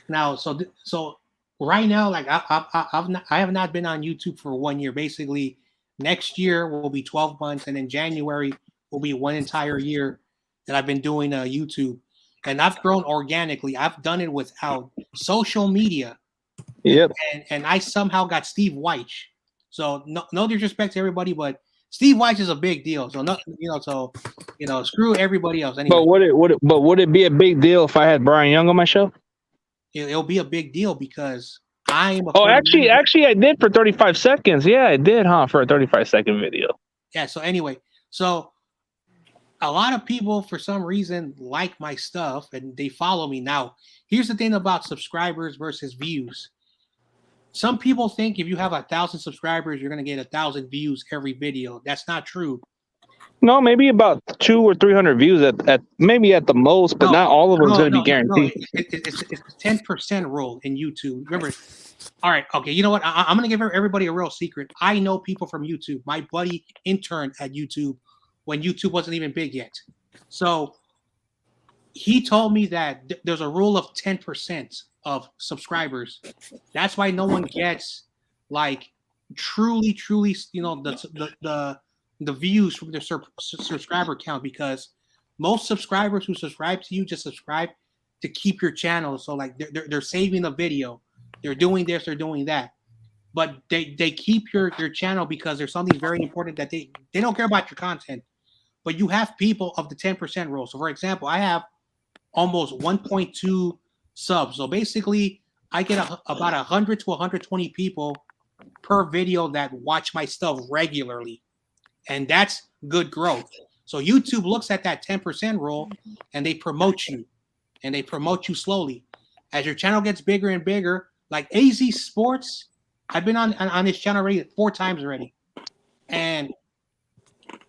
now, so right now, like I have not been on YouTube for 1 year. Basically, next year will be 12 months, and in January will be 1 entire year that I've been doing YouTube, and I've grown organically. I've done it without social media. Yep. And I somehow got Steve Weich. So no disrespect to everybody, but Steve Weich is a big deal. So screw everybody else. Anyway, But would it be a big deal if I had Brian Young on my show? it'll be a big deal because I am a. Oh, actually, I did for 35 seconds. Yeah, I did, huh? For a 35-second video. Yeah. So anyway, so a lot of people for some reason like my stuff and they follow me. Now, here's the thing about subscribers versus views. Some people think if you have 1,000 subscribers, you're going to get 1,000 views every video. That's not true. No, maybe about 200 or 300 views at maybe at the most, but not all of them is going to be guaranteed. It's a 10% rule in YouTube. Remember, all right, okay, you know what? I'm going to give everybody a real secret. I know people from YouTube. My buddy interned at YouTube when YouTube wasn't even big yet. So he told me that there's a rule of 10% of subscribers. That's why no one gets like truly, the views from their subscriber count, because most subscribers who subscribe to you just subscribe to keep your channel. So like they're saving the video, they're doing this, they're doing that, but they keep your channel because there's something very important that they don't care about your content. But you have people of the 10% rule. So for example, I have almost 1.2 subs. So basically, I get about 100 to 120 people per video that watch my stuff regularly. And that's good growth. So YouTube looks at that 10% rule and they promote you. And they promote you slowly. As your channel gets bigger and bigger, like AZ Sports, I've been on his channel already 4 times already. And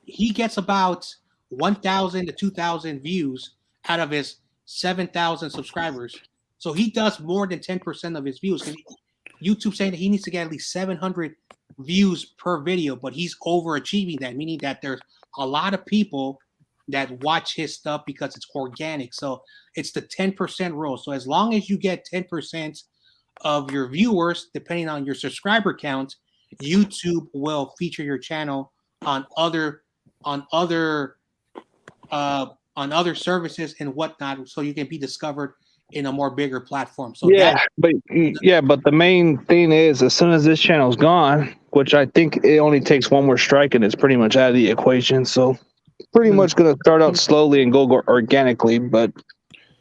he gets about 1,000 to 2,000 views out of his 7,000 subscribers. So he does more than 10% of his views. YouTube saying that he needs to get at least 700 views per video, but he's overachieving that, meaning that there's a lot of people that watch his stuff because it's organic. So it's the 10% rule. So as long as you get 10% of your viewers, depending on your subscriber count, YouTube will feature your channel on other services and whatnot, so you can be discovered in a more bigger platform. So but the main thing is, as soon as this channel's gone, which I think it only takes one more strike and it's pretty much out of the equation. So pretty much going to start out slowly and go organically. But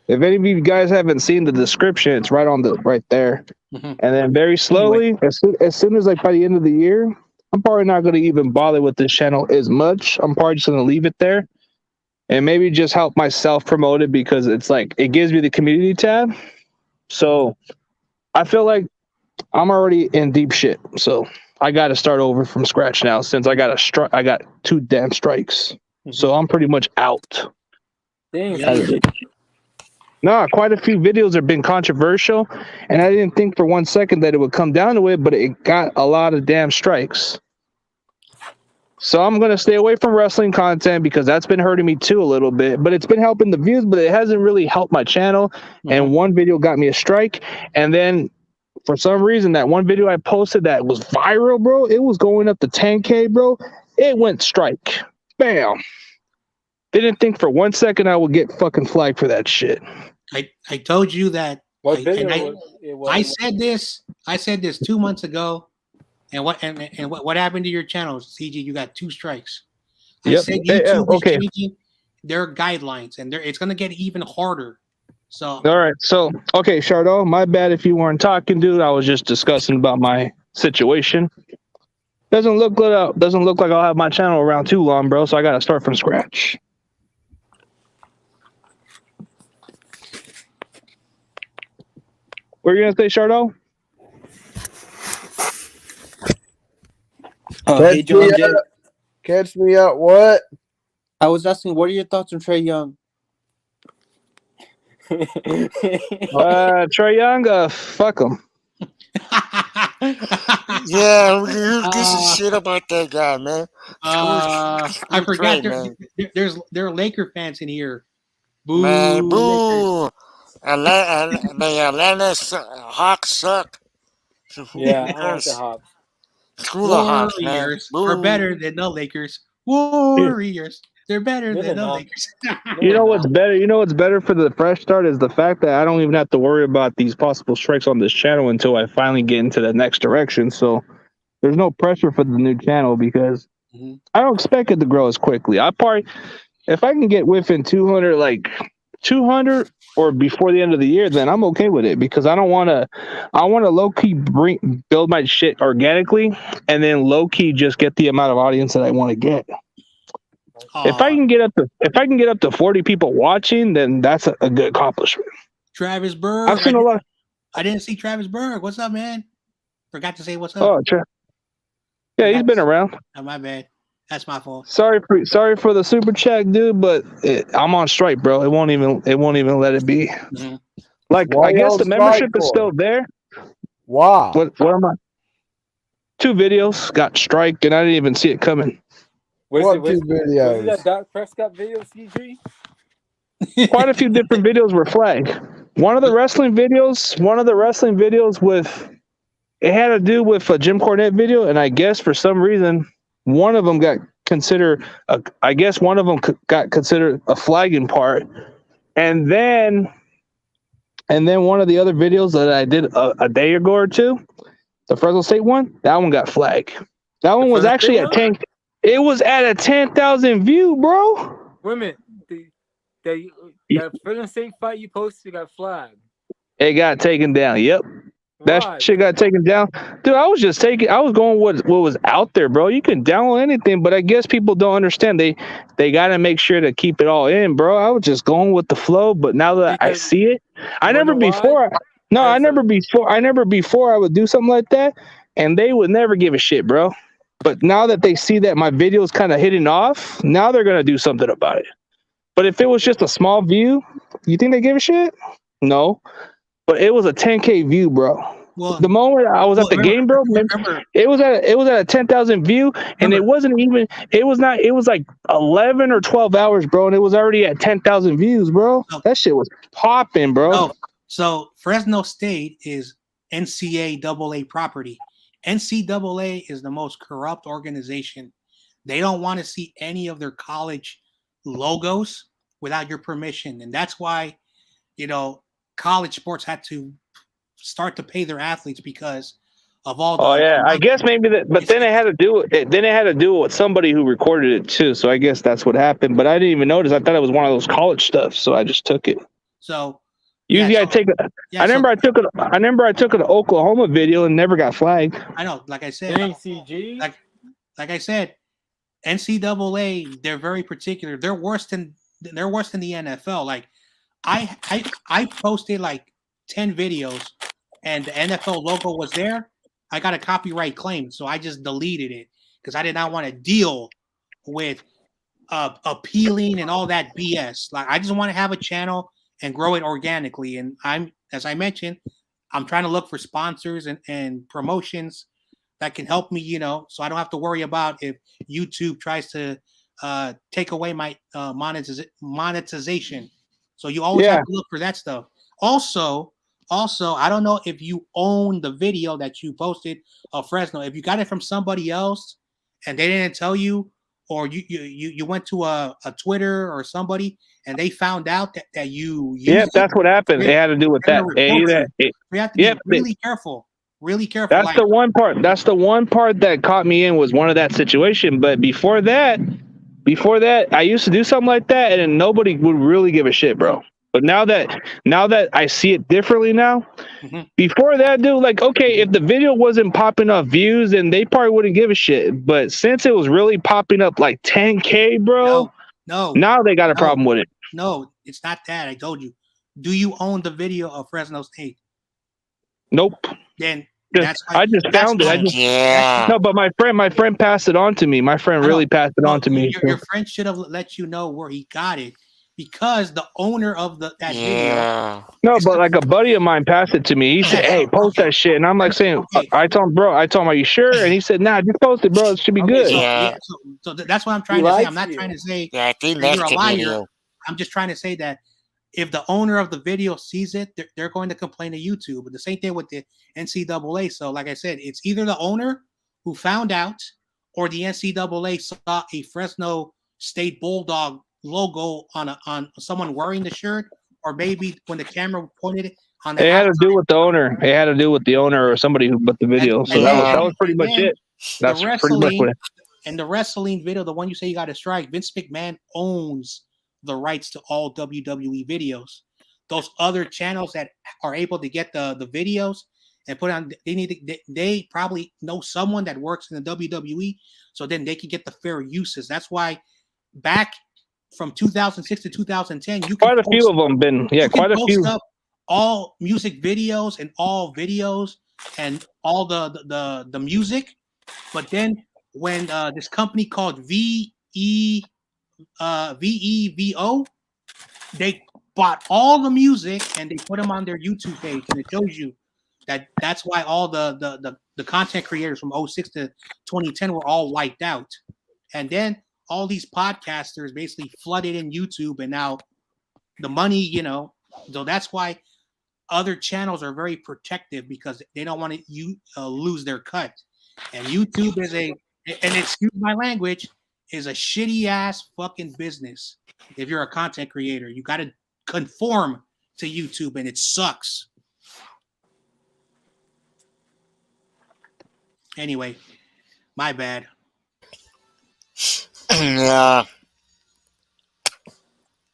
if any of you guys haven't seen the description, it's right there. And then very slowly, as soon as like by the end of the year, I'm probably not going to even bother with this channel as much. I'm probably just going to leave it there and maybe just help myself promote it, because it's like it gives me the community tab. So I feel like I'm already in deep shit. So I got to start over from scratch now since I got I got 2 damn strikes. So I'm pretty much out. Dang, Yeah. No, quite a few videos have been controversial, and I didn't think for 1 second that it would come down to it, but it got a lot of damn strikes. So I'm going to stay away from wrestling content because that's been hurting me too a little bit, but it's been helping the views, but it hasn't really helped my channel. And one video got me a strike, and then for some reason that one video I posted that was viral, bro, it was going up to 10K, bro. It went strike. Bam. Didn't think for 1 second I would get fucking flagged for that shit. I told you that. What I video said this. I said this 2 months ago. And what happened to your channel, CG? You got 2 strikes. I Yep. said YouTube is changing their guidelines, and it's going to get even harder. So all right. So okay, Shardo, my bad if you weren't talking, dude. I was just discussing about my situation. Doesn't look good. Doesn't look like I'll have my channel around too long, bro. So I got to start from scratch. What are you gonna say, Shardo? Hey, John Jay. Catch me up. What? I was asking, what are your thoughts on Trey Young? Trey Young, fuck him. Yeah, who gives a shit about that guy, man? I forgot there are Laker fans in here. Boo, man, boo! The Atlanta Hawks suck. Yeah, I don't like the Hawks. Screw the Hawks, man. Warriors are better than the Lakers. Warriors, they're better than the Lakers. You know what's better? You know what's better for the fresh start is the fact that I don't even have to worry about these possible strikes on this channel until I finally get into the next direction. So there's no pressure for the new channel because I don't expect it to grow as quickly. I probably, if I can get within 200 or before the end of the year, then I'm okay with it because I want to low key build my shit organically and then low key just get the amount of audience that I want to get. If I can get up to 40 people watching, then that's a good accomplishment. Travis Berg. I've seen a lot. I didn't see Travis Berg. What's up, man? Forgot to say what's up. Oh, yeah, he's been around. Oh, my bad. That's my fault. Sorry for the super chat, dude, but I'm on strike, bro. It won't even let it be. Like, I guess the membership is still there. Wow. What am I? 2 videos got strike, and I didn't even see it coming. What 2 videos? Was that Dak Prescott video, CG? Quite a few different videos were flagged. One of the wrestling videos with it had to do with a Jim Cornette video, and I guess for some reason one of them got considered a flagging part, and then one of the other videos that I did a day ago or two, the Fresno State one, that one got flagged. That one was actually at 10. It was at a 10,000 view, bro. Wait a minute. The Fresno State fight you posted got flagged. It got taken down. Yep. That shit got taken down. Dude, I was going what was out there, bro. You can download anything, but I guess people don't understand. They got to make sure to keep it all in, bro. I was just going with the flow, but now that I see it, I never before I would do something like that, and they would never give a shit, bro. But now that they see that my video is kind of hitting off, now they're going to do something about it. But if it was just a small view, you think they give a shit? No. But it was a 10K view, bro. Well, the moment I was at the game, bro, it was at a 10,000 view, and it wasn't even. It was like 11 or 12 hours, bro, and it was already at 10,000 views, bro. That shit was popping, bro. Oh, so Fresno State is NCAA property. NCAA is the most corrupt organization. They don't want to see any of their college logos without your permission, and that's why, college sports had to start to pay their athletes because of all the. Oh yeah, I guess maybe that, but then it had to do it. Then it had to do with somebody who recorded it too. So I guess that's what happened. But I didn't even notice. I thought it was one of those college stuff, so I just took it. So usually I take it. I remember I took an Oklahoma video and never got flagged. I know, like I said, NCG. Like I said, NCAA, they're very particular. They're worse than the NFL. Like I posted like 10 videos and the NFL logo was there, I got a copyright claim. So I just deleted it because I did not want to deal with appealing and all that BS. Like, I just want to have a channel and grow it organically. And as I mentioned, I'm trying to look for sponsors and promotions that can help me, so I don't have to worry about if YouTube tries to take away my monetization. So you always have to look for that stuff. Also, I don't know if you own the video that you posted of Fresno. If you got it from somebody else and they didn't tell you, or you went to a Twitter or somebody and they found out that you that's what happened. It had to do with that. We have to be really careful. Really careful. That's the one part. That's the one part that caught me in, was one of that situation. But before that, I used to do something like that, and then nobody would really give a shit, bro. But now that I see it differently now, before that, dude, like, okay, if the video wasn't popping up views, then they probably wouldn't give a shit. But since it was really popping up like 10K, bro, no, now they got a problem with it. No, it's not that. I told you. Do you own the video of Fresno State? Nope. Then I just found it. No, but my friend passed it on to me. My friend really passed it on to me. Your friend should have let you know where he got it, because the owner of that video. No, but like a buddy of mine passed it to me. He said, "Hey, post that shit," and I'm like saying, I told him, "Are you sure?" And he said, "Nah, just post it, bro. It should be good." So that's what I'm trying to say. I'm not trying to say you're a liar. Video. I'm just trying to say that if the owner of the video sees it, they're going to complain to YouTube. But the same thing with the NCAA. So, like I said, it's either the owner who found out, or the NCAA saw a Fresno State Bulldog logo on someone wearing the shirt, or maybe when the camera pointed it on the. It had to do with the owner. It had to do with the owner or somebody who put the video. So that was pretty much it. That's pretty much what. And the wrestling video, the one you say you got to strike, Vince McMahon owns the rights to all WWE videos. Those other channels that are able to get the videos and put on, they probably know someone that works in the WWE, so then they can get the fair uses. That's why back from 2006 to 2010, you quite a few of them been quite a few up all music videos and all videos and all the music. But then when this company called VEVO, they bought all the music and they put them on their YouTube page, and it shows you that's why all the content creators from 06 to 2010 were all wiped out. And then all these podcasters basically flooded in YouTube, and now the money, so that's why other channels are very protective, because they don't want to lose their cut. And YouTube is and excuse my language, is a shitty ass fucking business. If you're a content creator, you got to conform to YouTube, and it sucks. Anyway, my bad. Yeah,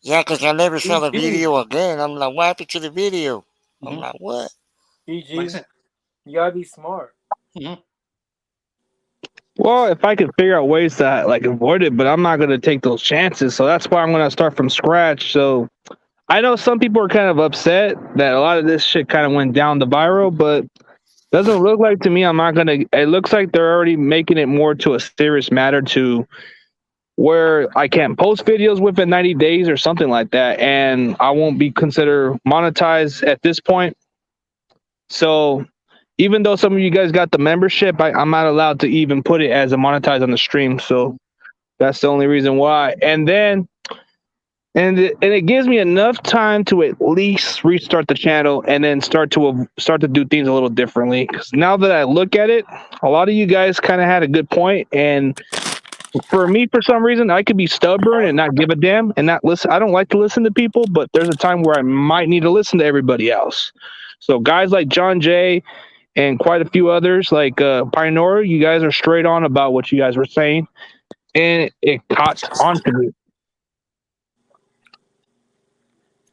because I never saw the video again. I'm like, what happened to the video? I'm like, what? PG, you gotta be smart. Well, if I could figure out ways to avoid it, but I'm not going to take those chances. So that's why I'm going to start from scratch. So I know some people are kind of upset that a lot of this shit kind of went down the viral, but doesn't look like to me. I'm not going to. It looks like they're already making it more to a serious matter, to where I can't post videos within 90 days or something like that, and I won't be considered monetized at this point. So even though some of you guys got the membership, I'm not allowed to even put it as a monetize on the stream. So that's the only reason why. And then, it gives me enough time to at least restart the channel and then start to do things a little differently. Because now that I look at it, a lot of you guys kind of had a good point. And for me, for some reason, I could be stubborn and not give a damn and not listen. I don't like to listen to people, but there's a time where I might need to listen to everybody else. So guys like John Jay and quite a few others like Pioneer, you guys are straight on about what you guys were saying, and it caught on to me.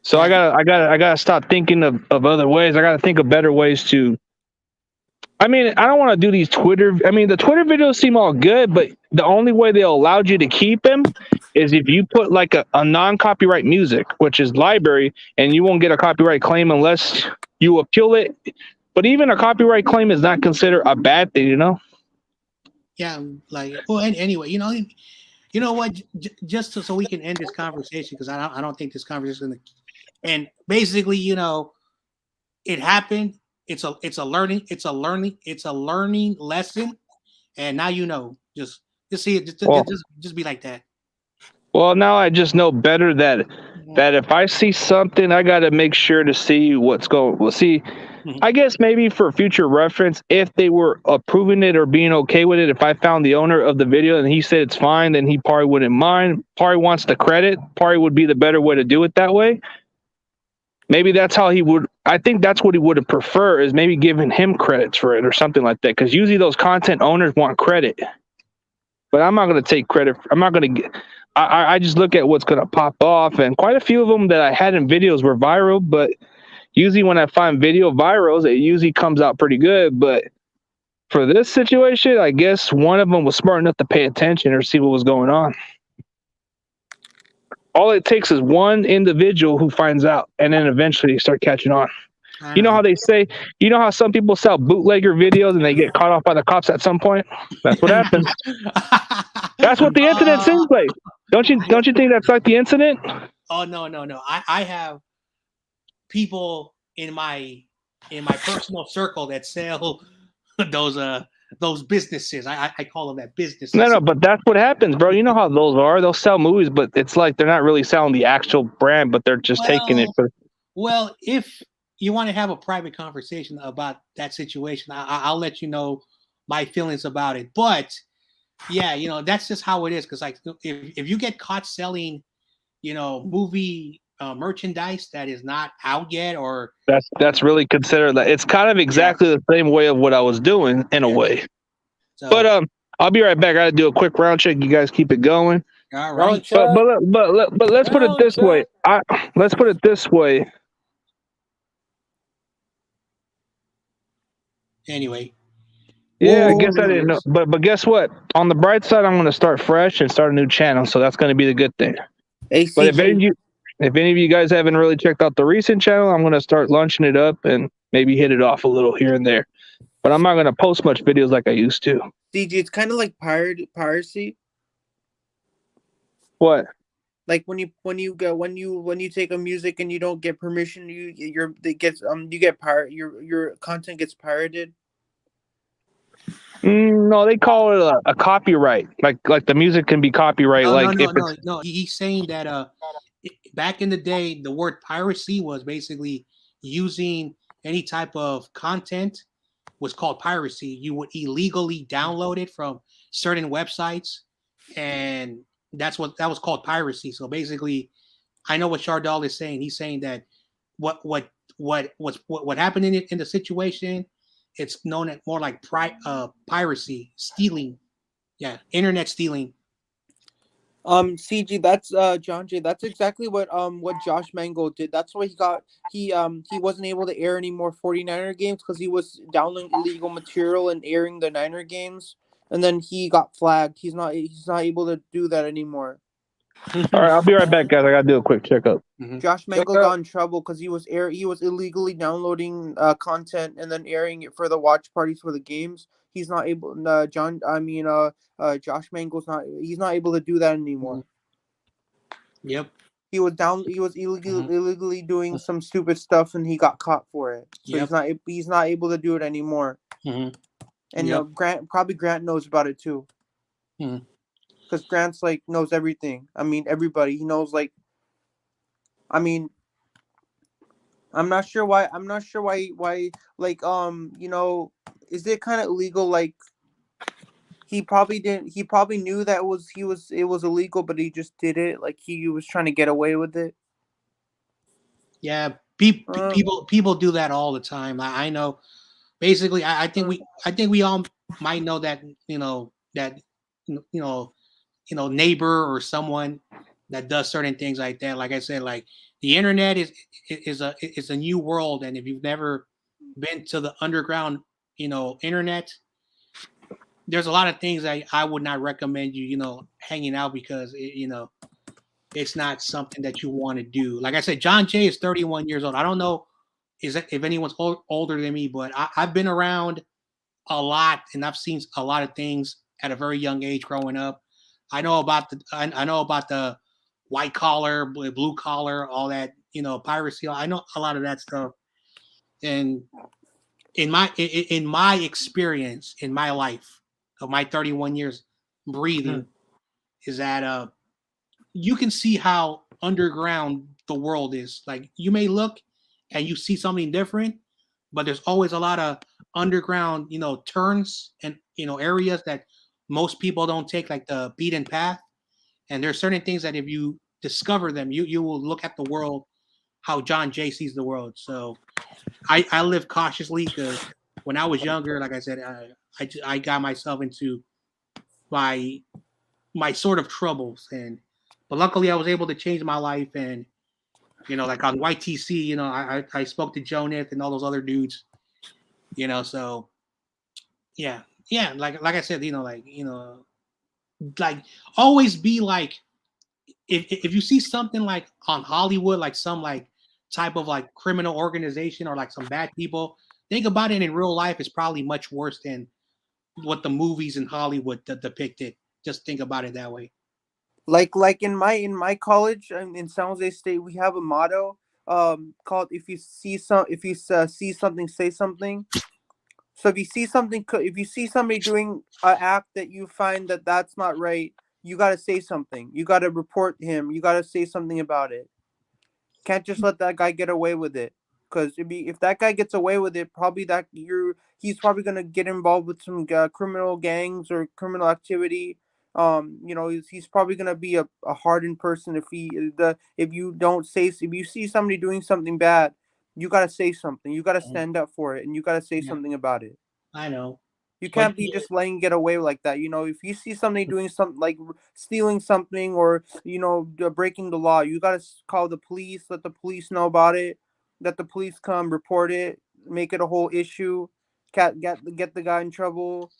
So I gotta stop thinking of other ways. I gotta think of better ways to. I mean, I don't want to do these Twitter. I mean, the Twitter videos seem all good, but the only way they allowed you to keep them is if you put like a non-copyright music, which is library, and you won't get a copyright claim unless you appeal it But even a copyright claim is not considered a bad thing, you know? Yeah, like well, anyway, you know what? Just so we can end this conversation because I don't think this conversation is gonna. And basically, it happened. It's a learning lesson. And now just see it. Well, Just be like that. well, now I just know better that if I see something, I got to make sure to see what's going. Well, see, I guess maybe for future reference, if they were approving it or being okay with it, if I found the owner of the video and he said it's fine, then he probably wouldn't mind. Probably wants the credit. Probably would be the better way to do it that way. Maybe that's how he would. I think that's what he would have preferred is maybe giving him credits for it or something like that. Because usually those content owners want credit, but I'm not going to take credit. I'm not going to get. I just look at what's going to pop off, and quite a few of them that I had in videos were viral. But usually when I find video virals, it usually comes out pretty good. But for this situation, I guess one of them was smart enough to pay attention or see what was going on. All it takes is one individual who finds out, and then eventually you start catching on. You know how they say, you know how some people sell bootlegger videos and they get caught off by the cops at some point? That's what happens. That's what the incident seems like. Don't you think that's like the incident? Oh no. I have people in my personal circle that sell those businesses. I call them that businesses. No, but that's what happens, bro. You know how those are. They'll sell movies, but it's like they're not really selling the actual brand, but they're just taking it for. Well, if you want to have a private conversation about that situation, I'll let you know my feelings about it. But yeah, that's just how it is. Because like, if you get caught selling, movie merchandise that is not out yet, or that's really considered that it's kind of exactly the same way of what I was doing in a way. So, but I'll be right back. I got to do a quick round check. You guys keep it going. All right. But let's put it this way. Let's put it this way. Anyway. Yeah, I guess I didn't know. But guess what? On the bright side, I'm going to start fresh and start a new channel. So that's going to be the good thing. But if any of you guys haven't really checked out the recent channel, I'm going to start launching it up and maybe hit it off a little here and there. But I'm not going to post much videos like I used to. CG, it's kind of like piracy. What? Like when you take a music and you don't get permission, your content gets pirated. No, they call it a copyright. Like the music can be copyright. No. He's saying that back in the day, the word piracy was basically using any type of content was called piracy. You would illegally download it from certain websites, and that was called piracy. So basically, I know what Shardal is saying. He's saying that what happened in the situation, it's known as more like piracy, stealing. Yeah, internet stealing. CG, that's John Jay. That's exactly what Josh Mango did. That's why he wasn't able to air any more 49er games because he was downloading illegal material and airing the Niner games, and then he got flagged. He's not able to do that anymore. All right, I'll be right back, guys. I gotta do a quick checkup. Josh Mango got in trouble because he was illegally downloading content and then airing it for the watch parties for the games. He's not able. Josh Mango's not. He's not able to do that anymore. Yep. He was illegally doing some stupid stuff, and he got caught for it. So he's not able to do it anymore. And Grant knows about it too. Because Grant's knows everything. I mean, everybody. He knows I'm not sure why. Is it kind of illegal? He probably didn't. He probably knew that it was illegal, but he just did it. He was trying to get away with it. Yeah, people do that all the time. I know. Basically, I think we all might know that neighbor or someone that does certain things like that. Like I said, the internet is a new world, and if you've never been to the underground, internet, there's a lot of things I would not recommend you, hanging out because it's not something that you want to do. Like I said, John Jay is 31 years old. I don't know is if anyone's older than me, but I've been around a lot and I've seen a lot of things at a very young age growing up. I know about the white collar, blue collar, all that, piracy. I know a lot of that stuff. And in my experience, in my life of my 31 years breathing, is that you can see how underground the world is. Like, you may look and you see something different, but there's always a lot of underground, turns and areas that most people don't take, like the beaten path. And there's certain things that if you discover them, you will look at the world how John Jay sees the world. So I live cautiously because when I was younger, like I said, I got myself into my sort of troubles, but luckily I was able to change my life. And like on YTC, I spoke to Joneth and all those other dudes, so yeah, like I said, like always be like, if you see something like on Hollywood, like some like type of like criminal organization or like some bad people, think about it in real life. It's probably much worse than what the movies in Hollywood depicted. Just think about it that way. Like in my college in San Jose State, we have a motto called if you see something, say something. So if you see somebody doing an act that you find that's not right, you got to say something. You got to report him. You got to say something about it. Can't just let that guy get away with it. Because if that guy gets away with it, he's probably gonna get involved with some criminal gangs or criminal activity. He's probably gonna be a hardened person if you see somebody doing something bad, you gotta say something. You gotta stand up for it, and you gotta say something about it. I know. You can't be just letting it get away like that. If you see somebody doing something like stealing something or breaking the law, you gotta call the police. Let the police know about it. Let the police come report it. Make it a whole issue. Get the guy in trouble.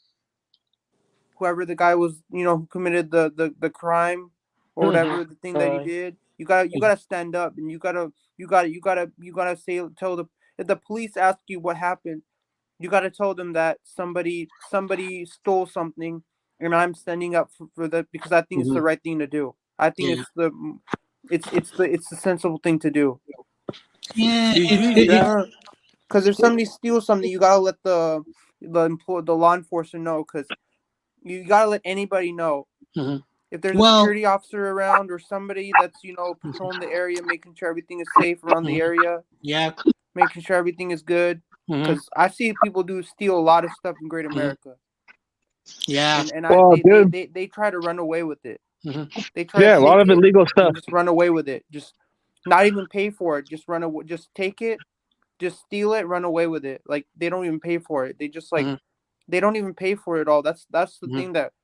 Whoever the guy was, who committed the crime or whatever the thing that he did. You gotta stand up, and you gotta tell if the police ask you what happened. You got to tell them that somebody stole something, and I'm standing up for that because I think it's the right thing to do. I think it's the sensible thing to do. Yeah. Because if somebody steals something, you gotta let the law enforcement know. Because you gotta let anybody know. Mm-hmm. If there's a security officer around or somebody that's patrolling the area, making sure everything is safe around the area. Yeah. Making sure everything is good. Because I see people steal a lot of stuff in Great America. Yeah, and they try to run away with it. They try to a lot of illegal stuff. Just run away with it. Just not even pay for it. Just run away. Just take it. Just steal it. Run away with it. Like they don't even pay for it. They just they don't even pay for it all. That's the thing that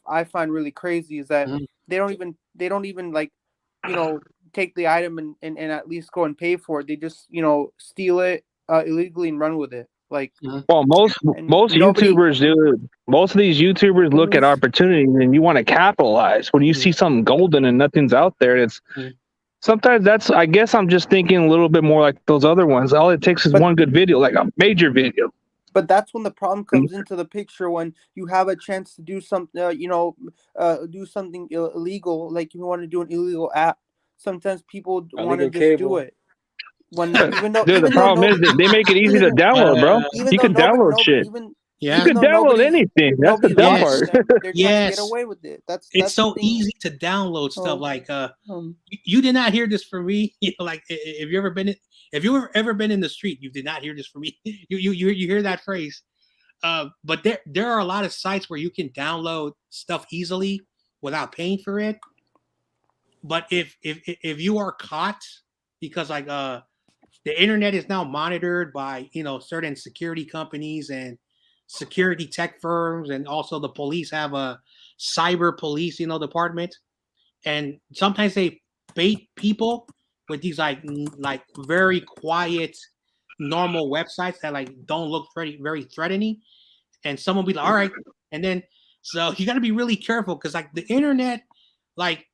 I find really crazy is that they don't even like take the item and at least go and pay for it. They just steal it illegally and run with it. Like most YouTubers do. Most of these YouTubers look at opportunities and you want to capitalize. When you see something golden and nothing's out there, it's sometimes I guess I'm just thinking a little bit more like those other ones. All it takes is one good video, like a major video. But that's when the problem comes into the picture, when you have a chance to do something, do something illegal, like you want to do an illegal app. Sometimes people want to just do it. The problem is that they make it easy to download, bro. You can download shit. You can download anything. That's the dumb part. They're trying to get away with it. It's so easy to download stuff. Like you did not hear this from me. Like if you've ever been in the street, you did not hear this from me. You hear that phrase. But there are a lot of sites where you can download stuff easily without paying for it. But if you are caught, because like the internet is now monitored by certain security companies and security tech firms, and also the police have a cyber police department, and sometimes they bait people with these like very quiet normal websites that like don't look very threatening, and someone will be like, all right, and then so you got to be really careful because like the internet, like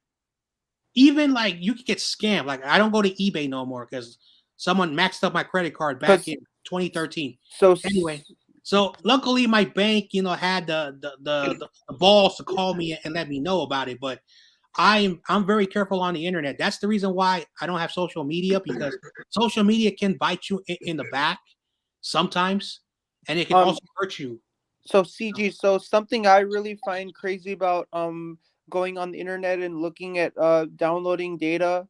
even like you can get scammed. Like I don't go to eBay no more because someone maxed up my credit card back in 2013. So anyway, so luckily my bank, had the balls to call me and let me know about it. But I'm very careful on the internet. That's the reason why I don't have social media, because social media can bite you in the back sometimes, and it can also hurt you. So CG, so something I really find crazy about going on the internet and looking at downloading data,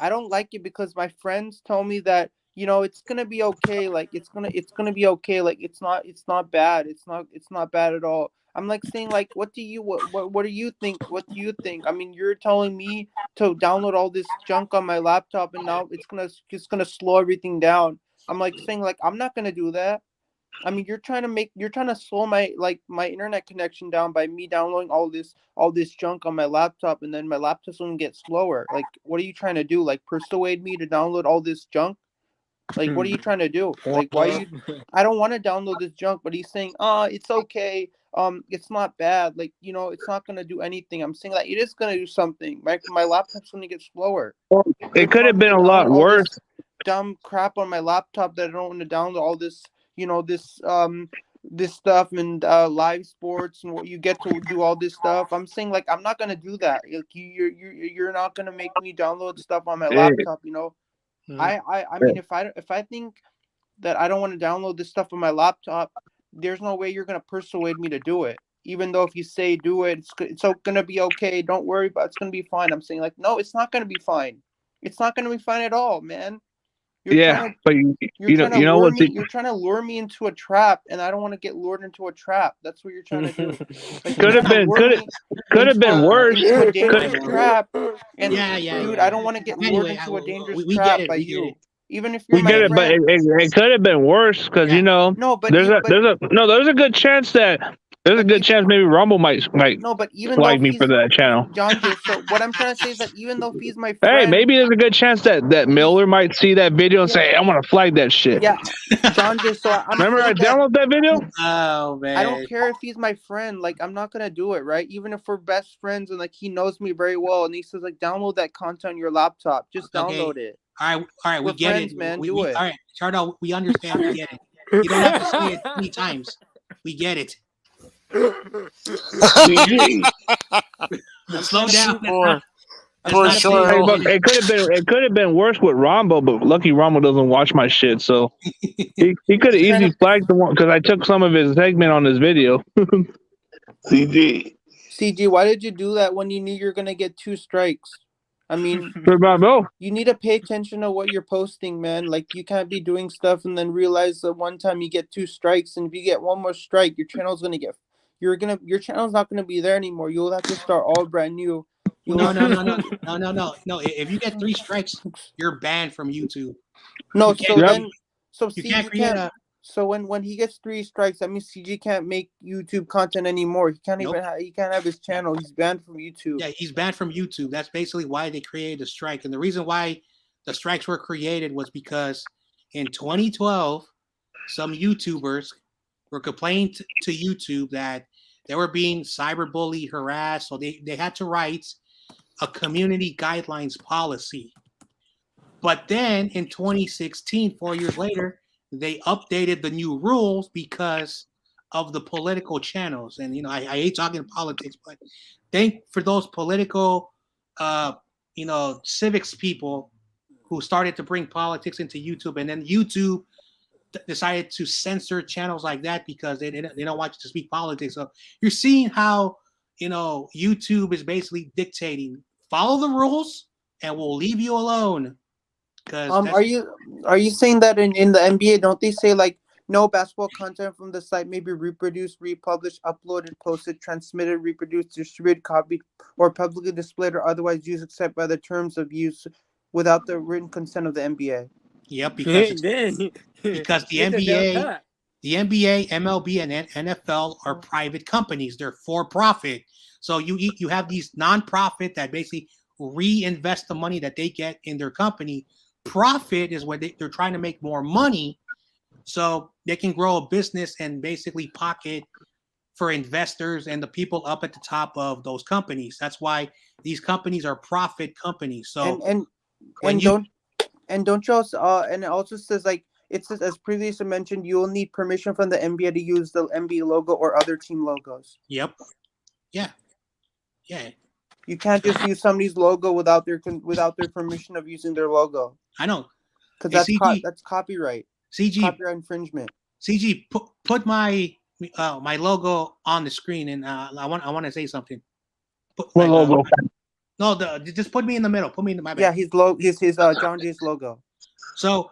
I don't like it because my friends tell me that it's gonna be okay, like it's gonna be okay, like it's not bad, it's not bad at all. I'm like saying, like, what do you think? What do you think? I mean, you're telling me to download all this junk on my laptop, and now it's gonna slow everything down. I'm like saying, like, I'm not gonna do that. I mean, you're trying to slow my internet connection down by me downloading all this junk on my laptop, and then my laptop's gonna get slower. Like, what are you trying to do? Like, persuade me to download all this junk? Like, what are you trying to do? Like, why you? I don't want to download this junk, but he's saying, it's okay. It's not bad. Like, it's not gonna do anything. I'm saying, like, it is gonna do something. My laptop's gonna get slower. It could have been a lot worse. Dumb crap on my laptop that I don't want to download all this. This stuff and live sports, and what you get to do all this stuff. I'm saying, like, I'm not gonna do that. Like, you're not gonna make me download stuff on my laptop. I mean, if I think that I don't want to download this stuff on my laptop, there's no way you're gonna persuade me to do it. Even though if you say do it, it's gonna be okay. Don't worry about it. It's gonna be fine. I'm saying, like, no, it's not gonna be fine. It's not gonna be fine at all, man. You're trying to lure me into a trap, and I don't want to get lured into a trap. That's what you're trying to do. Like, could have been worse. Into a dangerous trap. And yeah, dude, I don't want to get lured into a dangerous trap by you. Even if you're my friend. But it could have been worse because there's a good chance that. There's a good chance maybe Rumble might but even flag me for that channel. John J, so what I'm trying to say is that even though he's my friend, hey, maybe there's a good chance that Miller might see that video and say, "I want to flag that shit." Yeah, John J. So remember I downloaded that video. Oh man, I don't care if he's my friend. Like, I'm not gonna do it, right? Even if we're best friends and like he knows me very well, and he says, like, download that content on your laptop. Just download it. All right, we get friends, it, man. Do it. All right, Chardo, we understand. We get it. You don't have to say it 3 times. We get it. Slow down. It could have been worse with Rombo, but lucky Rombo doesn't watch my shit, so he could have easily flagged the one because I took some of his segment on his video. CG, why did you do that when you knew you're gonna get 2 strikes? I mean, you need to pay attention to what you're posting, man. Like, you can't be doing stuff and then realize that one time you get 2 strikes, and if you get one more strike, your channel's gonna get. Your channel's not gonna be there anymore. You'll have to start all brand new. No. If you get 3 strikes, you're banned from YouTube. No, so you can't create a. So when he gets 3 strikes, that means CG can't make YouTube content anymore. He can't he can't have his channel. He's banned from YouTube. Yeah, he's banned from YouTube. That's basically why they created a strike. And the reason why the strikes were created was because in 2012, some YouTubers were complaining to YouTube that they were being cyberbullied, harassed. So they had to write a community guidelines policy. But then in 2016, 4 years later, they updated the new rules because of the political channels. And, I hate talking politics, but thank for those political, civics people who started to bring politics into YouTube. And then YouTube decided to censor channels like that because they don't want you to speak politics. So you're seeing how, YouTube is basically dictating, follow the rules and we'll leave you alone. Are you saying that in the NBA, don't they say, like, no basketball content from the site may be reproduced, republished, uploaded, posted, transmitted, reproduced, distributed, copied, or publicly displayed or otherwise used except by the terms of use without the written consent of the NBA? Yep, because the NBA, MLB, and NFL are private companies. They're for profit. So you have these non-profit that basically reinvest the money that they get in their company. Profit is where they're trying to make more money so they can grow a business and basically pocket for investors and the people up at the top of those companies. That's why these companies are profit companies. So And don't you also and it also says like it says as previously mentioned, you will need permission from the NBA to use the NBA logo or other team logos. Yep. Yeah. Yeah. You can't just use somebody's logo without their permission of using their logo. I know. Because Hey, CG. that's copyright. CG. Copyright infringement. CG, put my my logo on the screen, and I want to say something. What logo? No, just put me in the middle. Put me in my back. Yeah, his John Jay's logo. So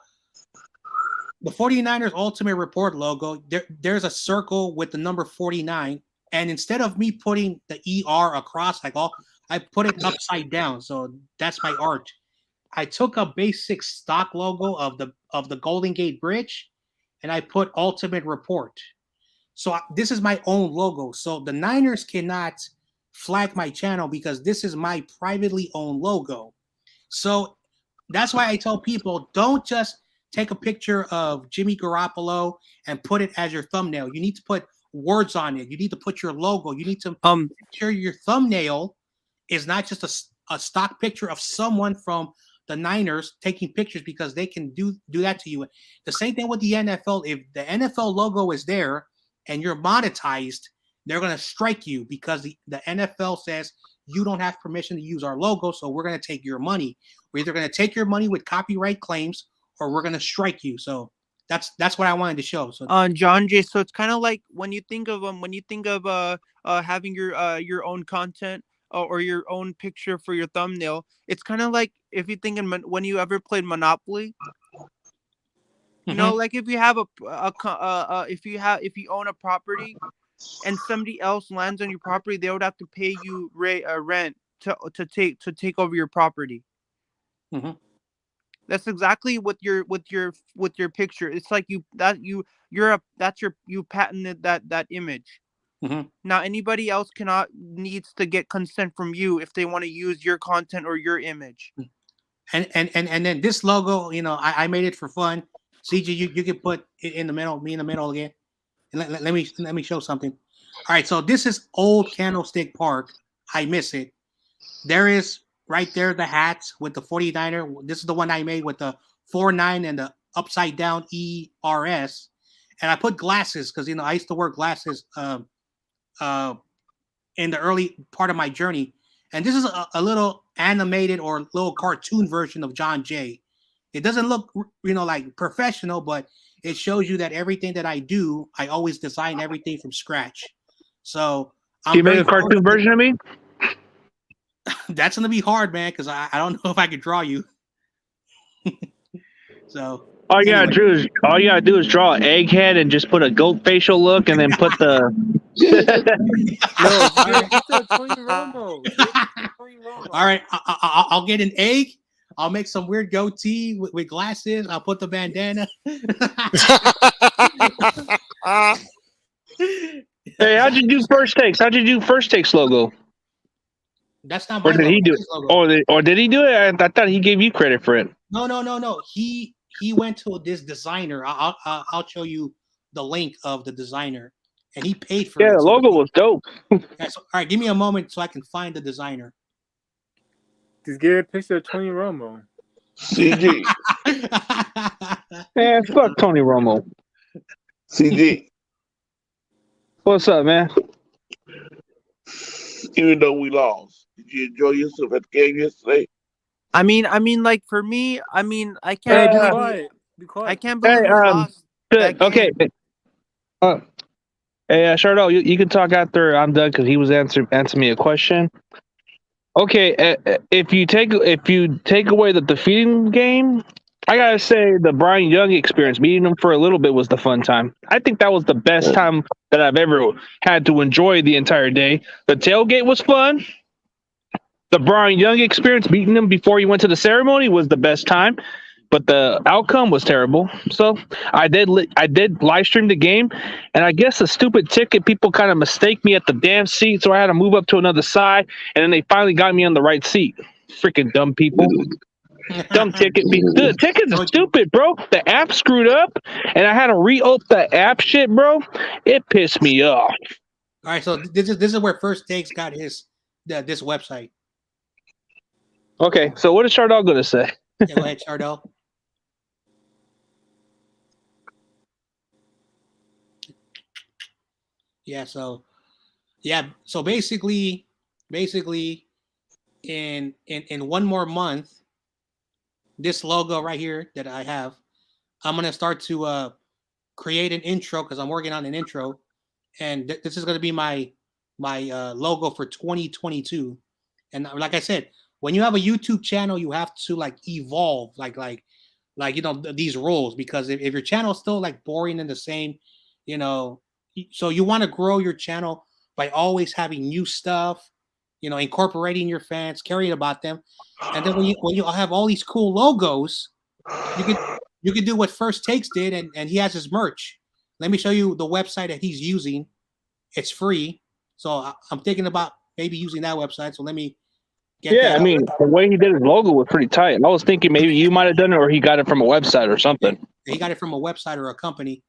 the 49ers Ultimate Report logo, there's a circle with the number 49, and instead of me putting the ER across like all, I put it upside down. So that's my art. I took a basic stock logo of the Golden Gate Bridge, and I put Ultimate Report. So this is my own logo. So the Niners cannot flag my channel because this is my privately owned logo. So that's why I tell people, don't just take a picture of Jimmy Garoppolo and put it as your thumbnail. You need to put words on it. You need to put your logo. You need to make sure your thumbnail is not just a stock picture of someone from the Niners taking pictures, because they can do that to you. The same thing with the NFL. If the NFL logo is there and you're monetized, they're going to strike you because the NFL says you don't have permission to use our logo, so we're going to take your money. We're either going to take your money with copyright claims or we're going to strike you. So that's what I wanted to show. So John Jay, so it's kind of like when you think of having your own content or your own picture for your thumbnail, it's kind of like if you think when you ever played Monopoly. You know, like if you have if you own a property and somebody else lands on your property, they would have to pay you rent to take over your property. That's exactly with your picture. It's like you patented that image. Now anybody else needs to get consent from you if they want to use your content or your image. And then this logo, you know, I made it for fun. CG, you can put it in the middle, me in the middle again. And let me show something. All right, so this is Old Candlestick Park. I miss it. There is right there the hats with the 49er. This is the one I made with the 49 and the upside down ERS. And I put glasses because, you know, I used to wear glasses in the early part of my journey. And this is a little animated or little cartoon version of John Jay. It doesn't look, you know, like professional, but it shows you that everything that I do, I always design everything from scratch. So you make a cartoon version of me? That's gonna be hard, man, because I don't know if I can draw you. So all you gotta do is draw an egghead and just put a goat facial look, and then put the. All right, I'll get an egg. I'll make some weird goatee with glasses. I'll put the bandana. Hey, how'd you do First Takes? How'd you do First Takes logo? That's not my logo. Or did he do it? Or did he do it? I thought he gave you credit for it. No. He went to this designer. I'll show you the link of the designer, and he paid for it. Yeah, the logo was dope. All right, give me a moment so I can find the designer. Just get a picture of Tony Romo. CG. Man, fuck Tony Romo. CG. What's up, man? Even though we lost, did you enjoy yourself at the game yesterday? I mean, like for me, I can't. Be quiet. I can't believe we lost. Good. Okay. Hey, Shardo, you can talk after I'm done because he was answering me a question. Okay, if you take away the defeating game, I gotta say the Brian Young experience, meeting him for a little bit, was the fun time. I think that was the best time that I've ever had to enjoy the entire day. The tailgate was fun. The Brian Young experience, meeting him before he went to the ceremony, was the best time. But the outcome was terrible. So I did live stream the game, and I guess the stupid ticket people kind of mistake me at the damn seat, so I had to move up to another side, and then they finally got me on the right seat. Freaking dumb people. Dumb ticket. The tickets are stupid, bro. The app screwed up, and I had to re-open the app shit, bro. It pissed me off. All right, so this is where First Takes got this website. Okay, so what is Chardell gonna say? Yeah, go ahead, Chardell. Yeah. So basically, in one more month, this logo right here that I have, I'm gonna start to create an intro because I'm working on an intro, and this is gonna be my logo for 2022. And like I said, when you have a YouTube channel, you have to like evolve, like these roles, because if your channel is still like boring and the same, you know, so you want to grow your channel by always having new stuff, incorporating your fans, caring about them, and then when you have all these cool logos, you could do what First Takes did, and he has his merch. Let me show you the website that he's using. It's free, so I'm thinking about maybe using that website. So let me get Yeah, that I up. mean, the way he did his logo was pretty tight. I was thinking maybe you might have done it or he got it from a website or something. He got it from a website or a company.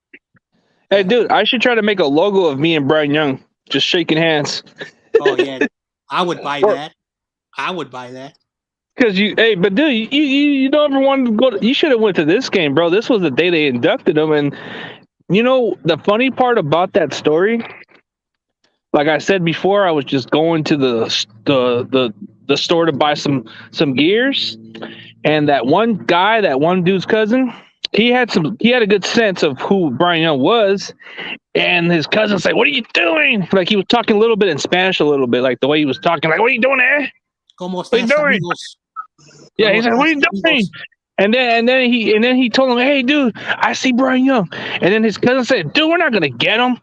Hey, dude, I should try to make a logo of me and Brian Young just shaking hands. Oh yeah, I would buy that. I would buy that. Because but dude, you don't ever want to go. You should have went to this game, bro. This was the day they inducted him, and the funny part about that story, like I said before, I was just going to the store to buy some gears, and that one dude's cousin, he had a good sense of who Brian Young was, and his cousin said, "What are you doing?" Like he was talking a little bit in Spanish, a little bit like the way he was talking, like, "What are you doing, eh? Como What are you estás, doing?" amigos? Yeah, he Como said, "What are you estás, doing?" amigos? And then he told him, "Hey, dude, I see Brian Young." And then his cousin said, "Dude, we're not gonna get him."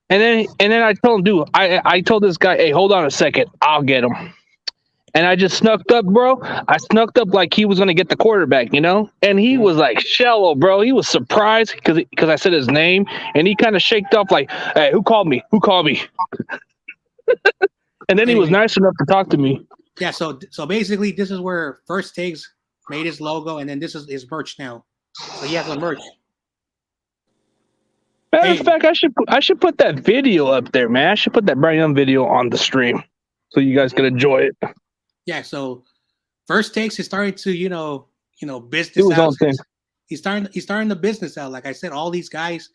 And then I told him, "Dude, I told this guy, hey, hold on a second, I'll get him." And I just snuck up, bro. I snuck up like he was gonna get the quarterback, And he was like shallow, bro. He was surprised because I said his name, and he kind of shaked off like, "Hey, who called me? Who called me?" And then he was Anyway, nice enough to talk to me. yeah. So basically, this is where First Takes made his logo, and then this is his merch now. So he has a merch. Matter of fact, I should put that video up there, man. I should put that Brian Young video on the stream so you guys can enjoy it. Yeah. So First Takes is starting to business Do his out. own thing. He's starting the business out. Like I said, all these guys,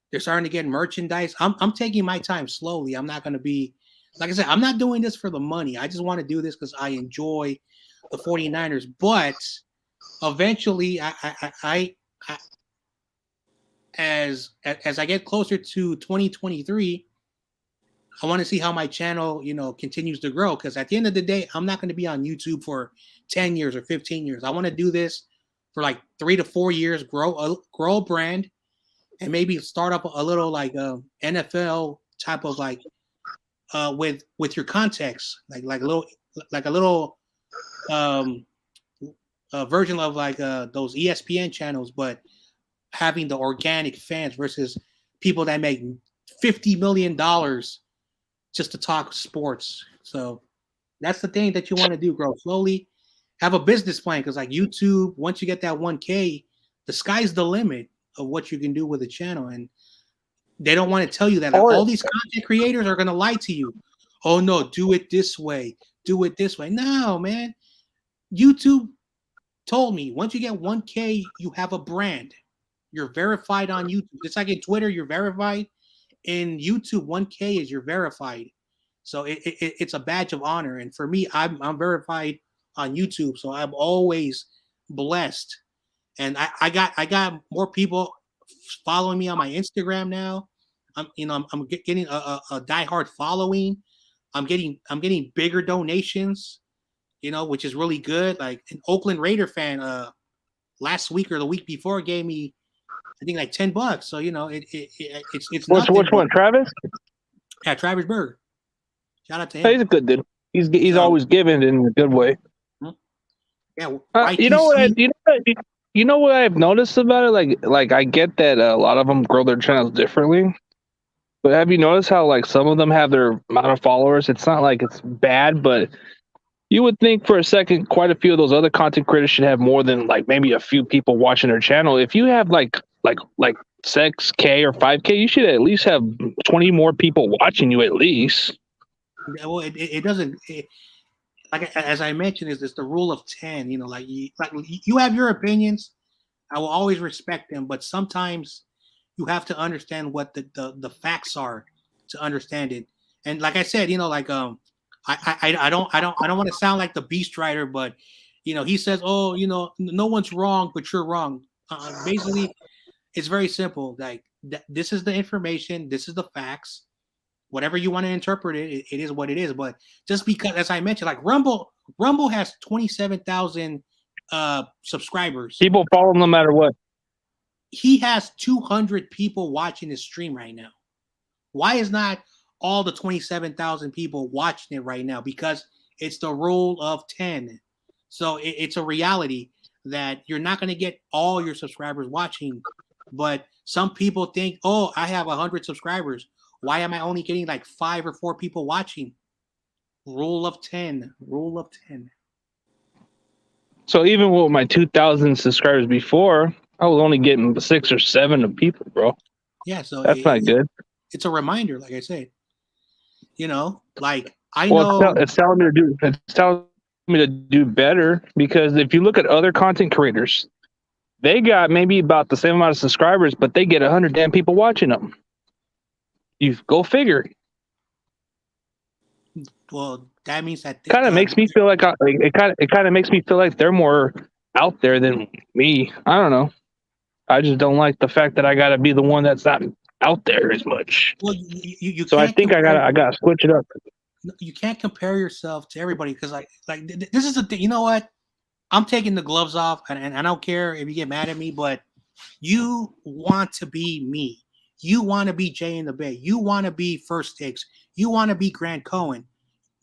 they're starting to get merchandise. I'm taking my time slowly. I'm not going to be, like I said, I'm not doing this for the money. I just want to do this because I enjoy the 49ers. But eventually, I as I get closer to 2023, I want to see how my channel, continues to grow. Because at the end of the day, I'm not going to be on YouTube for 10 years or 15 years. I want to do this for like 3 to 4 years, grow a brand, and maybe start up a little like NFL type of like with your context, like a little version of like those ESPN channels, but having the organic fans versus people that make $50 million just to talk sports. So that's the thing that you want to do, grow slowly. Have a business plan, because like YouTube, once you get that 1K, the sky's the limit of what you can do with a channel. And they don't want to tell you that. Like, all these content creators are going to lie to you. Oh no, do it this way. Do it this way. No, man. YouTube told me once you get 1K, you have a brand. You're verified on YouTube. It's like in Twitter, you're verified. In YouTube, 1K is you're verified. So it's a badge of honor. And for me, I'm verified on YouTube. So I'm always blessed. And I got more people following me on my Instagram now. I'm getting a diehard following. I'm getting bigger donations, which is really good. Like an Oakland Raider fan last week or the week before gave me, I think, like $10. So it's nothing. Which one, Travis? Yeah, Travis Berg. Shout out to Hey, him. he's a good dude. He's always giving in a good way. Yeah, you know what I've noticed about it? Like I get that a lot of them grow their channels differently, but have you noticed how like some of them have their amount of followers? It's not like it's bad, but you would think for a second quite a few of those other content creators should have more than like maybe a few people watching their channel. If you have like 6K or 5K, you should at least have 20 more people watching you at least. Well, it doesn't. Like as I mentioned, is the rule of 10. Like you have your opinions. I will always respect them, but sometimes you have to understand what the facts are. to understand it. And like I said, like I don't want to sound like the Beast Rider, but he says, oh, no one's wrong, but you're wrong. Basically, it's very simple. Like this is the information, this is the facts. Whatever you want to interpret it, it is what it is. But just because, as I mentioned, like Rumble has 27,000 subscribers. People follow him no matter what. He has 200 people watching his stream right now. Why is not all the 27,000 people watching it right now? Because it's the rule of 10. So it's a reality that you're not going to get all your subscribers watching. But some people think, oh, I have 100 subscribers. Why am I only getting like 5 or 4 people watching? Rule of 10. Rule of 10. So even with my 2,000 subscribers before, I was only getting 6 or 7 of people, bro. Yeah, so that's not good. It's a reminder, like I said. Like I know it's telling me to do better, because if you look at other content creators, they got maybe about the same amount of subscribers, but they get 100 damn people watching them. You go figure. Well, that means that kind of makes me feel like it kind of makes me feel like they're more out there than me. I don't know. I just don't like the fact that I got to be the one that's not out there as much. Well, you so I think I gotta switch it up. You can't compare yourself to everybody, because like this is the thing. You know what? I'm taking the gloves off, and I don't care if you get mad at me, but you want to be me. You want to be Jay in the Bay. You want to be First Takes. You want to be Grant Cohen.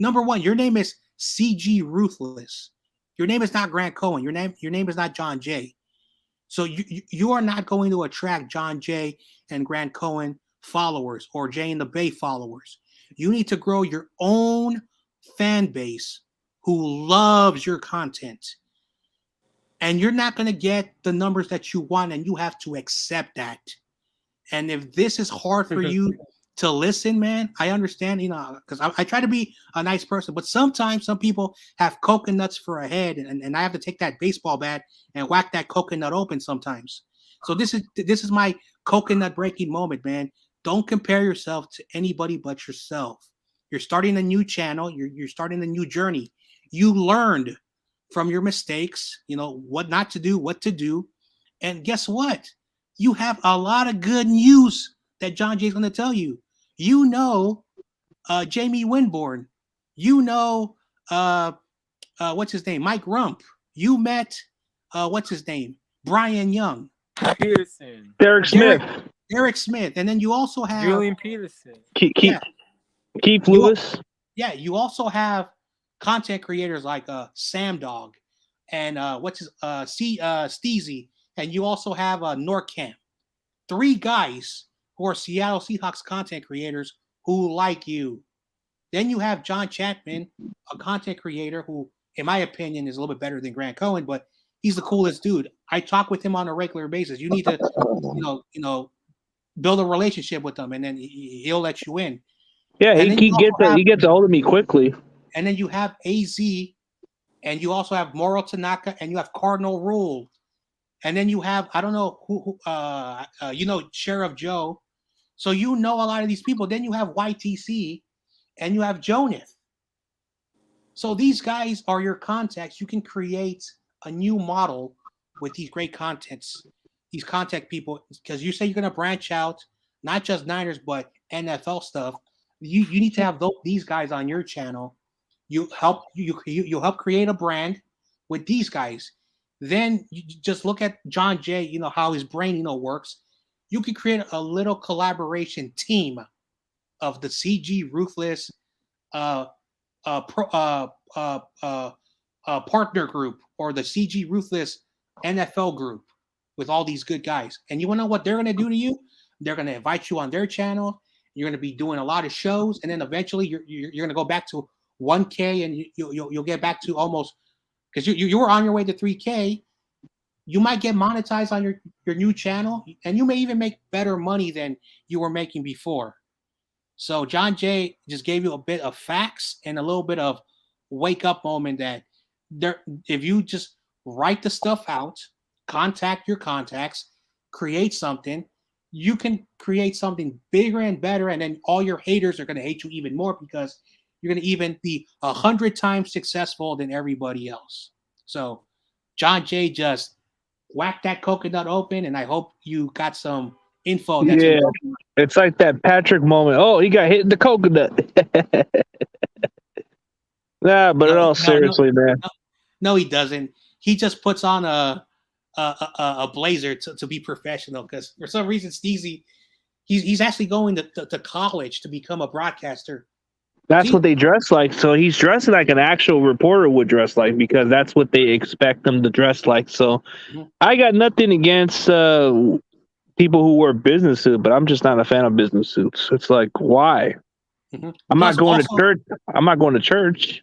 Number one, your name is CG Ruthless. Your name is not Grant Cohen. Your name is not John Jay. So you are not going to attract John Jay and Grant Cohen followers or Jay in the Bay followers. You need to grow your own fan base who loves your content. And you're not going to get the numbers that you want, and you have to accept that. And if this is hard for you to listen, man, I understand, because I try to be a nice person, but sometimes some people have coconuts for a head, and I have to take that baseball bat and whack that coconut open sometimes. So this is my coconut breaking moment, man. Don't compare yourself to anybody but yourself. You're starting a new channel. You're starting a new journey. You learned from your mistakes, what not to do, what to do. And guess what? You have a lot of good news that John Jay's going to tell you. Jamie Winborn. What's his name? Mike Rump. You met, what's his name? Brian Young. Peterson. Derek Smith. And then you also have Julian Peterson. Keith Lewis. You also have content creators like Sam Dog and Steezy. And you also have Norcamp. 3 guys who are Seattle Seahawks content creators who like you. Then you have John Chapman, a content creator who, in my opinion, is a little bit better than Grant Cohen, but he's the coolest dude. I talk with him on a regular basis. You need to, build a relationship with him, and then he'll let you in. Yeah, he gets a hold of me quickly. And then you have AZ, and you also have Moro Tanaka, and you have Cardinal Rule. And then you have, I don't know who Sheriff Joe. So a lot of these people. Then you have YTC, and you have Joneth. So these guys are your contacts. You can create a new model with these great contents, these contact people, because you say you're going to branch out, not just Niners, but NFL stuff. You need to have these guys on your channel. You help create a brand with these guys. Then you just look at John Jay, how his brain, works. You can create a little collaboration team of the CG Ruthless partner group, or the CG Ruthless NFL group, with all these good guys. And you want to know what they're going to do to you? They're going to invite you on their channel. You're going to be doing a lot of shows, and then eventually you're going to go back to 1K, and you'll get back to almost, because you were on your way to 3K. You might get monetized on your new channel, and you may even make better money than you were making before. So John Jay just gave you a bit of facts and a little bit of wake up moment that if you just write the stuff out, contact your contacts, create something, you can create something bigger and better, and then all your haters are going to hate you even more because you're going to even be 100 times successful than everybody else. So John Jay just whacked that coconut open, and I hope you got some info. That's Yeah, it's like that Patrick moment. Oh, he got hit in the coconut. Nah, but in all seriously, man. No, he doesn't. He just puts on a blazer to be professional because for some reason Steezy, he's actually going to college to become a broadcaster. That's what they dress like. So he's dressing like an actual reporter would dress like because that's what they expect them to dress like. So I got nothing against people who wear business suits, but I'm just not a fan of business suits. It's like, why? I'm not going to church. I'm not going to church.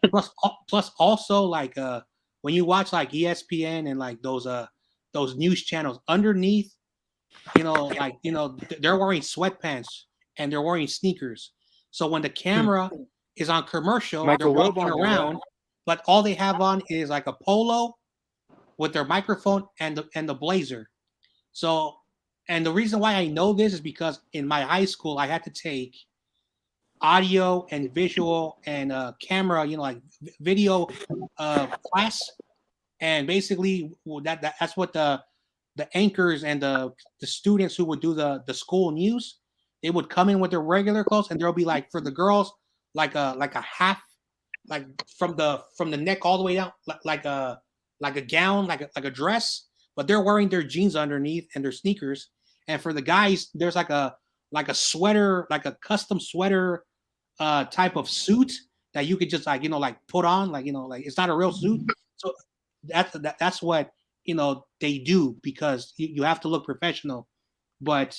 plus also like when you watch like ESPN and like those news channels underneath, they're wearing sweatpants and they're wearing sneakers. So when the camera is on commercial, they're walking around, but all they have on is like a polo with their microphone and the blazer. So, and the reason why I know this is because in my high school I had to take audio and visual and camera, like video class, and basically that's what the anchors and the students who would do the school news, they would come in with their regular clothes, and there'll be like for the girls like a half, like from the neck all the way down, like a gown, like a dress, but they're wearing their jeans underneath and their sneakers. And for the guys, there's like a sweater, like a custom sweater type of suit that you could just like put on, like it's not a real suit. So that's what they do because you have to look professional. But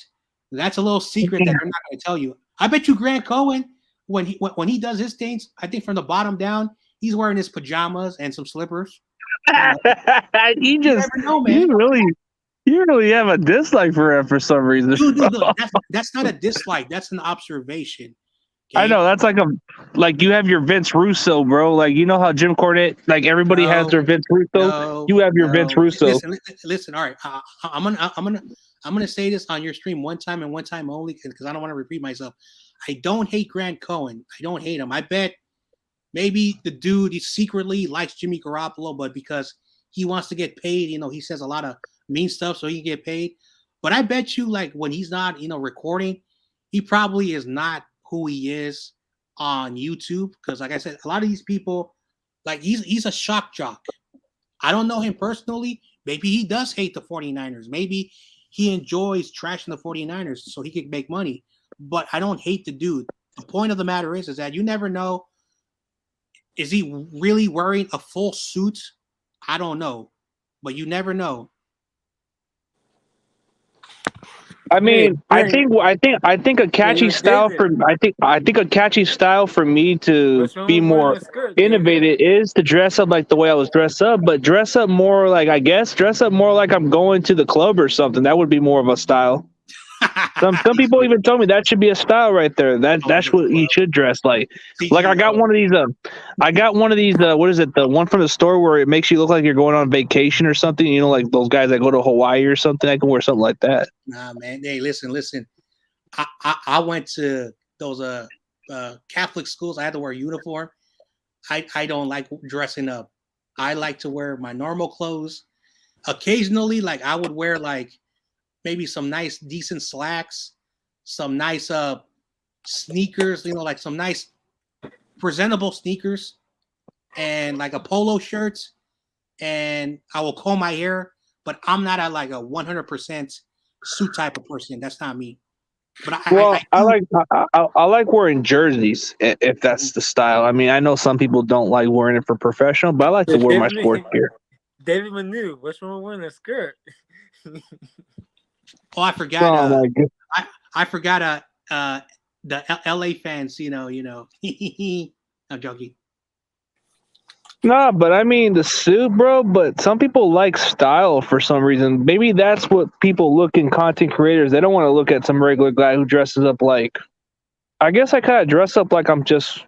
that's a little secret that they're not going to tell you. I bet you Grant Cohen, when he does his things, I think from the bottom down, he's wearing his pajamas and some slippers. You never know, man. You really have a dislike for some reason. Dude, that's not a dislike. That's an observation. Okay? I know that's like you have your Vince Russo, bro. Like you know how Jim Cornette, like everybody has their Vince Russo. You have your Vince Russo. Listen. All right, I'm gonna say this on your stream one time and one time only because I don't want to repeat myself. I don't hate Grant Cohen. I don't hate him. I bet maybe the dude he secretly likes Jimmy Garoppolo, but because he wants to get paid, he says a lot of mean stuff so he can get paid. But I bet you, like when he's not, recording, he probably is not who he is on YouTube. Because, like I said, a lot of these people, like he's a shock jock. I don't know him personally. Maybe he does hate the 49ers. Maybe he enjoys trashing the 49ers so he can make money. But I don't hate the dude. The point of the matter is that you never know. Is he really wearing a full suit? I don't know, but you never know. I mean, I think a catchy style for I think a catchy style for me to be more innovative is to dress up like the way I was dressed up, but dress up more like I'm going to the club or something. That would be more of a style. Some people even told me that should be a style right there. That's what you should dress like. Like I got one of these. What is it? The one from the store where it makes you look like you're going on vacation or something. Like those guys that go to Hawaii or something. I can wear something like that. Nah, man. Hey, listen. I went to those Catholic schools. I had to wear a uniform. I don't like dressing up. I like to wear my normal clothes. Occasionally, like I would wear like maybe some nice, decent slacks, some nice sneakers, like some nice, presentable sneakers, and like a polo shirt. And I will comb my hair, but I'm not like a 100% suit type of person. That's not me. But I like wearing jerseys if that's the style. I mean, I know some people don't like wearing it for professional, but I like to wear my sports gear. David Manu, what's wrong with wearing a skirt? Oh, I forgot. I forgot. The LA fans, I'm joking. No, but I mean the suit, bro. But some people like style for some reason. Maybe that's what people look in content creators. They don't want to look at some regular guy who dresses up like. I guess I kind of dress up like I'm just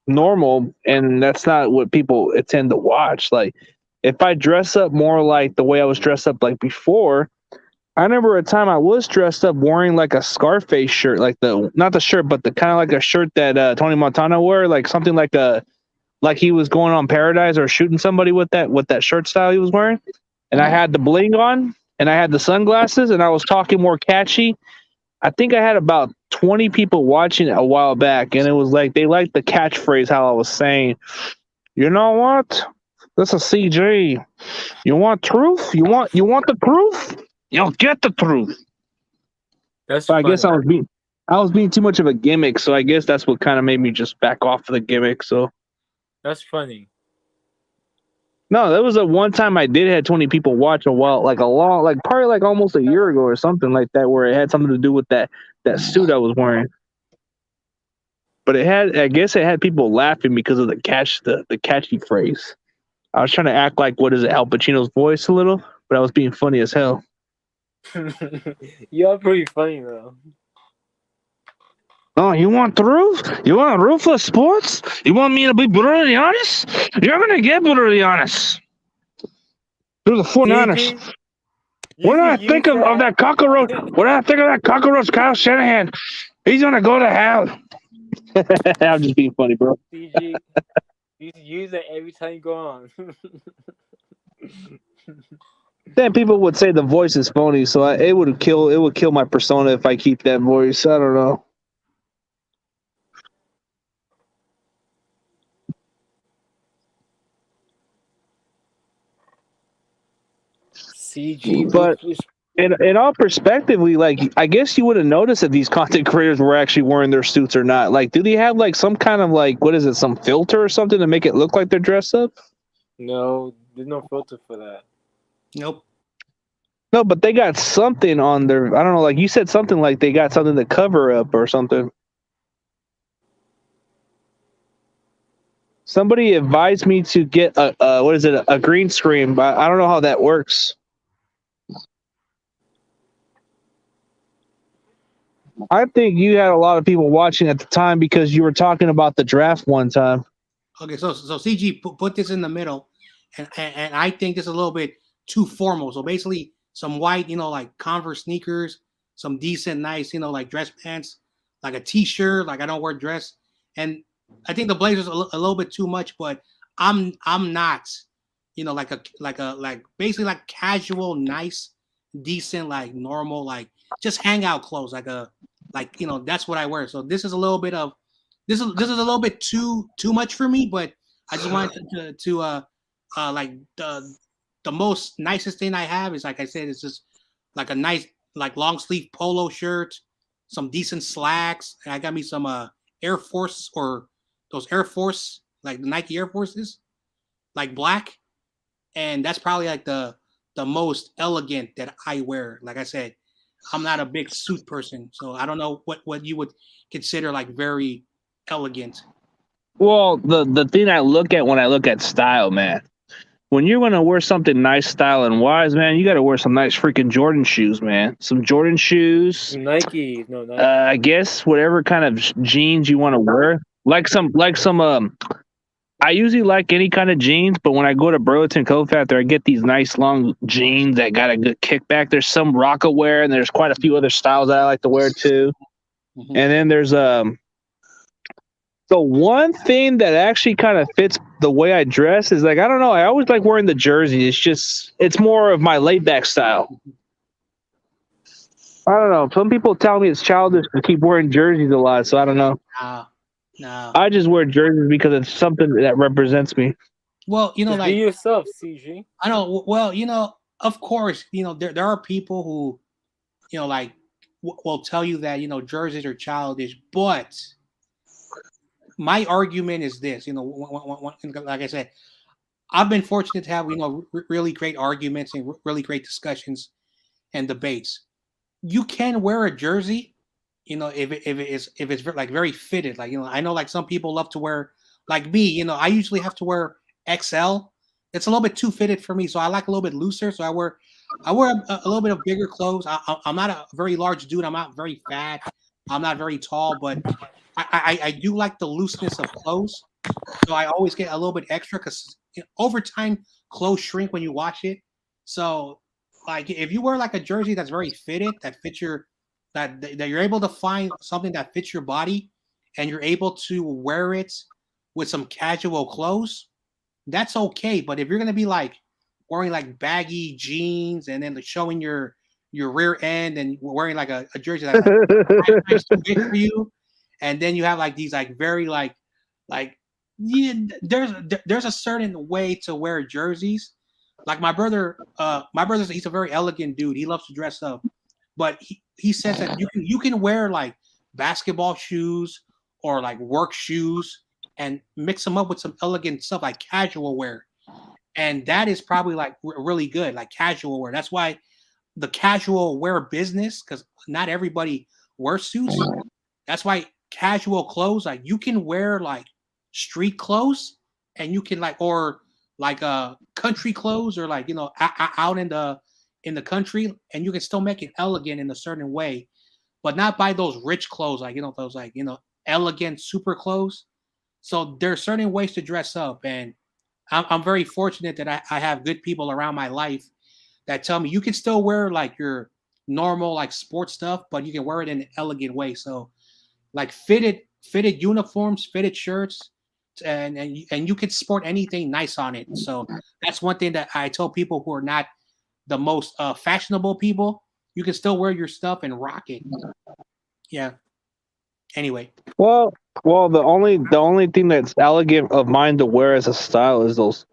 normal, and that's not what people tend to watch. Like, if I dress up more like the way I was dressed up like before, I remember a time I was dressed up wearing like a Scarface shirt, like not the shirt, but the kind of like a shirt that Tony Montana wore, like something like he was going on Paradise or shooting somebody with that shirt style he was wearing. And I had the bling on, and I had the sunglasses, and I was talking more catchy. I think I had about 20 people watching it a while back, and it was like they liked the catchphrase how I was saying, you know what? This is CG. You want truth? You want the truth? You'll get the truth. That's So I funny. guess I was being too much of a gimmick, so I guess that's what kind of made me just back off of the gimmick. So That's funny. no, that was a one time I did had 20 people watch a while, like probably like almost a year ago or something like that, where it had something to do with that suit I was wearing. But I guess it had people laughing because of the catchy phrase. I was trying to act like what is it, Al Pacino's voice a little, but I was being funny as hell. You are pretty funny though. Oh, you want the roof? You want Ruthless Sports? You want me to be brutally honest? You're gonna get brutally honest. Through the 49ers. When I think of that cockroach, Kyle Shanahan, he's gonna go to hell. I'm just being funny, bro. CG, you use it every time you go on. Then people would say the voice is phony, so it would kill my persona if I keep that voice. I don't know. CG, But in all perspectively, like I guess you would have noticed if these content creators were actually wearing their suits or not. Like, do they have like some kind of like what is it, some filter or something to make it look like they're dressed up? No, there's no filter for that. Nope. No, but they got something on their. I don't know. Like you said, something like they got something to cover up or something. Somebody advised me to get a green screen, but I don't know how that works. I think you had a lot of people watching at the time because you were talking about the draft one time. Okay, so CG put this in the middle, and I think this is a little bit too formal. So basically, some white, like Converse sneakers, some decent, nice, like dress pants, like a t-shirt. Like I don't wear dress, and I think the blazer's a little bit too much. But I'm not, like basically like casual, nice, decent, like normal, like just hangout clothes, that's what I wear. So this is a little bit of this is a little bit too much for me, but I just wanted to like the most nicest thing I have is, like I said, it's just like a nice like long sleeve polo shirt, some decent slacks, and I got me some Air Force, or those Air Force, like the Nike Air Forces, like black, and that's probably like the most elegant that I wear. Like I said, I'm not a big suit person, so I don't know what you would consider like very elegant. Well, the thing I look at when I look at style, man, when you're gonna wear something nice, style and wise, man, you got to wear some nice freaking Jordan shoes, man. Some Jordan shoes. Nike, no Nike. I guess whatever kind of jeans you want to wear, like some. I usually like any kind of jeans, but when I go to Burlington Coat Factory, I get these nice long jeans that got a good kickback. There's some Rockaware, and there's quite a few other styles that I like to wear too. Mm-hmm. And then there's the one thing that actually kind of fits the way I dress is like, I don't know, I always like wearing the jersey. It's more of my laid back style. I don't know. Some people tell me it's childish to keep wearing jerseys a lot, so I don't know. No. I just wear jerseys because it's something that represents me. Well, just like be yourself, CG. I know. Well, of course, there are people who, like will tell you that jerseys are childish, but my argument is this. Like I said, I've been fortunate to have really great arguments and really great discussions and debates. You can wear a jersey, if it's like very fitted. Like I know like some people love to wear, like me. I usually have to wear XL. It's a little bit too fitted for me, so I like a little bit looser. So I wear a little bit of bigger clothes. I'm not a very large dude. I'm not very fat. I'm not very tall, but I do like the looseness of clothes. So I always get a little bit extra because over time clothes shrink when you wash it. So like if you wear like a jersey that's very fitted, that fits your that you're able to find something that fits your body, and you're able to wear it with some casual clothes, that's okay. But if you're gonna be like wearing like baggy jeans and then showing your rear end and wearing like a jersey that's like 5 times too big for you, and then you have like these like very like yeah, there's a certain way to wear jerseys. Like my brother's he's a very elegant dude. He loves to dress up, but he says that you can wear like basketball shoes or like work shoes and mix them up with some elegant stuff like casual wear, and that is probably like really good, like casual wear. That's why the casual wear business, because not everybody wears suits. That's why casual clothes, like you can wear like street clothes, and you can like or like country clothes or like out in the country, and you can still make it elegant in a certain way, but not by those rich clothes like those like elegant super clothes. So there are certain ways to dress up, and I'm very fortunate that I have good people around my life that tell me you can still wear like your normal like sports stuff, but you can wear it in an elegant way. So like fitted uniforms, fitted shirts, and you can sport anything nice on it. So that's one thing that I tell people who are not the most fashionable people. You can still wear your stuff and rock it. Yeah. Anyway. Well, the only thing that's elegant of mine to wear as a style is those.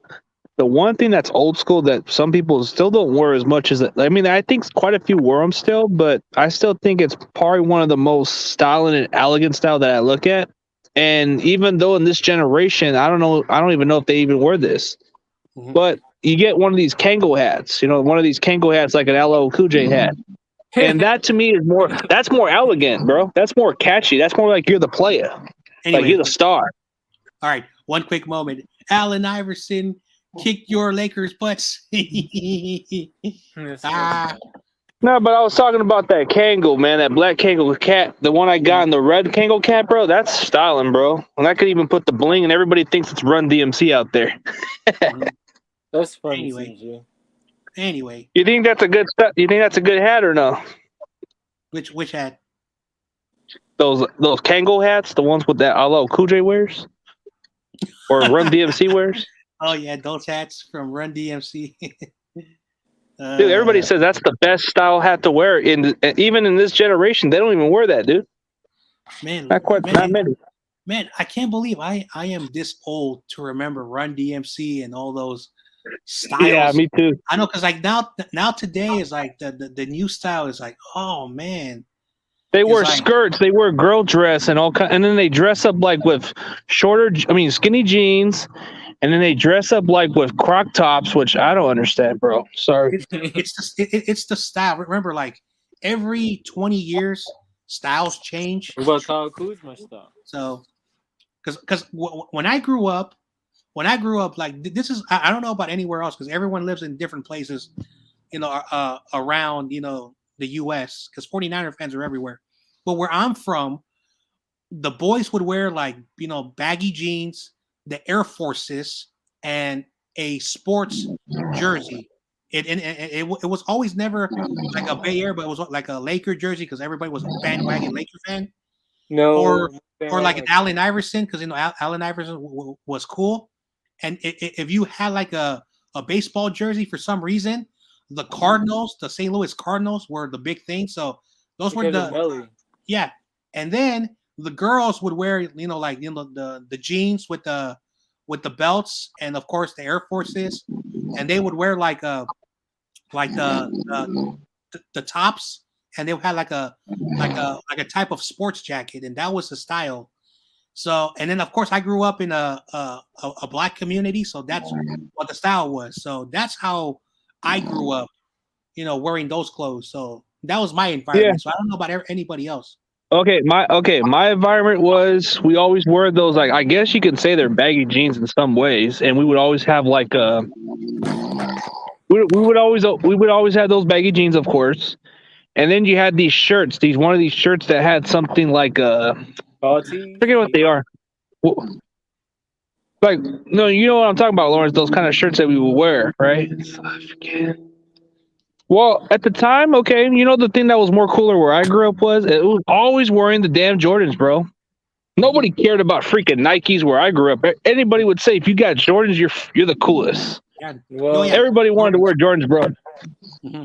The one thing that's old school that some people still don't wear as much as I mean, I think quite a few wear them still, but I still think it's probably one of the most styling and elegant style that I look at. And even though in this generation, I don't even know if they even wear this, but you get one of these Kango hats, one of these Kango hats like an LL Cool J hat. And that to me is that's more elegant, bro. That's more catchy. That's more like you're the player. Anyway, like you're the star. All right. One quick moment. Allen Iverson kick your Lakers butts. No, but I was talking about that Kango, man, that black Kango cat, the one I got in the red Kango cat, bro. That's styling, bro. And I could even put the bling, and everybody thinks it's Run DMC out there. That's funny. Anyway, you think that's a good stuff? You think that's a good hat or no? Which hat? Those Kango hats, the ones with that LL Cool J wears, or Run DMC wears. Oh yeah, those hats from Run DMC. Dude, everybody says that's the best style hat to wear. Even in this generation, they don't even wear that, dude. Man, not many. Man, I can't believe I am this old to remember Run DMC and all those styles. Yeah, me too. I know, because like now today is like the new style is like, oh man. They wear skirts, they wear girl dress and and then they dress up like with skinny jeans. And then they dress up like with croc tops, which I don't understand, bro. Sorry. It's the style. Remember, like every 20 years, styles change. What about Kyle Kuzma stuff? So, because when I grew up, like this is I don't know about anywhere else because everyone lives in different places, around the U.S. because 49er fans are everywhere. But where I'm from, the boys would wear like baggy jeans, the Air Forces, and a sports jersey. It was always never like a Bay Area, but it was like a Laker jersey because everybody was a bandwagon Laker fan. No, or like an Allen Iverson because Allen Iverson was cool. And if you had like a baseball jersey for some reason, the Cardinals, the St. Louis Cardinals, were the big thing. So those were yeah. And then the girls would wear, the jeans with the belts and of course the Air Forces, and they would wear like the tops, and they had like a type of sports jacket, and that was the style. So, and then of course I grew up in a black community, so that's what the style was. So that's how I grew up, wearing those clothes. So that was my environment. Yeah. So I don't know about anybody else. Okay, my environment was we always wore those, like, I guess you could say they're baggy jeans in some ways, and we would always have like we would always have those baggy jeans, of course, and then you had these shirts, one of these shirts that had something like forget what they are, like, no, you know what I'm talking about, Lawrence, those kind of shirts that we would wear, right? I forget. Well, at the time, okay, you know the thing that was more cooler where I grew up was it was always wearing the damn Jordans, bro. Nobody cared about freaking Nikes where I grew up. Anybody would say if you got Jordans, you're the coolest. Yeah. Well, yeah. Everybody wanted to wear Jordans, bro. Mm-hmm.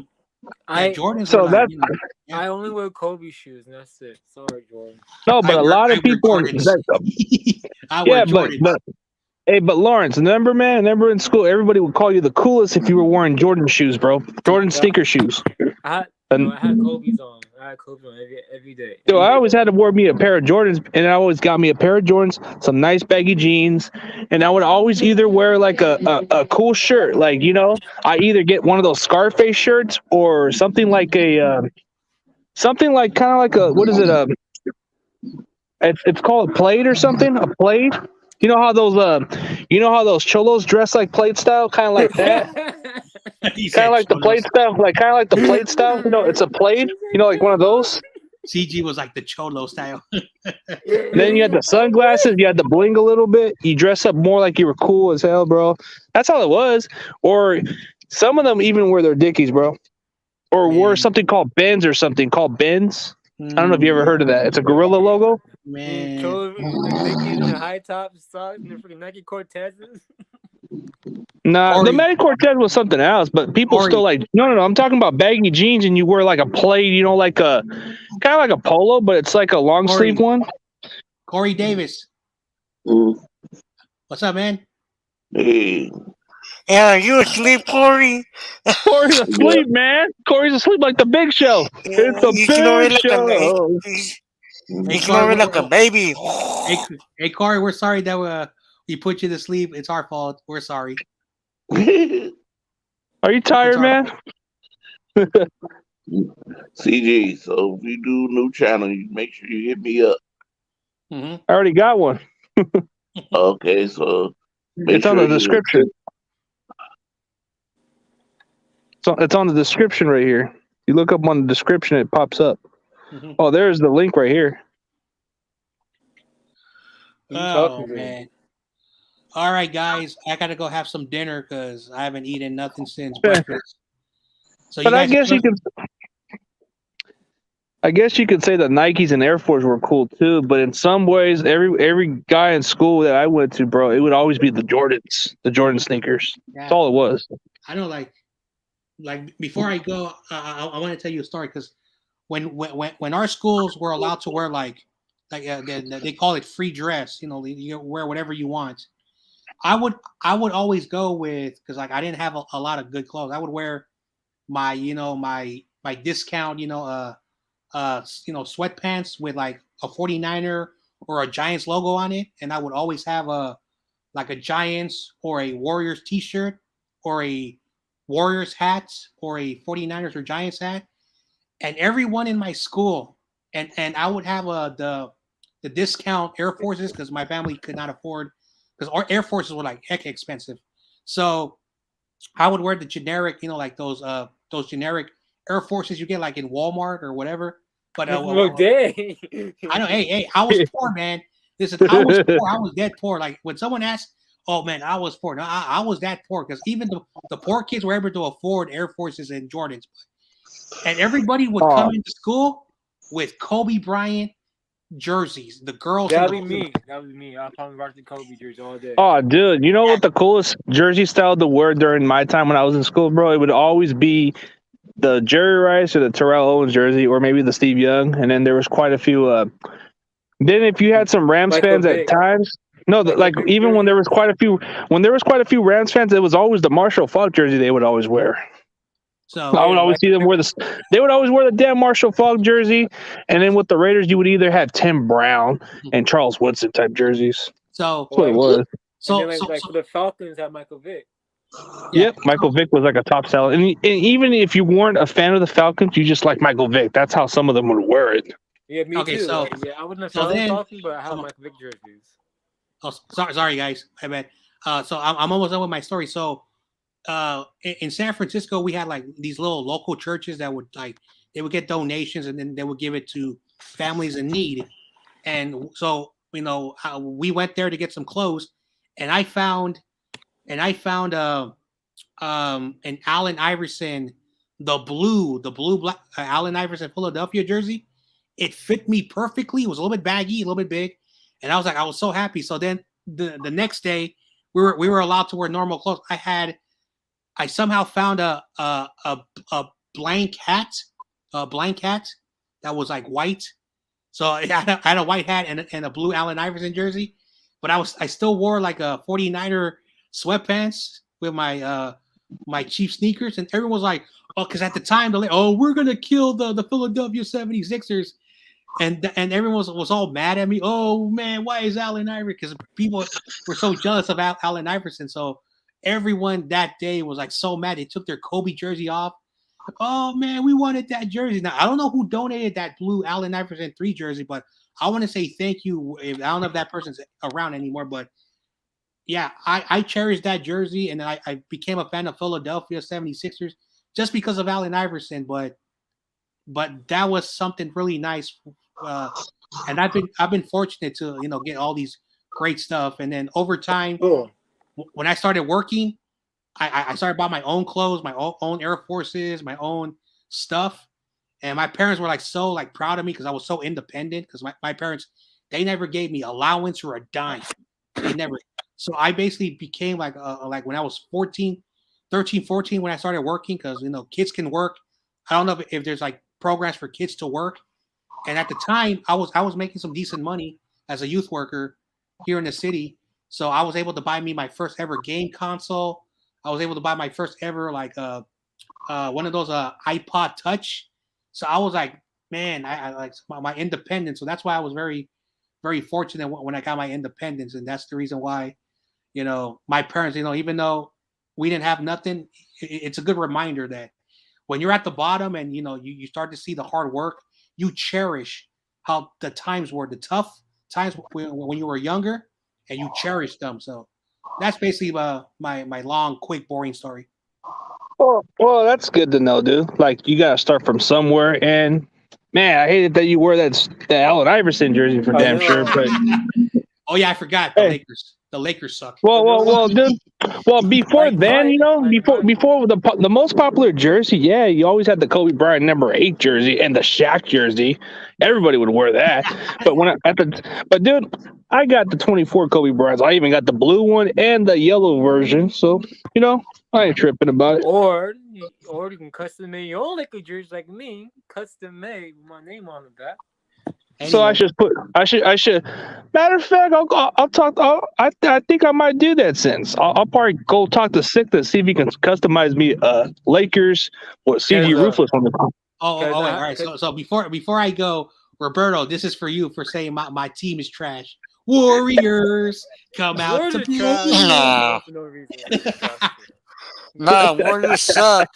I Jordans So were like, that yeah. I only wear Kobe shoes, and that's it. Sorry, Jordan. no, but a lot of people. I wear Yeah, Jordans. but Lawrence, remember in school, everybody would call you the coolest if you were wearing Jordan shoes, bro. Jordan sneaker shoes. I had Kobe's on. I had Kobe on every day. So I always had to wear me a pair of Jordans, and I always got me a pair of Jordans, some nice baggy jeans, and I would always either wear like a cool shirt, like I either get one of those Scarface shirts or something like a something like kind of like a what is it it's called a plaid or something, a plaid. You know how those cholos dress like plaid style, kind of like that. Kind of like the plaid style, it's a plaid. Like one of those. CG was like the cholo style. Then you had the sunglasses, you had the bling a little bit. You dress up more like you were cool as hell, bro. That's all it was. Or some of them even wear their dickies, bro. Or wore something called Benz or something called Benz. I don't know if you ever heard of that. It's a gorilla logo. Man, the Dickies and the high top socks and the freaking Nike Cortezes. Nah, Corey. the Nike Cortez was something else, but people Corey. still like no. I'm talking about baggy jeans and you wear like a plaid, like a kind of like a polo, but it's like a long sleeve one. Corey Davis. What's up, man? Hey, Yeah, are you asleep, Corey? Corey's asleep, man. Corey's asleep like the Big Show. It's a big show. He's snoring like a baby. Hey, Corey, we're sorry that we put you to sleep. It's our fault. We're sorry. Are you tired, man? CG, so if you do a new channel, you make sure you hit me up. Mm-hmm. I already got one. Okay, so it's on the description. So it's on the description right here. You look up on the description, it pops up. Mm-hmm. Oh, there's the link right here. Oh, man. All right, guys. I got to go have some dinner because I haven't eaten nothing since breakfast. So but I guess you could say that Nikes and Air Force were cool too. But in some ways, every guy in school that I went to, bro, it would always be the Jordans, the Jordan sneakers. Yeah. That's all it was. I know, like before I go, I want to tell you a story because when our schools were allowed to wear they call it free dress, you wear whatever you want. I would always go with because I didn't have a lot of good clothes. I would wear my my discount sweatpants with like a 49er or a Giants logo on it, and I would always have a Giants or a Warriors t-shirt or a Warriors hat or a 49ers or Giants hat. And everyone in my school, and I would have the discount Air Forces because my family could not afford, because our Air Forces were like heck expensive. So I would wear the generic, like those generic Air Forces you get like in Walmart or whatever. But I know, hey, I was poor, man. Listen, I was poor. I was dead poor. Like when someone asked, "Oh man, I was poor." No, I was that poor because even the poor kids were able to afford Air Forces and Jordans. And everybody would come into school with Kobe Bryant jerseys. The girls. That would be me. I'll probably rock the Kobe jersey all day. Oh, dude. You know what the coolest jersey style to wear during my time when I was in school, bro? It would always be the Jerry Rice or the Terrell Owens jersey or maybe the Steve Young. And then there was quite a few. Then if you had some Rams fans at times. No, even when there was quite a few Rams fans, it was always the Marshall Faulk jersey they would always wear. So I would always see them wear they would always wear the damn Marshall Faulk jersey, and then with the Raiders, you would either have Tim Brown and Charles Woodson type jerseys. So that's what it was. So for the Falcons, had Michael Vick. Yep, Michael Vick was like a top seller, and even if you weren't a fan of the Falcons, you just like Michael Vick. That's how some of them would wear it. Yeah, me too. So I wouldn't have found the Falcons, but I have Michael Vick jerseys. Oh, sorry guys, I bet. So I'm almost done with my story. So. In San Francisco, we had like these little local churches that would they would get donations and then they would give it to families in need. And so, we went there to get some clothes, and I found an Allen Iverson the blue black Allen Iverson Philadelphia jersey, it fit me perfectly. It was a little bit baggy, a little bit big, and I was so happy. So then the next day we were allowed to wear normal clothes. I somehow found a blank hat, that was like white. So I had a white hat and a blue Allen Iverson jersey, but I still wore like a 49er sweatpants with my Chief sneakers, and everyone was like, oh, because at the time they're like, oh, we're gonna kill the Philadelphia 76ers. And everyone was all mad at me. Oh man, why is Allen Iverson? Because people were so jealous of Allen Iverson. So everyone that day was like so mad. They took their Kobe jersey off. Oh man, we wanted that jersey. Now I don't know who donated that blue Allen Iverson 3 jersey, but I want to say thank you. I don't know if that person's around anymore, but yeah, I cherished that jersey, and I became a fan of Philadelphia 76ers just because of Allen Iverson. But that was something really nice. And I've been fortunate to get all these great stuff, and then over time, when I started working, I started buying my own clothes, my own Air Forces, my own stuff, and my parents were so proud of me because I was so independent. Because my parents, they never gave me allowance or a dime, they never. So I basically became like when I was 13, 14 when I started working, because kids can work. I don't know if there's like programs for kids to work. And at the time, I was making some decent money as a youth worker here in the city. So I was able to buy me my first ever game console. I was able to buy my first ever one of those iPod Touch. So I was like, man, I like my independence. So that's why I was very, very fortunate when I got my independence, and that's the reason why, my parents, even though we didn't have nothing, it's a good reminder that when you're at the bottom and you start to see the hard work, you cherish how the times were, the tough times when you were younger, and you cherish them. So that's basically my long, quick, boring story. Well, that's good to know, dude. Like, you gotta start from somewhere. And man, I hated that you wore that Allen Iverson jersey for damn sure. But oh yeah, I forgot the Lakers. The Lakers suck. Well, dude. Well, before then, before the most popular jersey, yeah, you always had the Kobe Bryant #8 jersey and the Shaq jersey. Everybody would wear that. But dude, I got the 24 Kobe Bryants. I even got the blue one and the yellow version. So I ain't tripping about it. Or you can custom make your own Laker jersey like me, custom made with my name on the back. Anyway. So I should. Matter of fact, I'll talk. I think I might do that. Since I'll probably go talk to Sick to see if he can customize me Lakers with CG Ruthless on the. All right. So before I go, Roberto, this is for you for saying my team is trash. Warriors come out to play. Nah, Warriors suck.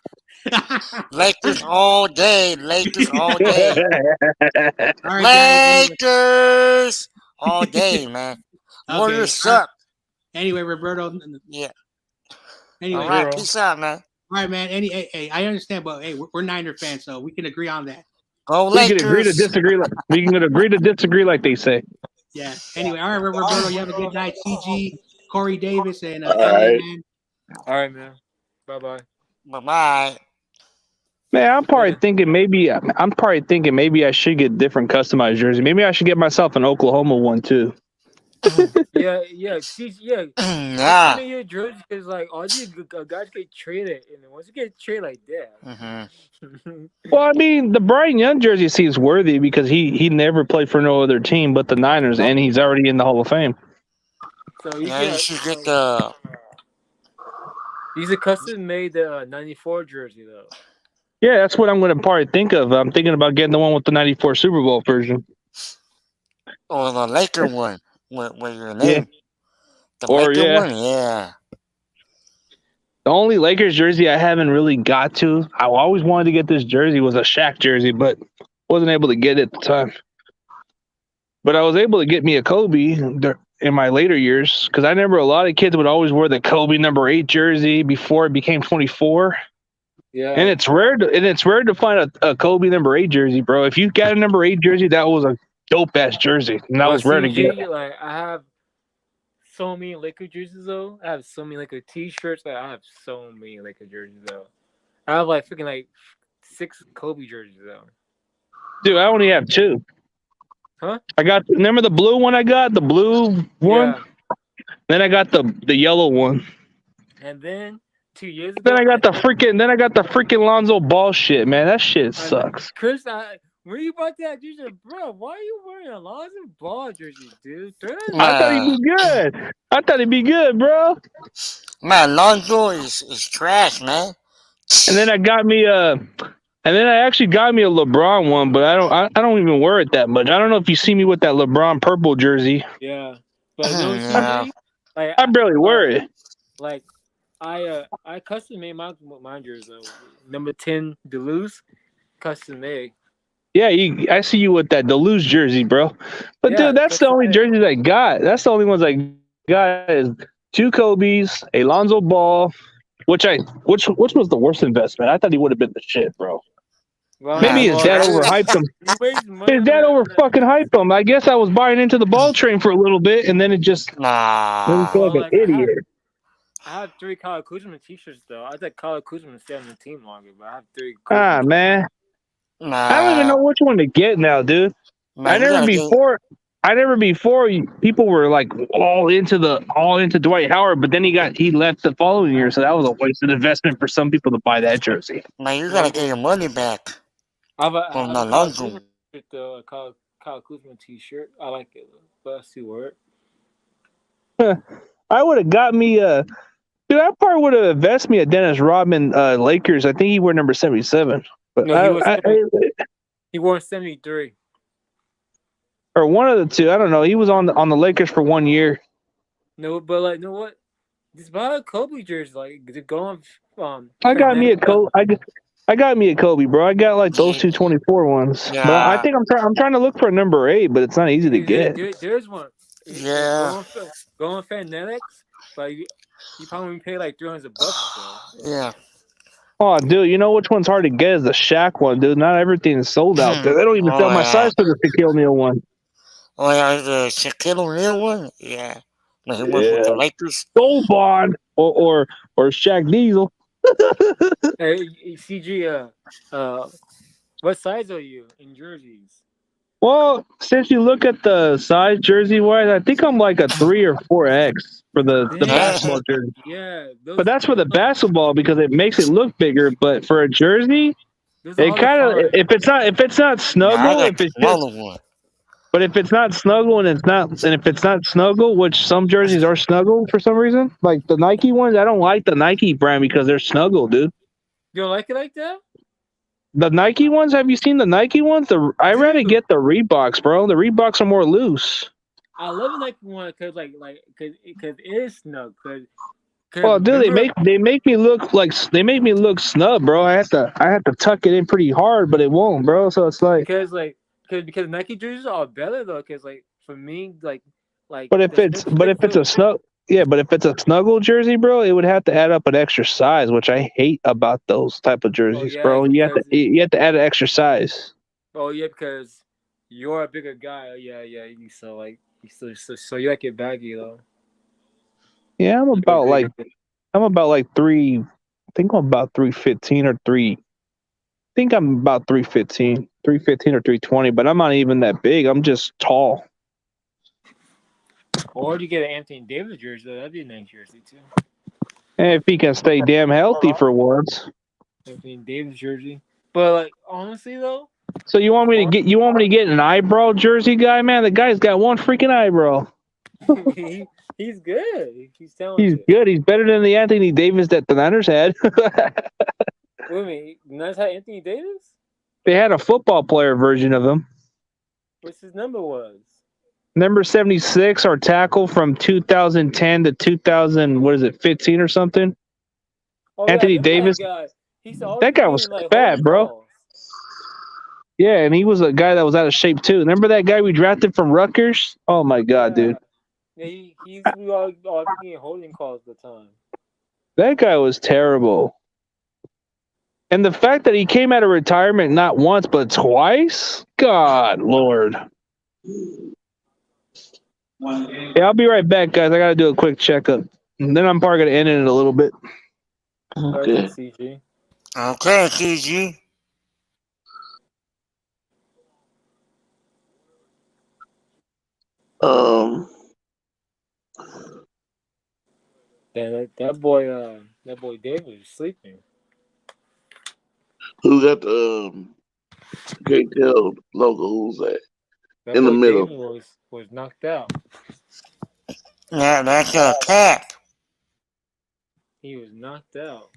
Lakers all day. Lakers all day. Right, Lakers all day, man. Okay. Warriors suck. Anyway, Roberto. Yeah. Anyway, all right, peace out, man. All right, man. Hey, I understand, but hey, we're Niner fans, so we can agree on that. Go Lakers. We can agree to disagree. We can agree to disagree, like they say. Yeah. Anyway, all right, Roberto. You have a good night. CG, Corey Davis, and all right. man. All right, man. Bye. Bye. Man, I'm probably thinking maybe I should get different customized jersey. Maybe I should get myself an Oklahoma one too. yeah. See, yeah. Nah. Your jersey is like all these guys get traded, and once you get traded like that. Well, I mean, the Brian Young jersey seems worthy because he never played for no other team but the Niners, and he's already in the Hall of Fame. So you should get the. He's a custom-made 94 jersey, though. Yeah, that's what I'm going to probably think of. I'm thinking about getting the one with the 94 Super Bowl version. Or the Laker one, with your name. Yeah. The Laker one, yeah. The only Lakers jersey I haven't really got to, I always wanted to get this jersey, was a Shaq jersey, but wasn't able to get it at the time. But I was able to get me a Kobe in my later years, because I remember a lot of kids would always wear the Kobe #8 jersey before it became 24. Yeah, and it's rare to find a Kobe #8 jersey, bro. If you got a #8 jersey, that was a dope ass jersey, and that was rare to get. Like, I have so many Laker jerseys though. I have so many Laker T-shirts. I have so many Laker jerseys though. I have like freaking like 6 Kobe jerseys though. Dude, I only have 2. Huh? I got. Remember the blue one I got? The blue one. Yeah. Then I got the yellow one. And then 2 years ago, Then I got the freaking Lonzo Ball shit, man. That shit sucks. Chris, when you bought that jersey, bro, why are you wearing a Lonzo Ball jersey, dude? I thought he'd be good. I thought he'd be good, bro. Man, Lonzo is trash, man. And then I got me and then I actually got me a LeBron one, but I don't even wear it that much. I don't know if you see me with that LeBron purple jersey. Yeah, but no, Yeah. like I barely wear it. Like I custom made my jersey, number 10 Duluth, custom made. Yeah, I see you with that Duluth jersey, bro. But Yeah, dude, that's the only jerseys I got. That's the only ones I got is 2 Kobe's, a Lonzo Ball, which was the worst investment. I thought he would have been the shit, bro. Well, Maybe his dad overhyped him. His dad fucking hyped him. I guess I was buying into the ball train for a little bit, and then it just Nah. like an idiot. I have 3 Kyle Kuzma t-shirts though. I thought Kyle Kuzma would stay on the team longer, but I have 3. Ah, man. Nah. I don't even know which one to get now, dude. Man, I never before people were like all into Dwight Howard, but then he left the following year, so that was a wasted investment for some people to buy that jersey. Man, you gotta get your money back. I have From a Lonzo. Kyle Kuzma t-shirt. I like it, but I see where I would have got me dude, I probably would have invested me a Dennis Rodman Lakers. I think he wore number 77. But No, he wore 73. Or one of the two. I don't know. He was on the Lakers for 1 year. No, but like, you know what? Just buy a Kobe jersey. Like, go on. I got me a Kobe. I got me a Kobe, bro. I got like those 224 ones. Yeah. But I think I'm trying to look for a number 8, but it's not easy to get. There's one. Yeah. Go on Fanatics, but you probably pay like $300. Yeah. Oh, dude, you know which one's hard to get is the Shaq one, dude. Not everything is sold out there. They don't even sell my size for the Shaquille O'Neal one. Oh yeah, the Shaquille O'Neal one. Yeah. No, he went with the Lakers. Gold Bond or Shaq Diesel. Hey, CG, what size are you in jerseys? Well, since you look at the size jersey wise, I think I'm like a 3 or 4X for the basketball jersey. Yeah, but that's for the basketball because it makes it look bigger. But for a jersey, it kind of if it's not snuggle, if it's just, but if it's not snuggle and if it's not snuggle, which some jerseys are snuggle for some reason, like the Nike ones, I don't like the Nike brand because they're snuggle, dude. You don't like it like that? The Nike ones? Have you seen the Nike ones? I rather get the Reeboks, bro. The Reeboks are more loose. I love the Nike one because it is snug. Well, dude, they make me look snug, bro. I have to tuck it in pretty hard, but it won't, bro. So it's like because Nike jerseys are better though. Because like for me, like. But if it's a snug. Yeah, but if it's a snuggle jersey, bro, it would have to add up an extra size, which I hate about those type of jerseys, bro. You have to add an extra size. Oh yeah, because you're a bigger guy. Yeah. So you like it baggy though. Yeah, I'm about like 3. I think I'm about 315 or 3. I think I'm about 315 or 320, but I'm not even that big. I'm just tall. Or you get an Anthony Davis jersey, that'd be a nice jersey too. And if he can stay damn healthy for once. Anthony Davis jersey. But like honestly though. So you want me to get an eyebrow jersey guy, man? The guy's got one freaking eyebrow. He's good. He's talented. He's good. He's better than the Anthony Davis that the Niners had. Wait a minute, the Niners had Anthony Davis? They had a football player version of him. What's his number was? Number 76, our tackle from 2010 to 15 or something. Oh, Anthony Davis. That guy was fat, bro. Calls. Yeah, and he was a guy that was out of shape too. Remember that guy we drafted from Rutgers? Oh my God, dude. Yeah, we all getting holding calls at the time. That guy was terrible. And the fact that he came out of retirement not once but twice? God, Lord. Yeah, I'll be right back, guys. I got to do a quick checkup. And then I'm probably going to end it in a little bit. Okay. CG. Okay, TG. Um, That boy David was sleeping. who got the can't tell logo? Who's that That in the boy middle? David was knocked out. Yeah, that's a Cap. He was knocked out.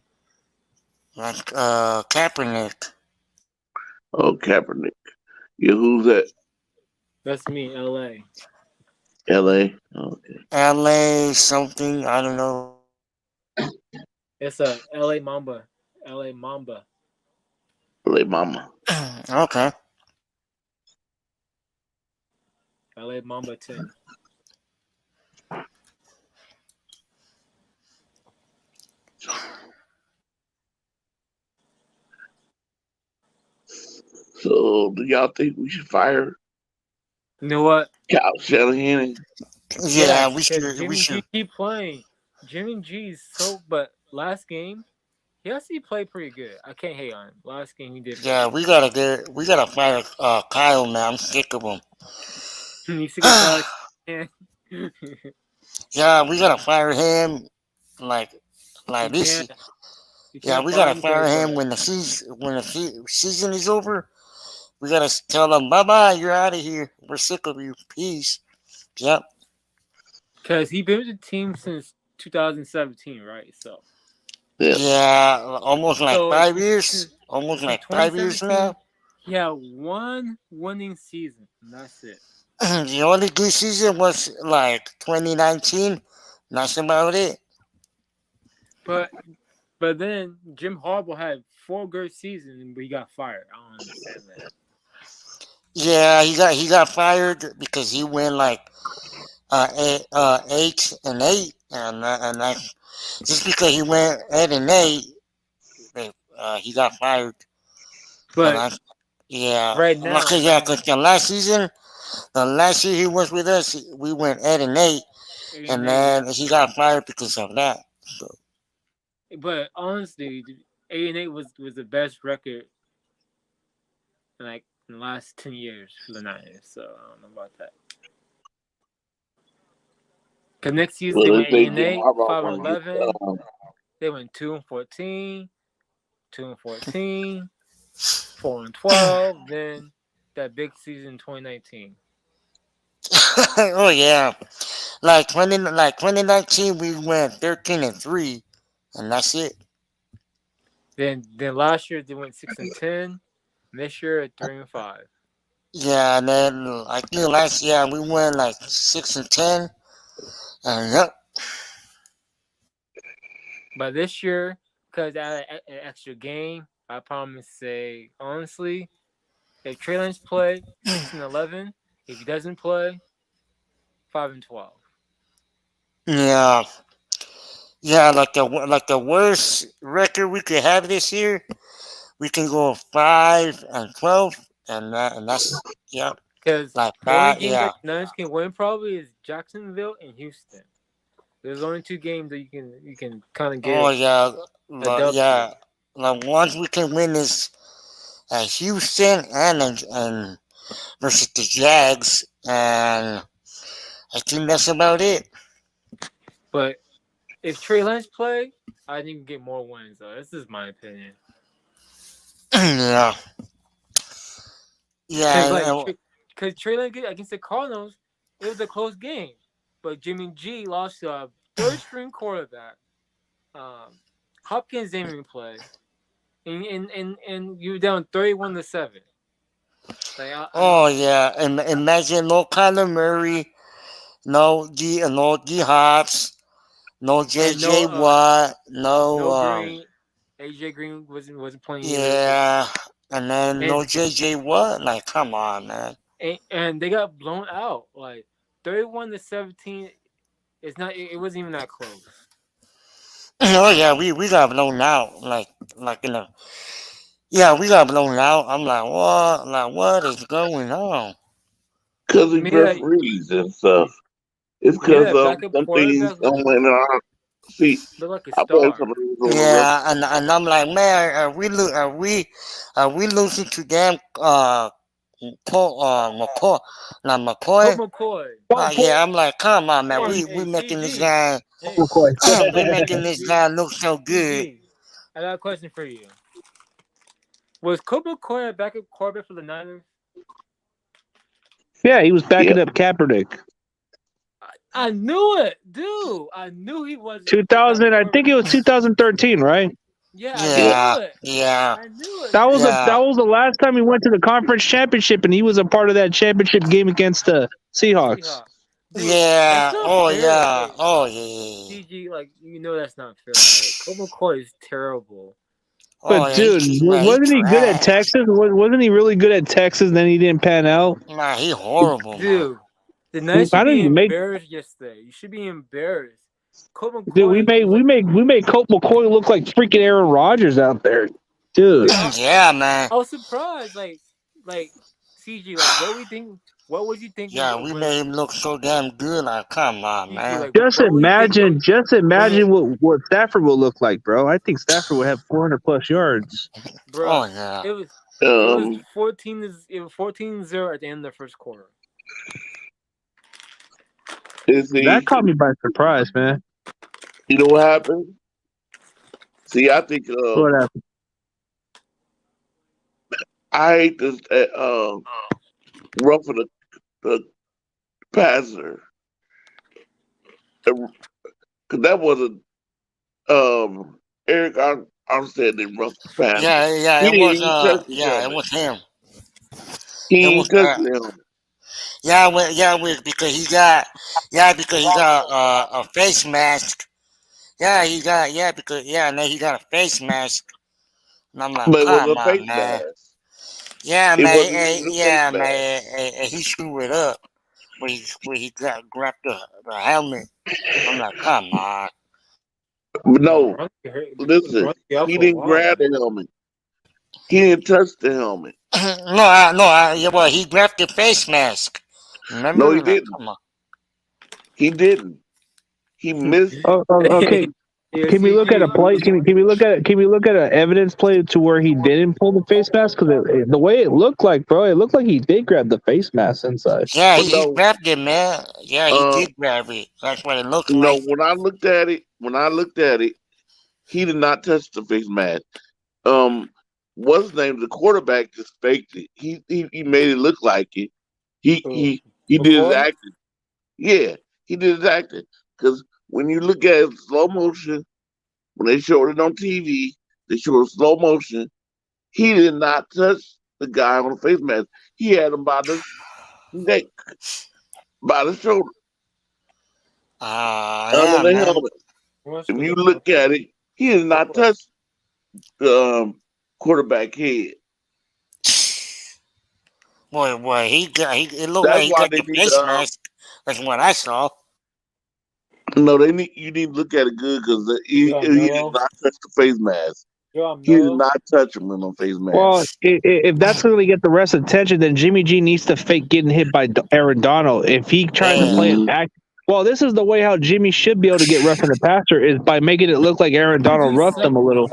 That's Kaepernick. Oh, Kaepernick. Yeah, who's that? That's me, L.A. L.A. Okay. LA something, I don't know. It's a L.A. Mamba. L.A. Mamba. L.A. Mama. Okay. L.A. Mamba 10. So, do y'all think we should fire You know what? Kyle Shanahan? Yeah, Yes, we because should. We Jimmy G should. keep playing. Jimmy G's so, but last game he actually played pretty good. I can't hate on him. Last game he did pretty Yeah, we gotta get. We gotta fire Kyle, man. I'm sick of him. good. You sick of Kyle Shanahan? Yeah, we gotta fire him. Like, You like this. can't. You Yeah, can't we fire gotta him fire because him when the season is over. We gotta tell him bye bye. You're out of here. We're sick of you. Peace. Yep. he been with the team since 2017, right? So Yeah. Yeah, almost like so 5 years. Almost since like 5 years 2017 now. he had one winning season, and that's it. The only good season was like 2019. That's about it. But but then Jim Harbaugh had 4 good seasons, but he got fired. I don't understand that. Yeah, he got fired because he went like 8-8, and that just because he went 8-8, he got fired. And But I, yeah, right like now, yeah, cause the last year he was with us, we went 8-8, and 8-8, yeah. then he got fired because of that. So, But honestly, 8-8 was the best record in like in the last 10 years for the Niners. So I don't know about that. Cause next season they Well, went they eight say and Jim eight, Harbaugh 5 and gonna get 11. They went 2-14, 2-14, 4-12. Then that big season 2019. oh yeah, like 2019, we went 13-3, and that's it. Then last year they went 6-10. This year at 3-5. Yeah, and then I think last year we went like 6-10, and yep. But this year, because I had an extra game, I promise to say honestly, if Trey Lance play 6-11, if he doesn't play 5-12. Yeah, yeah, like the worst record we could have this year, we can go 5-12, and that's yeah, Because like the only five, game that yeah. the Niners can win probably is Jacksonville and Houston. There's only 2 games that you can kind of Oh get yeah, a dub to. yeah. Like once we can win this at Houston and versus the Jags, and I think that's about it. But if Trey Lance play, I think we get more wins though. This is my opinion. yeah, Cause yeah, like, cause Trey Lance against the Cardinals, it was a close game, but Jimmy G lost to a third string quarterback. Hopkins didn't even play, and you were down 31-7. Like oh yeah. And imagine no Kyler Murray, no D Hops, no and JJ Watt, no no Green, AJ Green wasn't playing either, yeah, and then and no JJ Watt. Like, come on, man. and they got blown out like 31-17. It's not. It wasn't even that close. oh yeah, we got blown out. Like in the yeah, we got blown out. I'm like, what? Like, what is going on? because You of mean that referees and stuff. It's you mean because that of backup some things quarterback don't went on. See, Look like a I played star. some of those on the rough. Yeah, and I'm like, man, are we losing to them? Not Colt McCoy. McCoy. Yeah, I'm like, come on, man, we Hey, making this CG. guy, Hey, we making this guy look so good. CG. I got a question for you. Was Colt McCoy a backup quarterback for the Niners? Yeah, he was Yeah, backing up Kaepernick. I knew it, dude. I knew he wasn't a backup 2000, I think it quarterback. was 2013, right? Yeah, I yeah. knew Yeah, it. yeah, I knew it, That was man. yeah, the last time he went to the conference championship, and he was a part of that championship game against the Seahawks. Seahawks. Dude, that's yeah. not Oh fair. yeah, Like, oh yeah, CG, like, that's not fair. Like, Colt McCoy is terrible. oh But yeah. dude, Man, he wasn't he good at trash. Texas? Wasn't he really good at Texas? And then he didn't pan out. Man, he horrible, man. Dude, the Knights I should don't be even make. embarrassed yesterday. You should be embarrassed. Colt Dude, McCoy was like, we made Colt McCoy look like freaking Aaron Rodgers out there, dude. Yeah, man. I was surprised. Like CG, like, what was you thinking Yeah, we made him look so damn good. Like, come on, CG, man. like, what were you thinking Just when imagine what Stafford will look like, bro. I think Stafford would have 400 plus yards. bruh, Oh yeah. it was it was Um, 14-0 at the end of the first quarter. That see, caught me by surprise, man. you know what happened? See, I think What happened? I hate this roughing the passer because that wasn't Eric. I said they rough the passer. Yeah, He it didn't was even touch the yeah, it helmet. was him. He It ain't was touch the helmet. because because he got a face mask. And then he got a face mask. And I'm like, But it was come a on, face man. mask. Yeah, It man. wasn't even a face Yeah, mask. man. And he screwed it up when he got grabbed the helmet. I'm like, come on. But Bro, no, listen, Bronski out he for a didn't while, grab man. the helmet. He didn't touch the helmet. Yeah, well, he grabbed the face mask. No, he Remember? Like, didn't. come on. He didn't. He missed. Okay. Yeah, Can we look at a play? CG. Can we look at an evidence play to where he didn't pull the face mask? Because the way it looked like, bro, it looked like he did grab the face mask inside. Yeah, But he no, grabbed it, man. Yeah, he uh, did grab it. That's what it looked no. like. When I looked at it, he did not touch the face mask. What's his name? The quarterback just faked it. He made it look like it. He Who? he he did his McCoy? acting. Yeah, he did his acting. Because when you look at it slow motion, when they showed it on TV, they showed it slow motion. He did not touch the guy on the face mask. He had him by the neck, by the shoulder, under Yeah, the man. helmet. If you look at it, he did not touch the quarterback head. Boy, it looked like That's he why got they the need face mask. That's what I saw. no, you need to look at it good because Joe he did Mello? not touch the face mask. Joe He did Mello? not touch him in the face Well, mask. if that's going to get the rest attention, then Jimmy G needs to fake getting hit by Aaron Donald. If he tries to Yeah. play an Mhm. act, well, this is the way how Jimmy should be able to get roughing the passer is by making it look like Aaron Donald roughed him a little.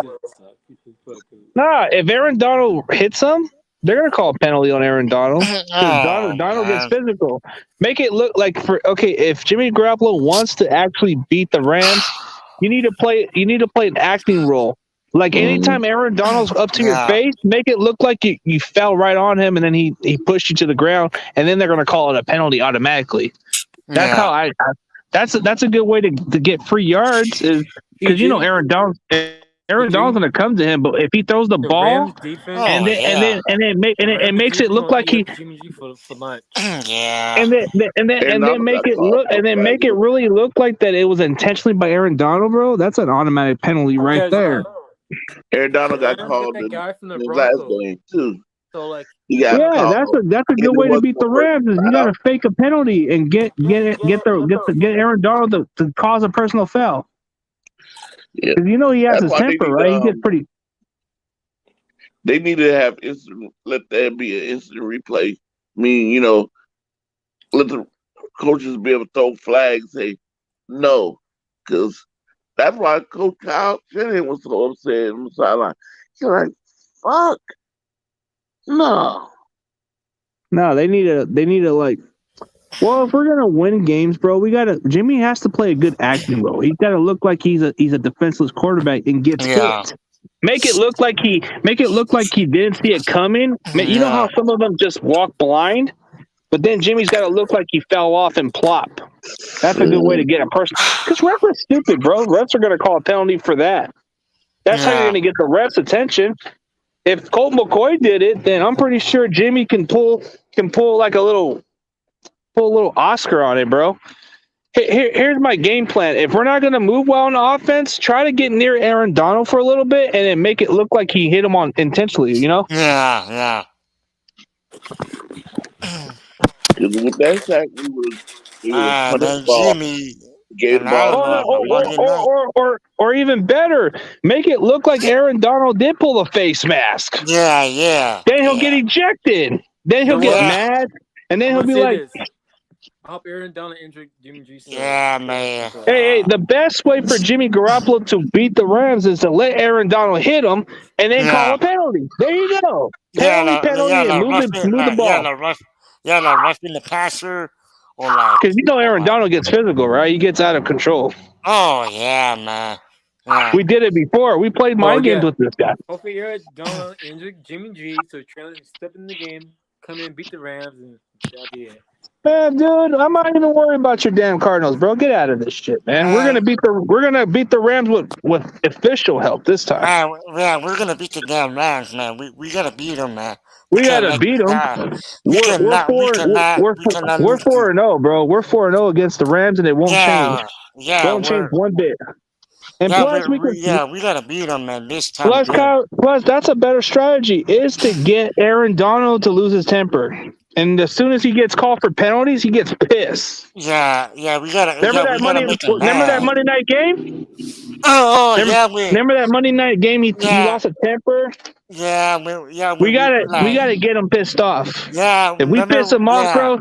Nah, if Aaron Donald hits him, they're gonna call a penalty on Aaron Donald because Oh Donald gets man. physical. Make it look like if Jimmy Garoppolo wants to actually beat the Rams, you need to play an acting role. Like Mhm. anytime Aaron Donald's up to your Yeah. face, make it look like you fell right on him and then he pushed you to the ground, and then they're gonna call it a penalty automatically. That's how Yeah. that's a good way to get free yards is because CG? Aaron Donald's gonna come to him, but if he throws the The ball Rams defense, Oh yeah. the it Rams makes it defense look gonna like eat he up and Jimmy G for lunch. Yeah. Donald make got it called look for and then make it flagging. really look like that it was intentionally by Aaron Donald, bro. That's an automatic penalty right Because there. Aaron the Donald got Rams got called that guy from the in his last Broncos. game too. So, like, He got Yeah, called, that's a and good it way to wasn't beat no the Rams. Is personal you got foul. to fake a penalty and get Aaron Donald to cause a personal foul Yeah, because you know he has that's his why temper, right? He gets pretty. they need to have instant. Let that be an instant replay. I mean, let the coaches be able to throw flags. Say no, because That's why Coach Kyle Shanahan was so upset on the sideline. He's like, "Fuck, no." No, they need to like. Well, if we're gonna win games, bro, Jimmy has to play a good acting role. He's got to look like he's a defenseless quarterback and gets Yeah. hit. Make it look like he didn't see it coming. You know how some of them just walk blind, but then Jimmy's got to look like he fell off and plop. That's a good way to get a person. Because refs are stupid, bro. Refs are going to call a penalty for that. That's how you're going to get the refs' attention. If Colt McCoy did it, then I'm pretty sure Jimmy can pull like a little Oscar on it, bro. Here's my game plan. If we're not going to move well on offense, try to get near Aaron Donald for a little bit and then make it look like he hit him on intentionally, you know? Yeah. Because with that sack, we would have punished Man, the ball, Jimmy. gave the And I ball. don't know. Or even better, make it look like Aaron Donald did pull a face mask. Yeah. Then he'll get ejected. Then he'll get mad. And then he'll be like, I hope Aaron Donald injured Jimmy G. Yeah, man. Hey, the best way for Jimmy Garoppolo to beat the Rams is to let Aaron Donald hit him and then call a penalty. There you go. Penalty, and move the ball. Roughing the passer or like. Because you know Aaron Donald gets physical, right? He gets out of control. Oh, yeah, man. Yeah. We did it before. We played mind games with this guy. Hopefully Aaron Donald injured Jimmy G, so Traylon step in the game, come in, beat the Rams, and that'll be it. Man, dude, I'm not even worried about your damn Cardinals, bro. Get out of this shit, man. We're gonna beat the Rams with official help this time. We're gonna beat the damn Rams, man. We gotta beat them, man. We gotta beat them. We're 4-0, bro. We're 4-0 against the Rams, and it won't change. Yeah, won't change one bit. And plus, we gotta beat them, man. This time. Plus, that's a better strategy: is to get Aaron Donald to lose his temper. And as soon as he gets called for penalties, he gets pissed. Yeah, we gotta. Remember that Monday night game? Remember that Monday night game? He lost a temper. We gotta get him pissed off. Yeah, if we piss him off, bro.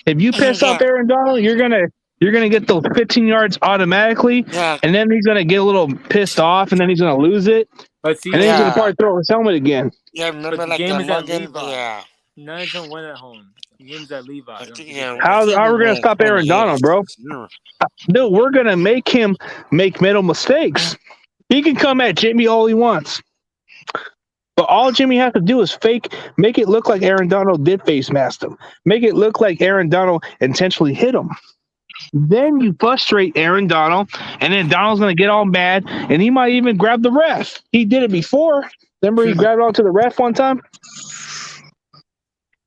If you piss off Aaron Donald, you're gonna get those 15 yards automatically, and then he's gonna get a little pissed off, and then he's gonna lose it, and then he's gonna probably throw his helmet again. Yeah, remember but the like game the is at game? Levi. Yeah. Nine don't win at home. The game's at Levi. How are we gonna stop Aaron Donald, bro? Dude, we're gonna make him make mental mistakes. He can come at Jimmy all he wants. But all Jimmy has to do is make it look like Aaron Donald did face mask him. Make it look like Aaron Donald intentionally hit him. Then you frustrate Aaron Donald, and then Donald's going to get all mad, and he might even grab the ref. He did it before. Remember he grabbed onto the ref one time?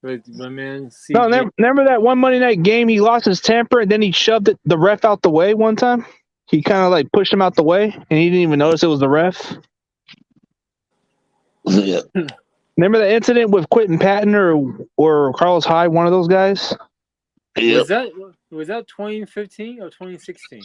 My man, no, remember that one Monday night game he lost his temper, and then he shoved the ref out the way one time? He kind of like pushed him out the way, and he didn't even notice it was the ref. Yeah. Remember the incident with Quentin Patton or Carlos Hyde, one of those guys? Yep. Was that 2015 or 2016?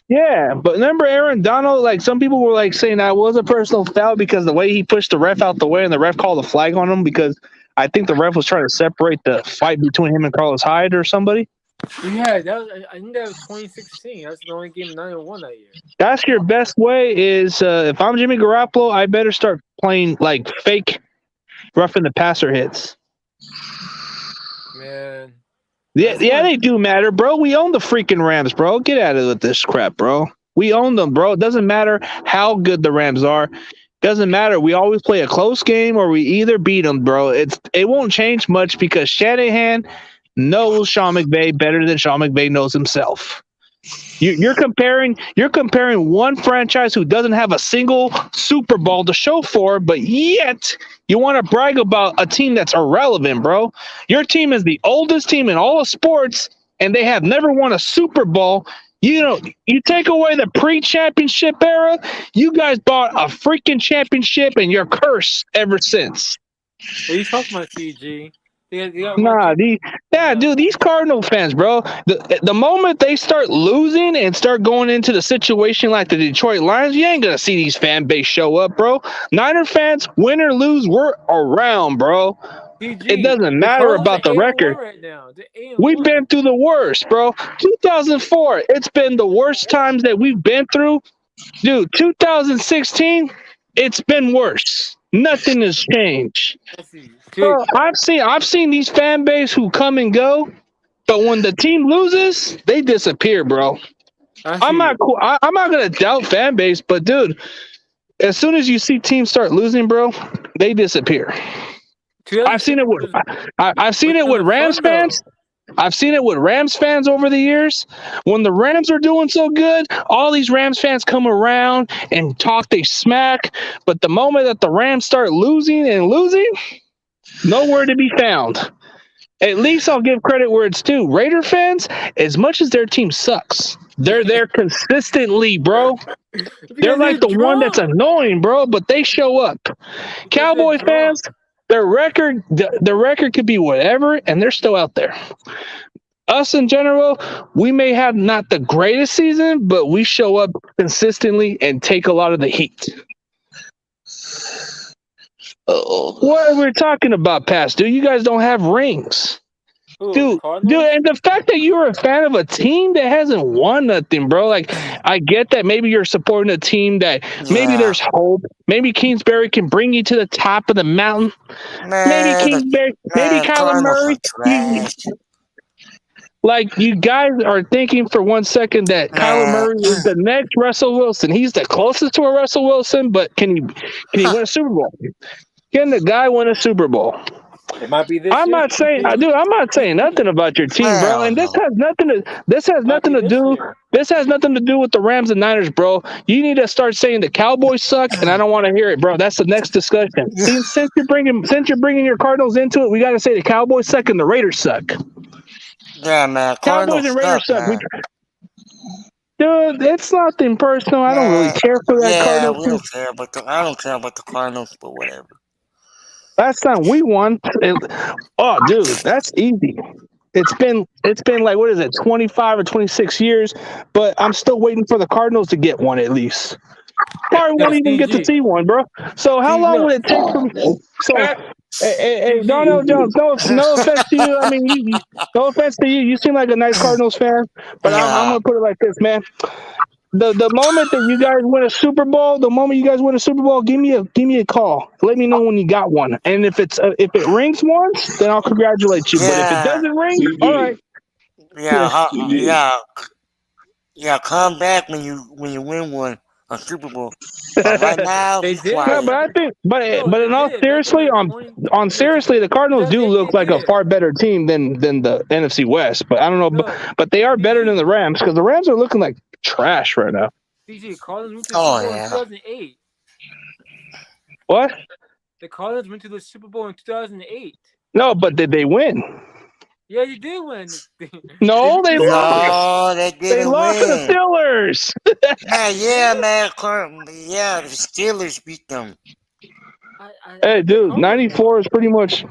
Yeah, but remember Aaron Donald, like some people were like saying that was a personal foul because the way he pushed the ref out the way and the ref called a flag on him because I think the ref was trying to separate the fight between him and Carlos Hyde or somebody. Yeah, I think that was 2016. That's the only game 9-1 that year. That's your best way is if I'm Jimmy Garoppolo, I better start playing like fake roughing the passer hits. Man. Yeah, they do matter, bro. We own the freaking Rams, bro. Get out of this crap, bro. We own them, bro. It doesn't matter how good the Rams are. Doesn't matter. We always play a close game or we either beat them, bro. It won't change much because Shanahan knows Sean McVay better than Sean McVay knows himself. You're comparing one franchise who doesn't have a single Super Bowl to show for, but yet you want to brag about a team that's irrelevant, bro. Your team is the oldest team in all of sports, and they have never won a Super Bowl. You know, you take away the pre-championship era, you guys bought a freaking championship, and you're cursed ever since. What are you talking about, CG? Dude, these Cardinal fans, bro. The moment they start losing and start going into the situation like the Detroit Lions, you ain't gonna see these fan base show up, bro. Niner fans, win or lose, we're around, bro. It doesn't matter about the record. Right now. We've been through the worst, bro. 2004, it's been the worst times that we've been through Dude, 2016, it's been worse. Nothing has changed. Let's see. Bro, I've seen these fan base who come and go, but when the team loses, they disappear, bro. I'm not gonna doubt fan base, but dude, as soon as you see teams start losing, bro, they disappear. I've seen it with Rams fans. I've seen it with Rams fans over the years. When the Rams are doing so good, all these Rams fans come around and talk they smack. But the moment that the Rams start losing, nowhere to be found. At least I'll give credit where it's due. Raider fans, as much as their team sucks, they're there consistently, bro. They're like the one that's annoying, bro, but they show up. Cowboy fans, their record could be whatever, and they're still out there. Us in general, we may have not the greatest season, but we show up consistently and take a lot of the heat. What are we talking about, Past? Dude, you guys don't have rings. Dude, and the fact that you're a fan of a team that hasn't won nothing, bro. Like, I get that maybe you're supporting a team that maybe there's hope. Maybe Kingsbury can bring you to the top of the mountain. Maybe Kingsbury, maybe Kyler Murray. Like, you guys are thinking for 1 second that Kyler Murray is the next Russell Wilson. He's the closest to a Russell Wilson, but can he win a Super Bowl? Can the guy win a Super Bowl? It might be this I'm year. not saying, dude. I'm not saying nothing about your team, bro. And this has nothing to do with the Rams and Niners, bro. You need to start saying the Cowboys suck, and I don't want to hear it, bro. That's the next discussion. Since you're bringing your Cardinals into it, we got to say the Cowboys suck and the Raiders suck. Yeah, man. Cowboys and Raiders suck. Dude, it's nothing personal. I don't really care for that Cardinals. We don't care, but I don't care about the Cardinals, but whatever. Last time we won, oh, dude, that's easy. It's been like, what is it, 25 or 26 years, but I'm still waiting for the Cardinals to get one at least. Probably won't even get to see one, bro. So how long would it take from? So, hey, no, Jones, no offense to you. I mean, no offense to you. You seem like a nice Cardinals fan, but I'm gonna put it like this, man. The moment that you guys win a Super Bowl, give me a call. Let me know when you got one. And if it rings once, then I'll congratulate you. But if it doesn't ring, all right. Yeah, come back when you win one, a Super Bowl. But right now, but I think, but in all seriously, seriously, the Cardinals do look like a far better team than the NFC West. But I don't know, but they are better than the Rams because the Rams are looking like trash right now. CG, Cardinals went to the Super Bowl in 2008. What? The Cardinals went to the Super Bowl in 2008. No, but did they win? Yeah, you did win. No, they lost. No, they didn't They lost to the Steelers. Yeah, man. Yeah, the Steelers beat them. Hey, dude, 94 is pretty much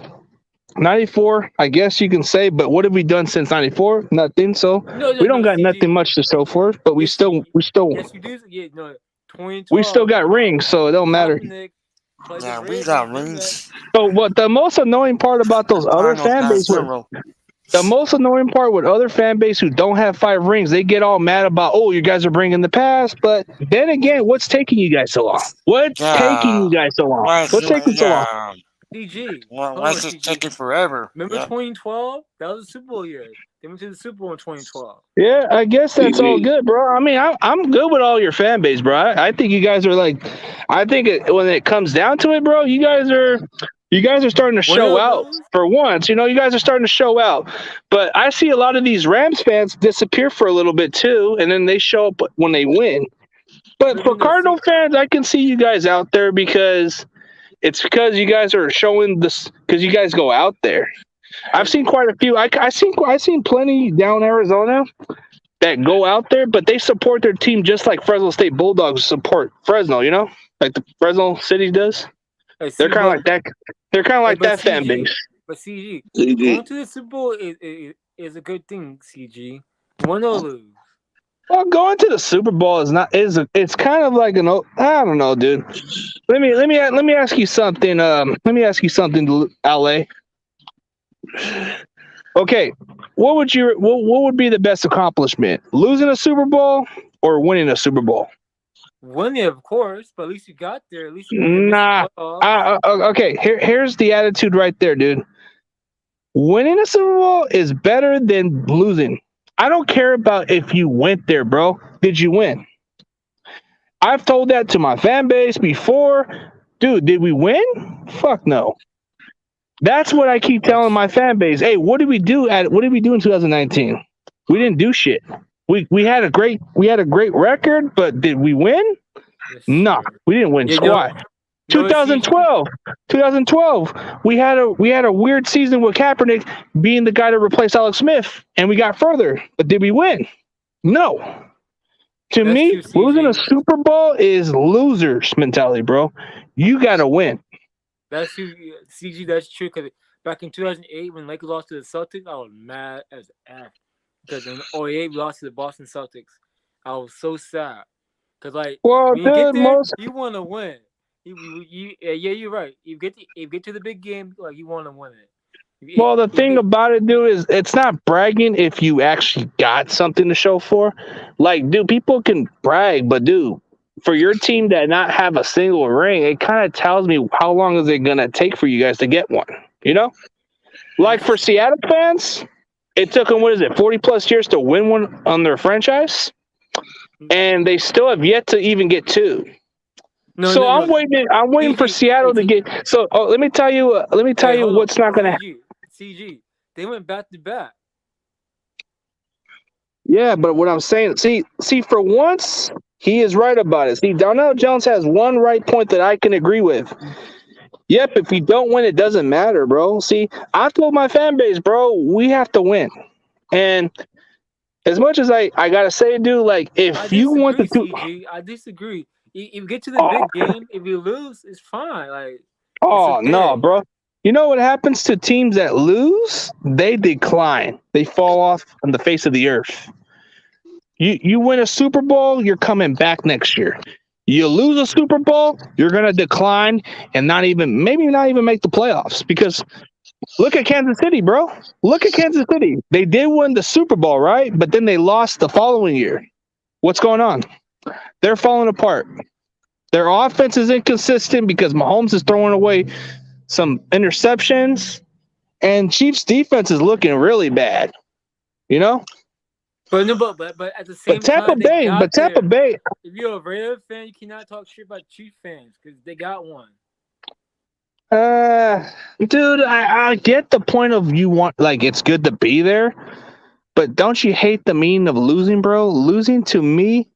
94, I guess you can say. But what have we done since 94? Nothing. So we don't got nothing much to show for it. But we still. Yes, we do. Yeah, no, 2012. We still got rings, so it don't matter. Yeah, we got rings. So what the most annoying part about those other fan bases? The most annoying part with other fan base who don't have 5 rings, they get all mad about, oh, you guys are bringing the past. But then again, what's taking you guys so long? What's taking you guys so long? What's taking so long? DG. Why is it taking forever? Remember 2012? That was a Super Bowl year. They went to the Super Bowl in 2012. Yeah, I guess that's all good, bro. I mean, I'm good with all your fan base, bro. I think you guys are like, when it comes down to it, bro, you guys are starting to show out for once. You guys are starting to show out. But I see a lot of these Rams fans disappear for a little bit too, and then they show up when they win. But for Cardinal fans, I can see you guys out there because you guys are showing this, because you guys go out there. I've seen quite a few. I've seen plenty down Arizona that go out there, but they support their team just like Fresno State Bulldogs support Fresno. Like the Fresno City does. They're kind of like that. They're kind of like that fan base. But CG, going to the Super Bowl is a good thing. CG, win or lose. Well, going to the Super Bowl it's kind of like I don't know, dude. Let me ask you something. Let me ask you something, LA. Okay, what would be the best accomplishment? Losing a Super Bowl or winning a Super Bowl? Winning, of course, but at least you got there. At least you didn't miss Nah. the playoffs. Okay. Here's the attitude right there, dude. Winning a Super Bowl is better than losing. I don't care about if you went there, bro. Did you win? I've told that to my fan base before. Dude, did we win? Fuck no. That's what I keep telling my fan base. Hey, what did we do in 2019? We didn't do shit. We had a great record, but did we win? No, we didn't win squat. 2012, we had a weird season with Kaepernick being the guy to replace Alex Smith, and we got further. But did we win? No. To me, losing a Super Bowl is losers mentality, bro. You gotta win. That's true, CG. That's true. Because back in 2008, when Lakers lost to the Celtics, I was mad as F. Because in 2008, we lost to the Boston Celtics. I was so sad. Because when you get there, you want to win. Yeah, you're right. You get to the big game, you want to win it. Well, the thing about it, dude, is it's not bragging if you actually got something to show for. Dude, people can brag, but dude, for your team to not have a single ring, it kind of tells me how long is it gonna take for you guys to get one. You know, for Seattle fans, it took them 40 plus years to win one on their franchise, and they still have yet to even get two. I'm waiting for Seattle to get. So let me tell you what's not gonna happen. CG, they went back to back. Yeah, but what I'm saying, see, for once, he is right about it. See, Darnell Jones has one right point that I can agree with. Yep, if you don't win, it doesn't matter, bro. See, I told my fan base, bro, we have to win. And as much as I gotta say, dude, if you want to, CG, I disagree. You get to the big game. If you lose, it's fine. No, bro. You know what happens to teams that lose? They decline. They fall off on the face of the earth. You win a Super Bowl, you're coming back next year. You lose a Super Bowl, you're gonna decline and maybe not even make the playoffs. Because look at Kansas City, bro. Look at Kansas City. They did win the Super Bowl, right? But then they lost the following year. What's going on? They're falling apart. Their offense is inconsistent because Mahomes is throwing away some interceptions, and Chiefs defense is looking really bad. You know? But at the same time, Tampa Bay. If you're a Raider fan, you cannot talk shit about Chiefs fans because they got one. Dude, I get the point of you want it's good to be there, but don't you hate the meaning of losing, bro? Losing to me,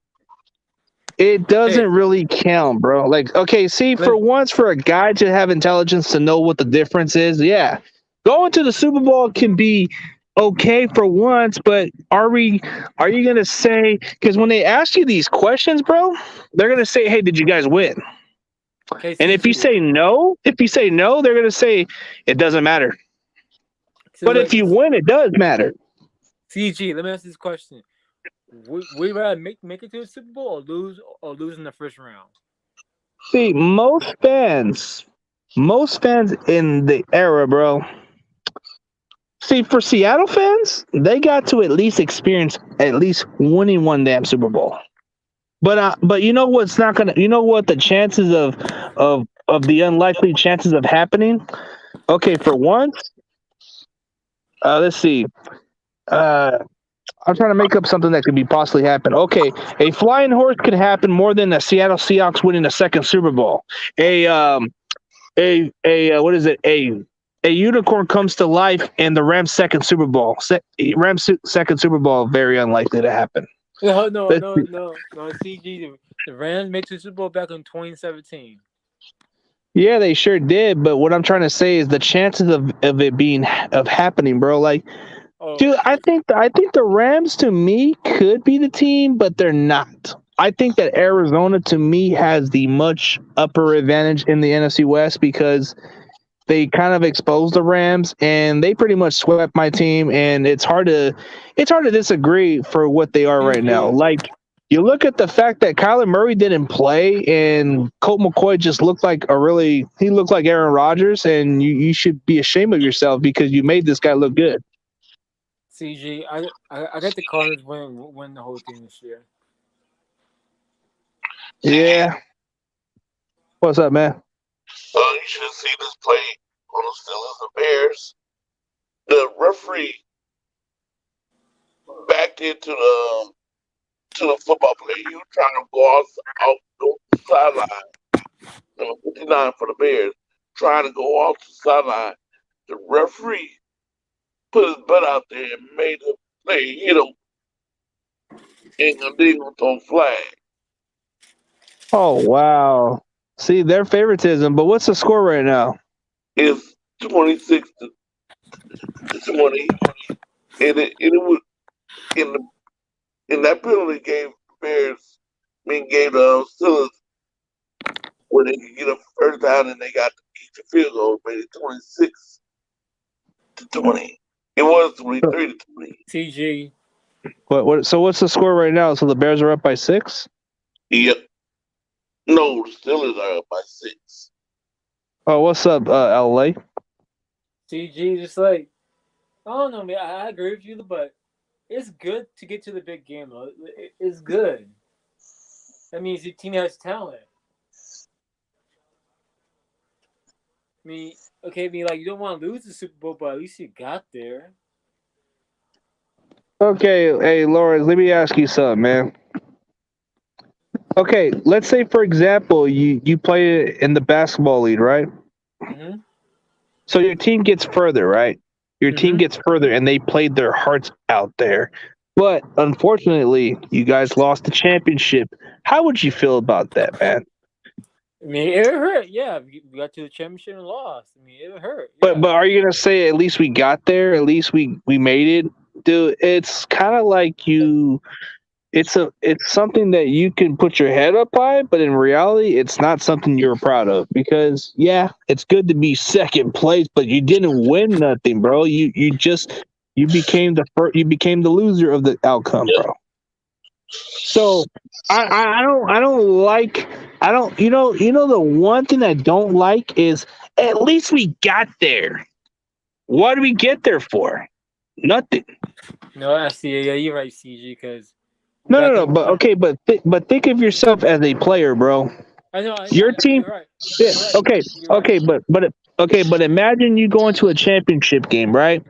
it doesn't really count, bro. For once, for a guy to have intelligence to know what the difference is, yeah, going to the Super Bowl can be okay for once, but are you gonna say? Because when they ask you these questions, bro, they're gonna say, "Hey, did you guys win?" And if you say no, they're gonna say it doesn't matter. But if you win, it does matter. CG, let me ask this question. We rather make it to the Super Bowl or lose in the first round? See, most fans in the era, bro. See, for Seattle fans, they got to at least experience winning one damn Super Bowl. But you know what's not gonna? You know what the chances of the unlikely chances of happening? Okay, for once, let's see. I'm trying to make up something that could be possibly happen. Okay, a flying horse could happen more than the Seattle Seahawks winning a second Super Bowl. What is it? A unicorn comes to life and the Rams' second Super Bowl. Rams' second Super Bowl, very unlikely to happen. No. CG, the Rams made the Super Bowl back in 2017. Yeah, they sure did. But what I'm trying to say is the chances of it happening, bro. Dude, I think the Rams to me could be the team, but they're not. I think that Arizona to me has the much upper advantage in the NFC West because they kind of exposed the Rams and they pretty much swept my team, and it's hard to disagree for what they are right now. You look at the fact that Kyler Murray didn't play and Colt McCoy just looked like Aaron Rodgers, and you should be ashamed of yourself because you made this guy look good. CG, I got the Cardinals win the whole thing this year. Yeah. What's up, man? You should have seen this play on the Steelers and Bears. The referee backed into the football player. He was trying to go off the sideline. Number 59 for the Bears, trying to go off the sideline. The referee put his butt out there and made the play, hit him, and then gonna throw a flag. Oh, wow. See, their favoritism. But what's the score right now? It's 26 to 20, and it was in that penalty gave the Bears, gave the Steelers where they could get a first down and they got to kick the field goal, made it 26 to 20. It was 23 to 20. TG. So what's the score right now? So the Bears are up by 6? Yep. No, the Steelers are up by 6. Oh, what's up, LA? TG, just like, I don't know, man. I agree with you, but it's good to get to the big game, though. It's good. That means your team has talent. You don't want to lose the Super Bowl, but at least you got there. Okay, hey, Lawrence, let me ask you something, man. Okay, let's say, for example, you play in the basketball league, right? Mm-hmm. So your team gets further, right? Your team gets further, and they played their hearts out there. But unfortunately, you guys lost the championship. How would you feel about that, man? It hurt. Yeah, we got to the championship and lost. It hurt. Yeah. But are you gonna say at least we got there? At least we made it, dude? It's kind of like you. It's something that you can put your head up by, but in reality, it's not something you're proud of because it's good to be second place, but you didn't win nothing, bro. You became the loser of the outcome, bro. So I don't the one thing I don't like is at least we got there. What did we get there for? Nothing. No, I see. Yeah, you're right, CG. Because no. But okay, but think of yourself as a player, bro. I know. Your team. You're right. Yeah, You're right. okay, but imagine you go into a championship game, right?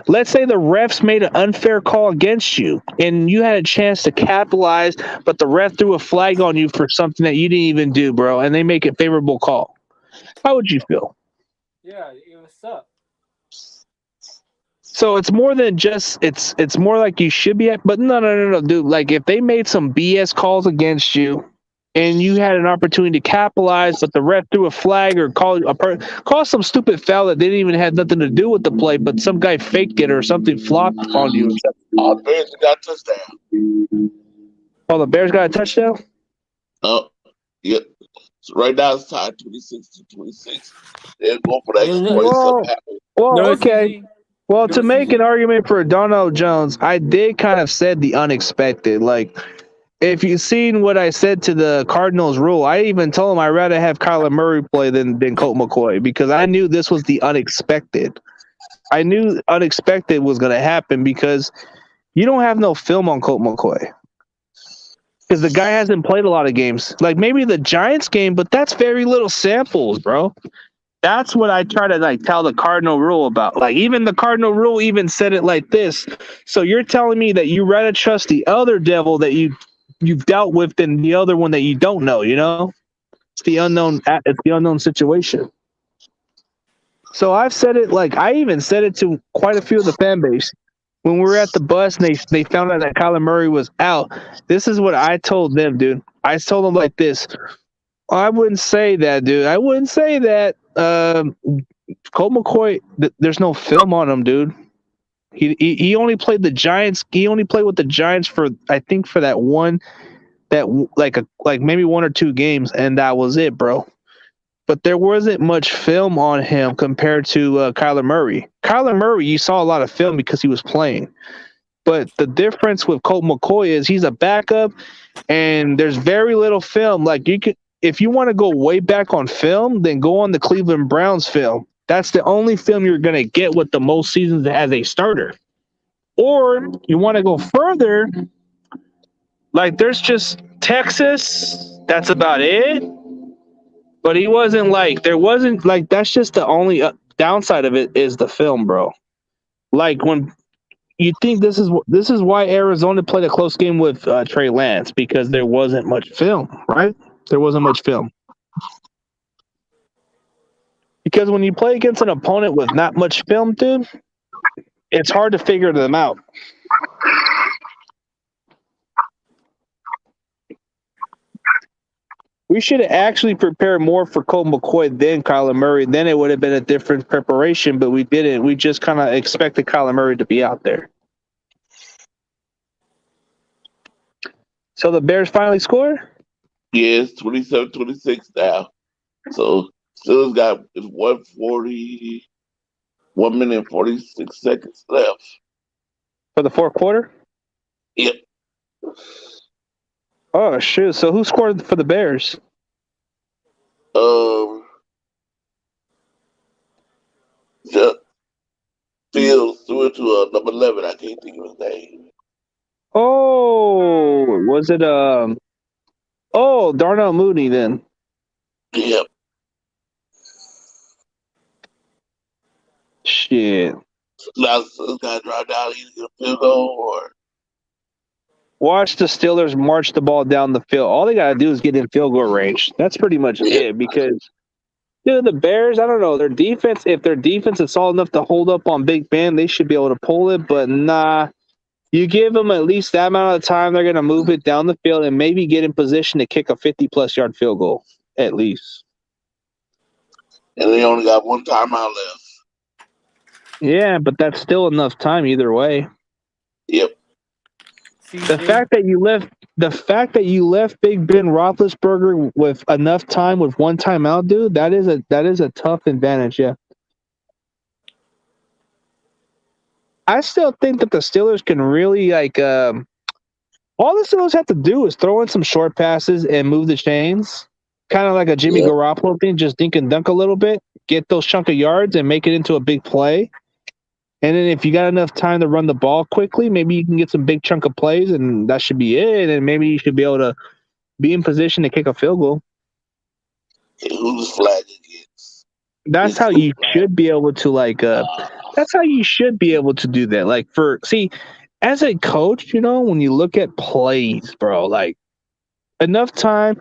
Let's say the refs made an unfair call against you, and you had a chance to capitalize, but the ref threw a flag on you for something that you didn't even do, bro, and they make a favorable call. How would you feel? Yeah, it would suck. So it's more than just it's more like you should be at, but no, dude. Like if they made some BS calls against you, and you had an opportunity to capitalize, but the ref threw a flag or called some stupid foul that didn't even have nothing to do with the play, but some guy faked it or something flopped on you. The Bears got a touchdown. Oh, the Bears got a touchdown? Oh, yep. So right now it's tied 26 to 26. They're going for that extra point. Well, okay. Well, to make an argument for Donald Jones, I did kind of said the unexpected. Like, if you've seen what I said to the Cardinals rule, I even told him I'd rather have Kyler Murray play than Colt McCoy because I knew this was the unexpected. I knew unexpected was going to happen because you don't have no film on Colt McCoy. Because the guy hasn't played a lot of games. Like maybe the Giants game, but that's very little samples, bro. That's what I try to tell the Cardinal rule about. Like even the Cardinal rule even said it like this. So you're telling me that you rather trust the other devil that you've dealt with than the other one that you don't know, you know? It's the unknown situation. So I've said it I even said it to quite a few of the fan base. When we were at the bus and they found out that Kyler Murray was out, this is what I told them, dude. I told them like this. I wouldn't say that, dude. I wouldn't say that. Colt McCoy, there's no film on him, dude. He only played the Giants. He only played with the Giants for maybe 1 or 2 games, and that was it, bro. But there wasn't much film on him compared to Kyler Murray. Kyler Murray, you saw a lot of film because he was playing. But the difference with Colt McCoy is he's a backup, and there's very little film. Like if you want to go way back on film, then go on the Cleveland Browns film. That's the only film you're going to get with the most seasons as a starter. Or you want to go further, there's just Texas, that's about it. But he wasn't like, there wasn't like, that's just the only downside of it is the film, bro. Like when you think this is why Arizona played a close game with Trey Lance, because there wasn't much film, right? There wasn't much film. Because when you play against an opponent with not much film, dude, it's hard to figure them out. We should have actually prepared more for Colt McCoy than Kyler Murray. Then it would have been a different preparation, but we didn't. We just kind of expected Kyler Murray to be out there. So the Bears finally score? Yeah, it's 27-26 now. So Steelers got 1:40, 1 minute and 46 seconds left. For the fourth quarter? Yep. Oh, shoot. So who scored for the Bears? Fields threw it to number 11. I can't think of his name. Oh, was it Darnell Mooney then? Yep. Shit. Now this guy drive down, either get a field goal or Watch the Steelers march the ball down the field. All they gotta do is get in field goal range. That's pretty much it. Because dude, the Bears, I don't know, their defense, if their defense is solid enough to hold up on Big Ben, they should be able to pull it, but nah. You give them at least that amount of time, they're going to move it down the field and maybe get in position to kick a 50-plus yard field goal, at least. And they only got one timeout left. Yeah, but that's still enough time either way. Yep. The fact that you left Big Ben Roethlisberger with enough time with one timeout, dude, that is a tough advantage, yeah. I still think that the Steelers can really all the Steelers have to do is throw in some short passes and move the chains, kind of like a Jimmy Garoppolo thing, just dink and dunk a little bit, get those chunk of yards and make it into a big play. And then if you got enough time to run the ball quickly, maybe you can get some big chunk of plays, and that should be it. And maybe you should be able to be in position to kick a field goal. Who's flag against? That's how you should be able to that's how you should be able to do that. As a coach, when you look at plays, bro, enough time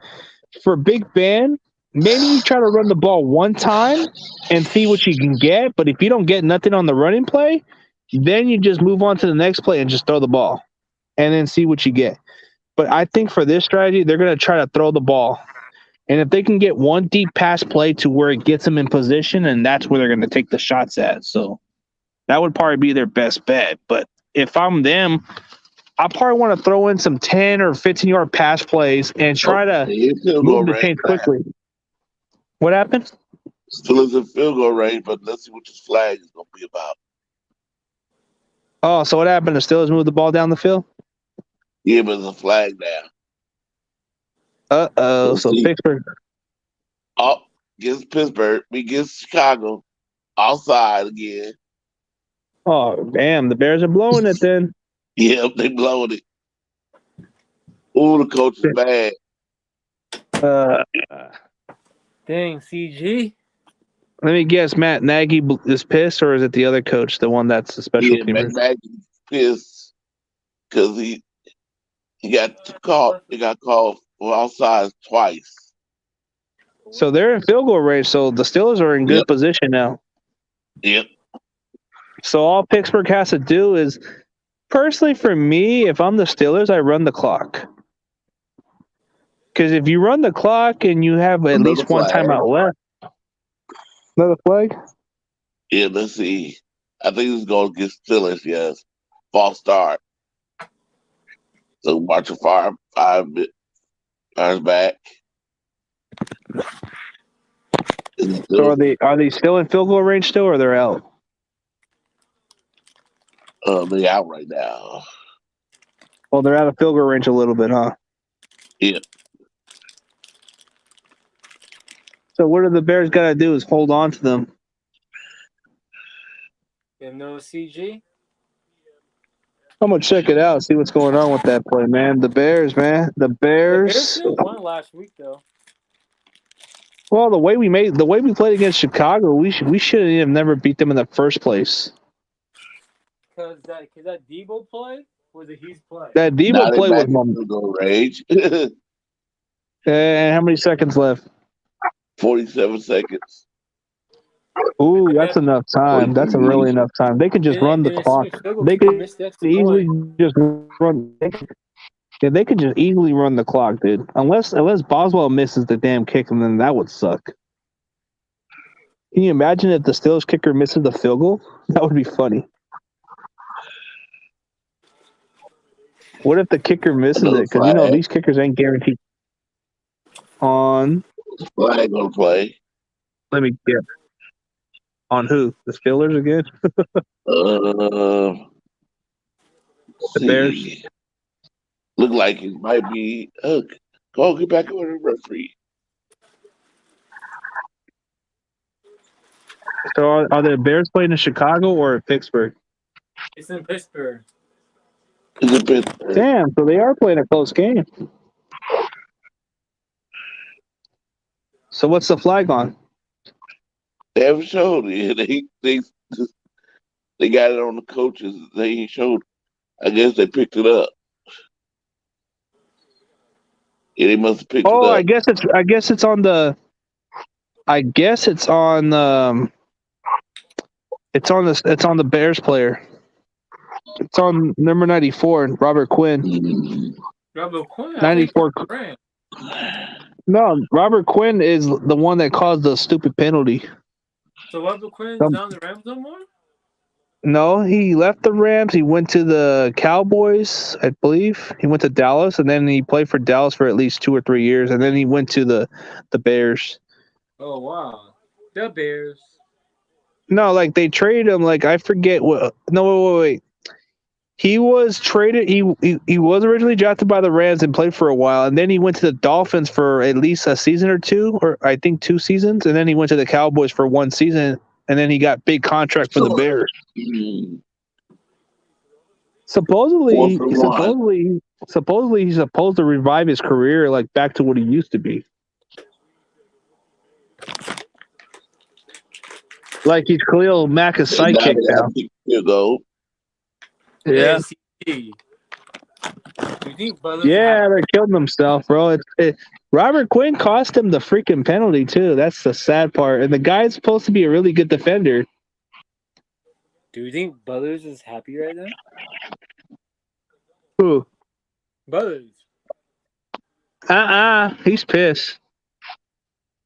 for Big Ben, maybe you try to run the ball one time and see what you can get. But if you don't get nothing on the running play, then you just move on to the next play and just throw the ball and then see what you get. But I think for this strategy, they're going to try to throw the ball. And if they can get one deep pass play to where it gets them in position, and that's where they're going to take the shots at. So that would probably be their best bet. But if I'm them, I probably want to throw in some 10 or 15-yard pass plays and try to move the chains quickly. What happened? Still is in field goal range, but let's see what this flag is going to be about. Oh, so what happened? The Steelers moved the ball down the field? Yeah, but there's a flag now. Uh-oh. So Pittsburgh. Oh, against Pittsburgh. We against Chicago. Outside again. Oh, damn. The Bears are blowing it then. Yep, they blowing it. Ooh, the coach is bad. Dang, CG. Let me guess, Matt Nagy is pissed, or is it the other coach, the one that's the special team? Matt Nagy's pissed because he got caught. He got called for outside twice. So they're in field goal range. So the Steelers are in good position now. Yep. So all Pittsburgh has to do is, personally for me, if I'm the Steelers, I run the clock. Because if you run the clock and you have at least one timeout left. Another flag? Yeah, let's see. I think it's going to get Steelers, yes. False start. So watch a five back. So are they still in field goal range still, or they're out? They're out right now. Well, they're out of field goal range a little bit, huh? Yeah. So what do the Bears got to do is hold on to them. You know CG? I'm gonna check it out, see what's going on with that play, man. The Bears, man. The The Bears Bears. still won last week though. Well, the way we played against Chicago, we should have never beat them in the first place. Cause that Debo play was a huge play. That Now Debo they play was back into the rage. and how many seconds left? 47 seconds. Ooh, that's enough time. That's a really enough time. They could just run the clock. They could easily just run. They could just easily run the clock, dude. Unless Boswell misses the damn kick, and then that would suck. Can you imagine if the Steelers kicker misses the field goal? That would be funny. What if the kicker misses it? Because you know these kickers ain't guaranteed. On Flag gonna play. let me get on who? The Steelers again? The Bears. Look like it might be. Go get back over the referee. So are the Bears playing in Chicago or Pittsburgh? It's in Pittsburgh. It's in Pittsburgh. Damn, so they are playing a close game. So what's the flag on? They haven't showed it. They got it on the coaches. They ain't showed. I guess they picked it up. Yeah, they must have picked it up. I guess it's on the. It's on the Bears player. It's on number 94, Robert Quinn. Robert Quinn. 94. No, Robert Quinn is the one that caused the stupid penalty. So Robert Quinn's not on the Rams no more? No, he left the Rams. He went to the Cowboys, I believe. He went to Dallas, and then he played for Dallas for at least 2 or 3 years, and then he went to the Bears. Oh, wow. The Bears. No, like they traded him. Like I forget what. No, wait. He was traded. He was originally drafted by the Rams and played for a while, and then he went to the Dolphins for at least a season or two, or I think 2 seasons, and then he went to the Cowboys for 1 season, and then he got big contract for the Bears. Supposedly he's supposed to revive his career like back to what he used to be. Like he's Khalil Mack's sidekick now. Yeah. Yeah, they're killing themselves, bro. Robert Quinn cost him the freaking penalty too. That's the sad part. And the guy's supposed to be a really good defender. Do you think Butters is happy right now? Who? Butters. He's pissed.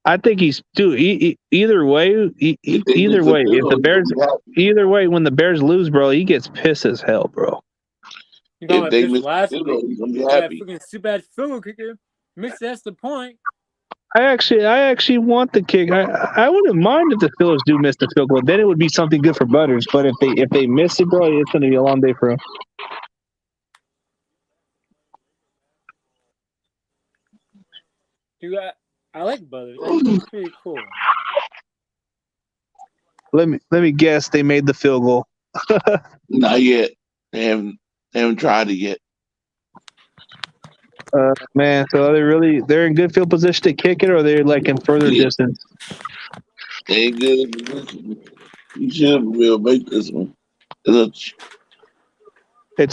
I think he's either way. Either way, if the Bears, either way, when the Bears lose, bro, he gets pissed as hell, bro. You got my piss last week. That freaking super bad field kicker. That's the point. I actually want the kick. I wouldn't mind if the Steelers do miss the field goal. Then it would be something good for Butters. But if they miss it, bro, it's gonna be a long day for him. Dude, I like Butters. He's pretty cool. Let me guess. They made the field goal. Not yet. They haven't tried it yet. Man, so they're in good field position to kick it, or they're like in further distance? They ain't good in position. You should be able to make this one. It's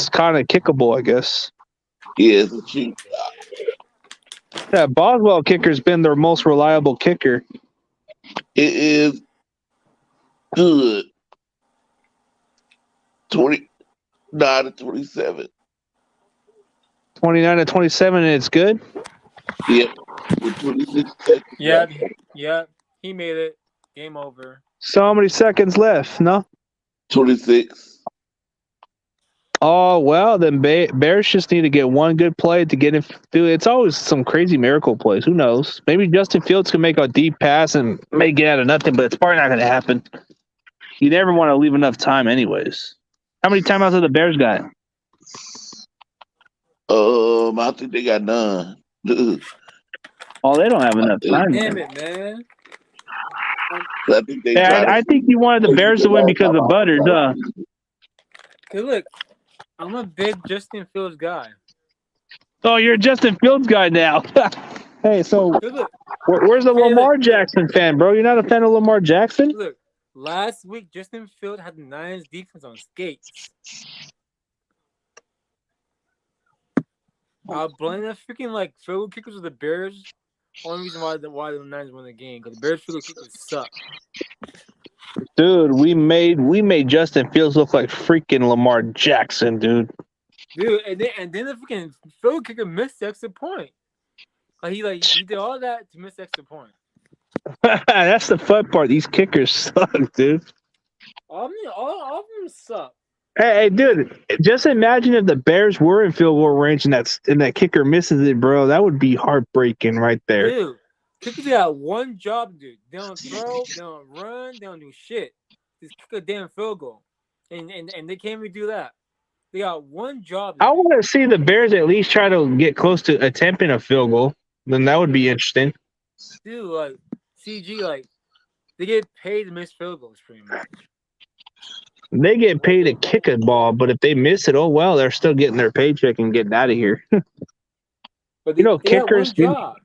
kind of kickable, I guess. Yeah, it's a cheap. Yeah, Boswell kicker's been their most reliable kicker. It is good. 29 to 27. 29 to 27, and it's good? Yep. With 26 seconds. Yeah. He made it. Game over. So how many seconds left? No? 26. Oh, well, then Bears just need to get one good play to get him through. It's always some crazy miracle plays. Who knows? Maybe Justin Fields can make a deep pass and may get out of nothing, but it's probably not going to happen. You never want to leave enough time anyways. How many timeouts have the Bears got? I think they got none. Oh, they don't have enough time. Damn it, man. I think you wanted the Bears to win because of Butters, huh? Cause look, I'm a big Justin Fields guy. Oh, you're a Justin Fields guy now. Hey, so Look, where's the Lamar Jackson fan, bro? You're not a fan of Lamar Jackson? Look, last week Justin Fields had the Niners defense on skates. I blame that freaking like field goal kickers of the Bears. Only reason why the Niners won the game because the Bears field goal kickers suck. Dude, we made Justin Fields look like freaking Lamar Jackson, dude. Dude, and then the freaking field goal kicker missed the extra point. He did all that to miss the extra point. That's the fun part. These kickers suck, dude. All of them suck. Hey, dude, just imagine if the Bears were in field goal range and that kicker misses it, bro. That would be heartbreaking right there. Dude, kickers got one job, dude. They don't throw, they don't run, they don't do shit. Just kick a damn field goal. And they can't even do that. They got one job. I want to see the Bears at least try to get close to attempting a field goal. Then that would be interesting. Dude, like, CG, like, they get paid to miss field goals pretty much. They get paid to kick a ball, but if they miss it, oh well, they're still getting their paycheck and getting out of here. But You know, they got kickers. one job.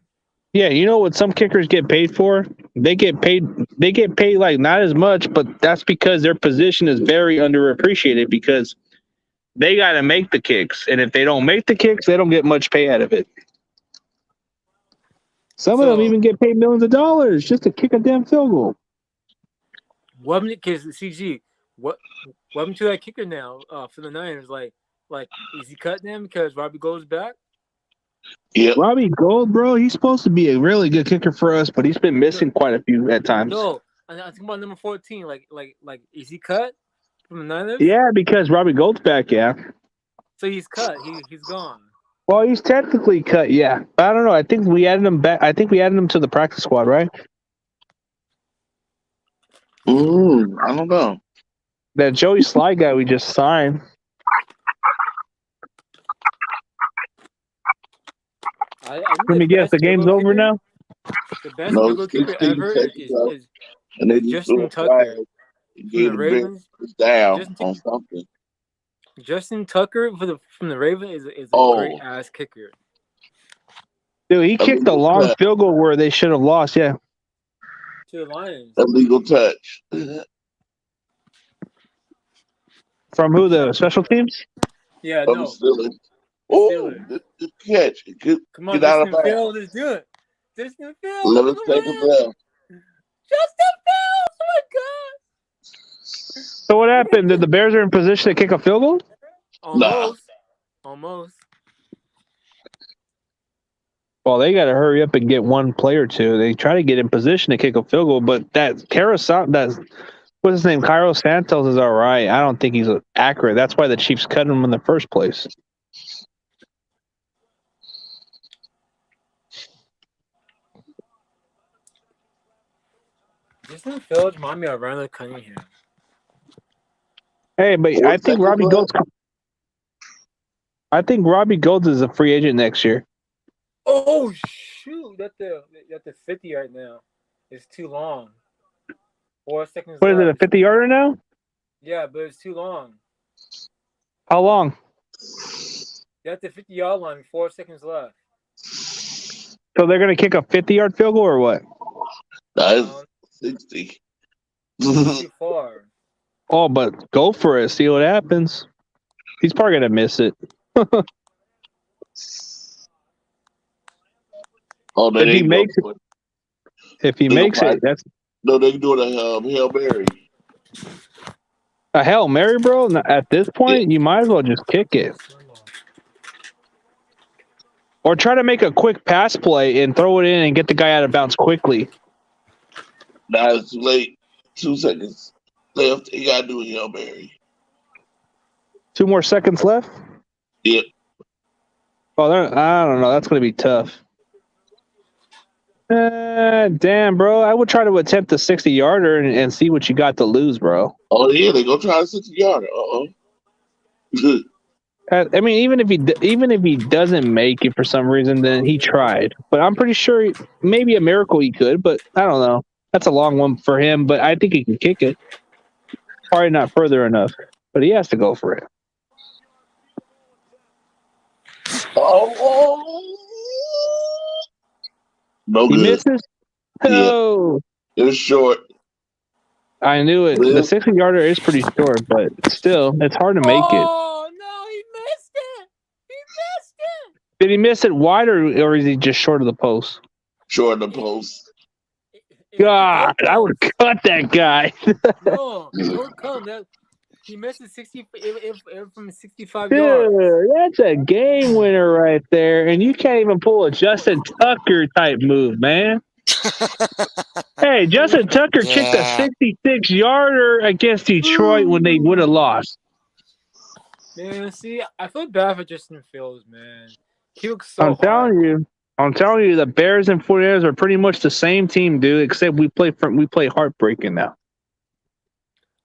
Yeah, you know what some kickers get paid for? They get paid like not as much, but that's because their position is very underappreciated because they got to make the kicks, and if they don't make the kicks, they don't get much pay out of it. Some of them even get paid millions of dollars just to kick a damn field goal. What because CG? What happened to that kicker now for the Niners? Like, is he cutting them because Robbie Gold's back? Yeah. Robbie Gold, bro, he's supposed to be a really good kicker for us, but he's been missing quite a few at times. No, I think about number 14. Like, is he cut from the Niners? Yeah, because Robbie Gold's back, yeah. So he's cut. He's gone. Well, he's technically cut, yeah. I don't know. I think we added him back. I think we added him to the practice squad, right? I don't know. That Joey Sly guy we just signed. Let me guess. The game's over now. The best field goal kicker ever is Justin Tucker. The Ravens down on something. Justin Tucker from the Ravens is a great ass kicker. Dude, he kicked a long field goal where they should have lost. Yeah. To the Lions. Illegal touch. From who? The special teams? Yeah, no. Oh, good catch. Come on, Justin Fields, let's do it. Justin Fields. 11 seconds left. Justin Fields, oh my God. So what happened? Did the Bears are in position to kick a field goal? Almost. Well, they got to hurry up and get one play or two. They try to get in position to kick a field goal, but what's his name? Cairo Santos is all right. I don't think he's accurate. That's why the Chiefs cut him in the first place. Justin Fields remind me of Randall Cunningham. Hey, but I think Robbie Golds is a free agent next year. Oh shoot! That's the 50 right now. It's too long. 4 seconds. What is it? A 50-yarder now? Yeah, but it's too long. How long? You have the 50-yard line. 4 seconds left. So they're gonna kick a 50-yard field goal or what? That's 60. Too far. Oh, but go for it. See what happens. He's probably gonna miss it. If he makes it, that's they're doing a Hail Mary. A Hail Mary, bro. At this point, you might as well just kick it, or try to make a quick pass play and throw it in and get the guy out of bounds quickly. Now it's too late. 2 seconds left. You gotta do a Hail Mary. 2 more seconds left. Yep. Oh, I don't know. That's gonna be tough. Damn, bro. I would try to attempt the 60-yarder and see what you got to lose, bro. Oh yeah, they go try a 60-yarder. I mean, even if he doesn't make it for some reason, then he tried. But I'm pretty sure maybe a miracle he could. But I don't know. That's a long one for him. But I think he can kick it. Probably not further enough, but he has to go for it. Oh, no He good. misses. Yeah, Oh, it's short. I knew it. The 60-yarder is pretty short, but still, it's hard to make it. Oh no, he missed it. He missed it. Did he miss it wide, or is he just short of the post? Short of the post. It hit the God, I would goalpost. cut that guy. No, don't come. He missed it 60 if from 65 Dude, yards. that's a game winner right there, and you can't even pull a Justin Tucker type move, man. Hey, Justin Tucker kicked a Yeah. 66-yarder against Detroit when they would have lost. Man, see, I feel bad for Justin Fields, man. He looks so I'm hot. telling you, the Bears and 49ers are pretty much the same team, dude. Except we play heartbreaking now.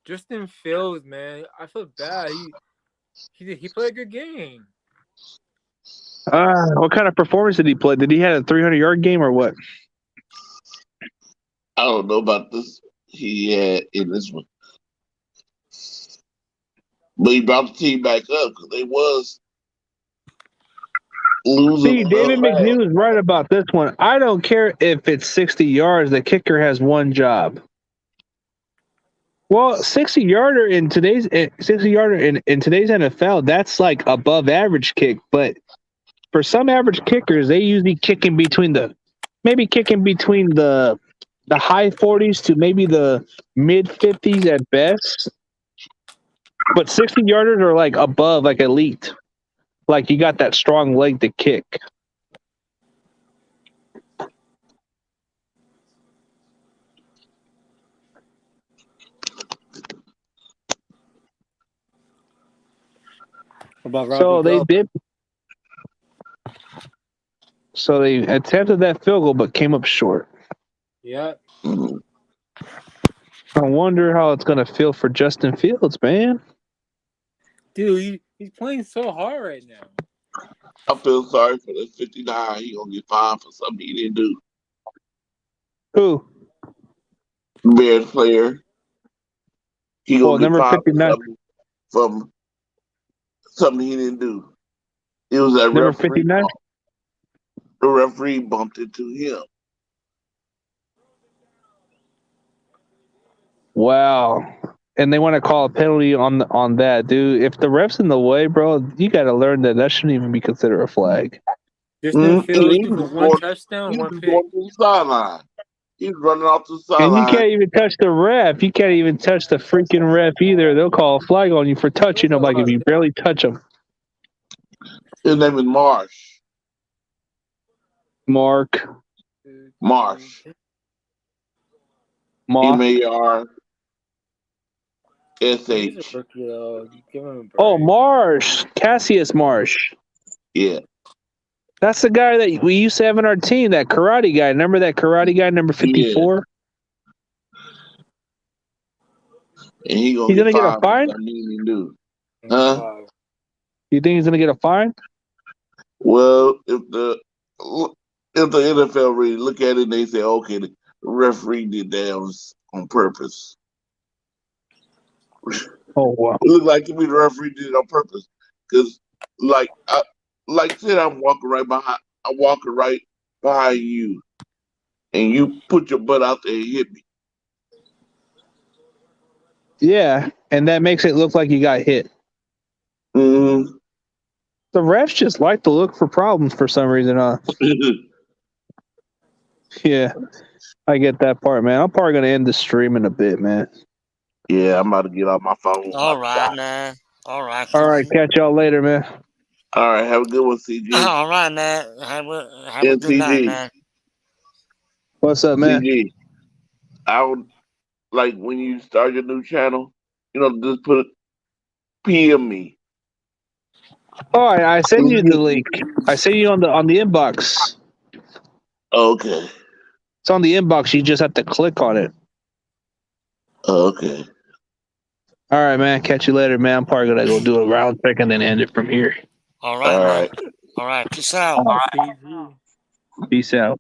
Justin Fields, man, I feel bad. He played a good game. What kind of performance did he play? Did he have a 300-yard game or what? I don't know about this. He had in this one, but he brought the team back up because they was losing. See, David McNew is right about this one. I don't care if it's 60 yards. The kicker has one job. Well, 60-yarder in today's NFL, that's like above average kick. But for some average kickers, they usually kick in between the high 40s to maybe the mid 50s at best. But 60-yarders are like above, like elite. Like you got that strong leg to kick. So they did. So they attempted that field goal, but came up short. Yeah. I wonder how it's going to feel for Justin Fields, man. Dude, he's playing so hard right now. I feel sorry for the 59. He gonna get fined for something he didn't do. Who? Bears player. He gonna get number fined 59. from something he didn't do. It was that Number referee. 59? The referee bumped into him. Wow. And they want to call a penalty on that, dude. If the ref's in the way, bro, you got to learn that should shouldn't even be considered a flag. Justin Fields He was one touchdown, one pick. going to the sideline. He was running off the sideline. And you can't even touch the ref. You can't even touch the freaking ref either. They'll call a flag on you for touching him, like if you barely touch him. His name is Marsh. Marsh. M-A-R-S-H. Oh, Marsh. Cassius Marsh. Yeah. That's the guy that we used to have in our team, that karate guy. Remember that karate guy, number 54? Yeah. And he's gonna get a fine? Huh? You think he's gonna get a fine? Well, if the NFL really look at it and they say, okay, the referee did that on purpose. Oh wow! It looked like to me the referee did it on purpose because, like I said, I'm walking right behind you, and you put your butt out there and hit me. Yeah, and that makes it look like you got hit. Mm-hmm. The refs just like to look for problems for some reason, huh? Yeah, I get that part, man. I'm probably gonna end the stream in a bit, man. Yeah, I'm about to get off my phone. All right, man. All right. All right, catch y'all later, man. All right, have a good one, CG. All right, man. Have a good night, man. What's up, man? CG, I would like when you start your new channel, just put PM me. All right, I send you the link. I send you on the inbox. Okay. It's on the inbox. You just have to click on it. Okay. All right, man. Catch you later, man. I'm probably gonna go do a round check and then end it from here. All right, man. All right. Peace out. Peace out.